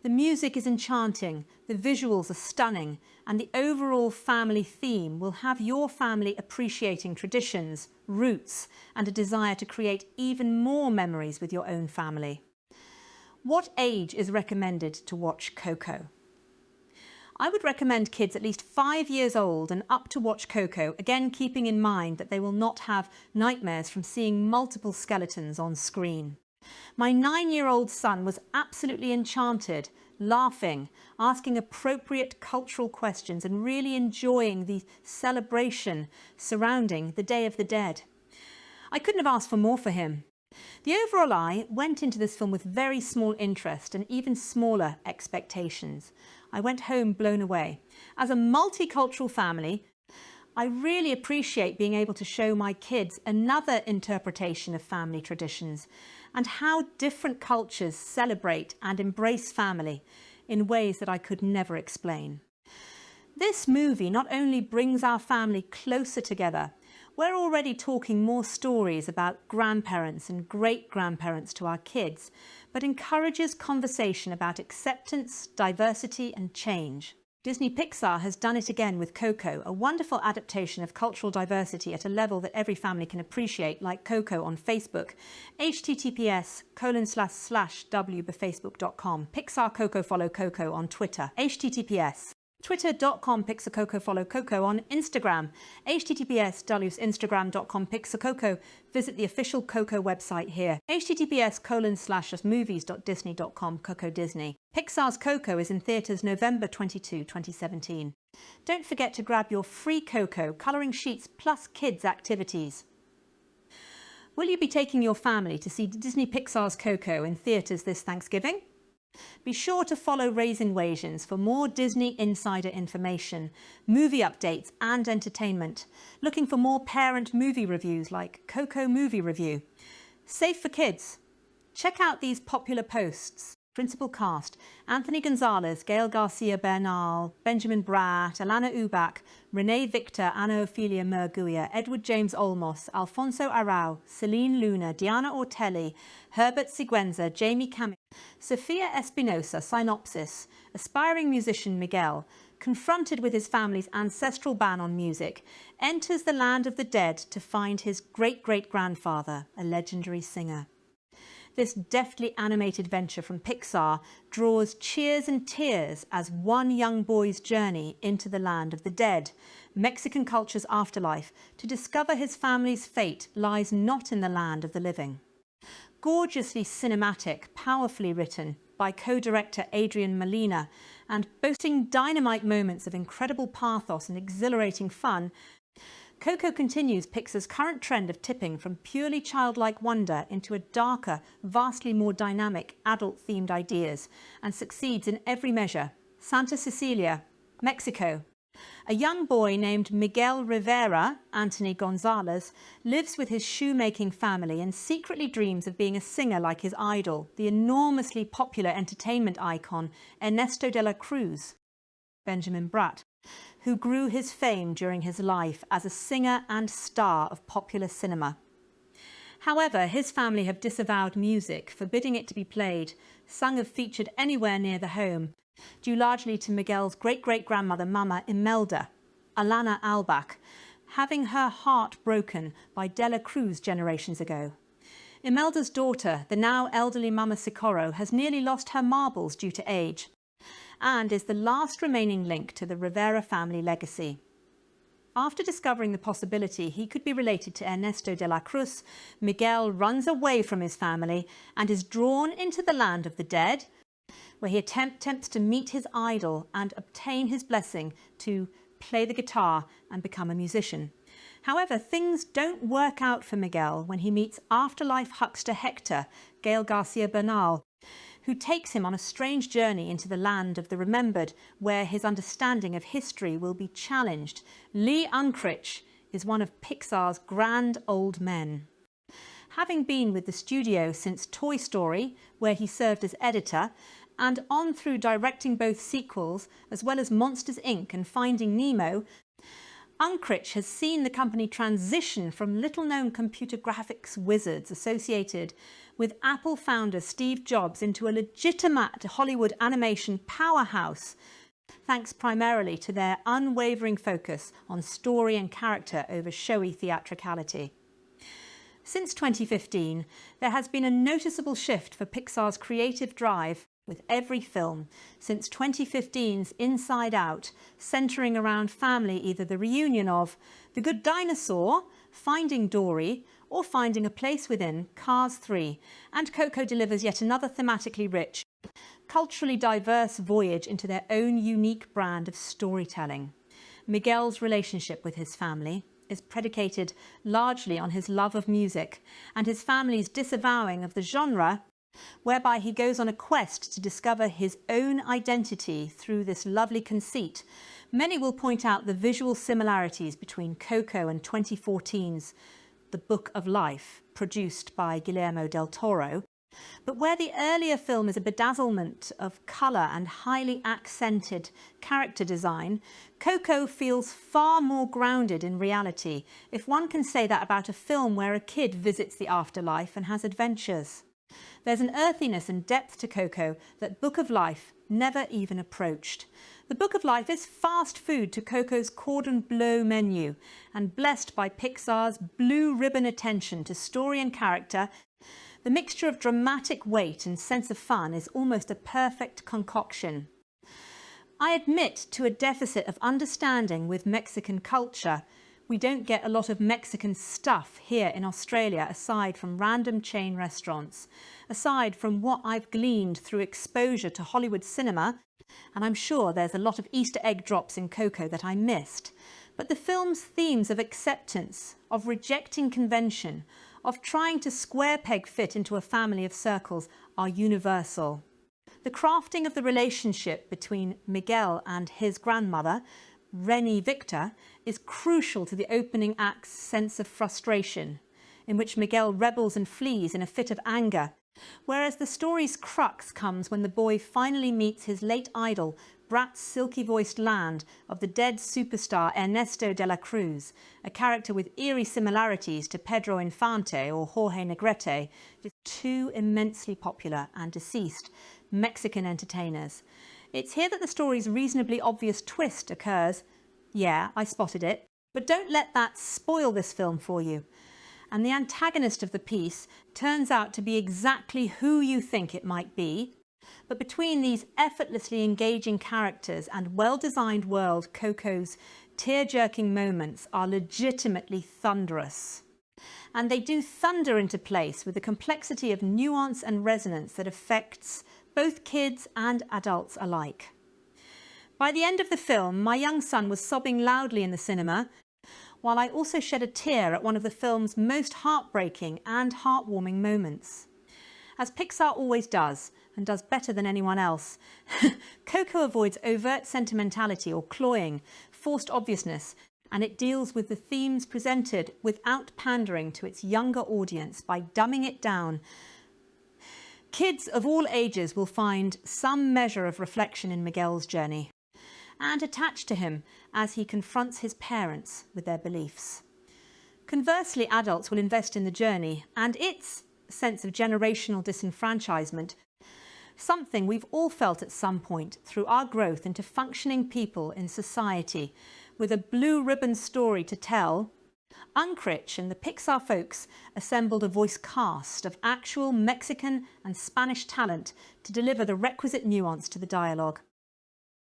The music is enchanting, the visuals are stunning, and the overall family theme will have your family appreciating traditions, roots, and a desire to create even more memories with your own family. What age is recommended to watch Coco? I would recommend kids at least 5 years old and up to watch Coco, again keeping in mind that they will not have nightmares from seeing multiple skeletons on screen. My 9-year-old son was absolutely enchanted, laughing, asking appropriate cultural questions and really enjoying the celebration surrounding the Day of the Dead. I couldn't have asked for more for him. The overall I went into this film with very small interest and even smaller expectations. I went home blown away. As a multicultural family, I really appreciate being able to show my kids another interpretation of family traditions and how different cultures celebrate and embrace family in ways that I could never explain. This movie not only brings our family closer together, we're already talking more stories about grandparents and great-grandparents to our kids, but encourages conversation about acceptance, diversity and change. Disney Pixar has done it again with Coco, a wonderful adaptation of cultural diversity at a level that every family can appreciate, like Coco on Facebook. https://wbefacebook.com. Pixar Coco follow Coco on Twitter. https twitter.com Pixar follow Coco on Instagram. https://instagram.com Pixar Coco. Visit the official Coco website here. https://movies.disney.com Coco Disney. Pixar's Coco is in theatres November 22, 2017. Don't forget to grab your free Coco colouring sheets plus kids activities. Will you be taking your family to see Disney Pixar's Coco in theatres this Thanksgiving? Be sure to follow Raising Wasians for more Disney insider information, movie updates and entertainment. Looking for more parent movie reviews like Coco Movie Review. Safe for kids. Check out these popular posts. Principal cast: Anthony Gonzalez, Gail Garcia Bernal, Benjamin Bratt, Alana Ubach, Renee Victor, Ana Ophelia Murguia, Edward James Olmos, Alfonso Arau, Celine Luna, Diana Ortelli, Herbert Siguenza, Jamie Camille, Sophia Espinosa. Synopsis: aspiring musician Miguel, confronted with his family's ancestral ban on music, enters the land of the dead to find his great-great-grandfather, a legendary singer. This deftly animated venture from Pixar draws cheers and tears as one young boy's journey into the land of the dead, Mexican culture's afterlife, to discover his family's fate lies not in the land of the living. Gorgeously cinematic, powerfully written by co-director Adrian Molina, and boasting dynamite moments of incredible pathos and exhilarating fun, Coco continues Pixar's current trend of tipping from purely childlike wonder into a darker, vastly more dynamic, adult-themed ideas, and succeeds in every measure. Santa Cecilia, Mexico. A young boy named Miguel Rivera, Anthony Gonzalez, lives with his shoemaking family and secretly dreams of being a singer like his idol, the enormously popular entertainment icon Ernesto de la Cruz, Benjamin Bratt. who grew his fame during his life as a singer and star of popular cinema. However, his family have disavowed music, forbidding it to be played, sung or featured anywhere near the home, due largely to Miguel's great-great-grandmother Mama Imelda, Alana Albach, having her heart broken by De La Cruz generations ago. Imelda's daughter, the now elderly Mama Socorro, has nearly lost her marbles due to age, and is the last remaining link to the Rivera family legacy. After discovering the possibility he could be related to Ernesto de la Cruz, Miguel runs away from his family and is drawn into the land of the dead, where he attempts to meet his idol and obtain his blessing to play the guitar and become a musician. However, things don't work out for Miguel when he meets afterlife huckster Hector, Gael Garcia Bernal, who takes him on a strange journey into the land of the remembered, where his understanding of history will be challenged. Lee Unkrich is one of Pixar's grand old men. Having been with the studio since Toy Story, where he served as editor, and on through directing both sequels, as well as Monsters, Inc. and Finding Nemo, Unkrich has seen the company transition from little-known computer graphics wizards associated with Apple founder Steve Jobs into a legitimate Hollywood animation powerhouse, thanks primarily to their unwavering focus on story and character over showy theatricality. Since 2015, there has been a noticeable shift for Pixar's creative drive with every film, since 2015's Inside Out, centering around family, either the reunion of The Good Dinosaur, Finding Dory, or Finding a Place Within, Cars 3, and Coco delivers yet another thematically rich, culturally diverse voyage into their own unique brand of storytelling. Miguel's relationship with his family is predicated largely on his love of music and his family's disavowing of the genre, whereby he goes on a quest to discover his own identity through this lovely conceit. Many will point out the visual similarities between Coco and 2014's The Book of Life, produced by Guillermo del Toro, but where the earlier film is a bedazzlement of colour and highly accented character design, Coco feels far more grounded in reality, if one can say that about a film where a kid visits the afterlife and has adventures. There's an earthiness and depth to Coco that Book of Life never even approached. The Book of Life is fast food to Coco's cordon bleu menu, and blessed by Pixar's blue ribbon attention to story and character, the mixture of dramatic weight and sense of fun is almost a perfect concoction. I admit to a deficit of understanding with Mexican culture. We don't get a lot of Mexican stuff here in Australia, aside from random chain restaurants, aside from what I've gleaned through exposure to Hollywood cinema, and I'm sure there's a lot of Easter egg drops in Coco that I missed. But the film's themes of acceptance, of rejecting convention, of trying to square peg fit into a family of circles are universal. The crafting of the relationship between Miguel and his grandmother, Rennie Victor, is crucial to the opening act's sense of frustration, in which Miguel rebels and flees in a fit of anger, whereas the story's crux comes when the boy finally meets his late idol, Brat's silky-voiced land of the dead superstar Ernesto de la Cruz, a character with eerie similarities to Pedro Infante or Jorge Negrete, with two immensely popular and deceased Mexican entertainers. It's here that the story's reasonably obvious twist occurs. Yeah, I spotted it, but don't let that spoil this film for you. And the antagonist of the piece turns out to be exactly who you think it might be. But between these effortlessly engaging characters and well-designed world, Coco's tear-jerking moments are legitimately thunderous. And they do thunder into place with a complexity of nuance and resonance that affects both kids and adults alike. By the end of the film, my young son was sobbing loudly in the cinema, while I also shed a tear at one of the film's most heartbreaking and heartwarming moments. As Pixar always does, and does better than anyone else, Coco avoids overt sentimentality or cloying, forced obviousness, and it deals with the themes presented without pandering to its younger audience by dumbing it down. Kids of all ages will find some measure of reflection in Miguel's journey. and attached to him as he confronts his parents with their beliefs. Conversely, adults will invest in the journey and its sense of generational disenfranchisement, something we've all felt at some point through our growth into functioning people in society with a blue ribbon story to tell. Uncritch and the Pixar folks assembled a voice cast of actual Mexican and Spanish talent to deliver the requisite nuance to the dialogue.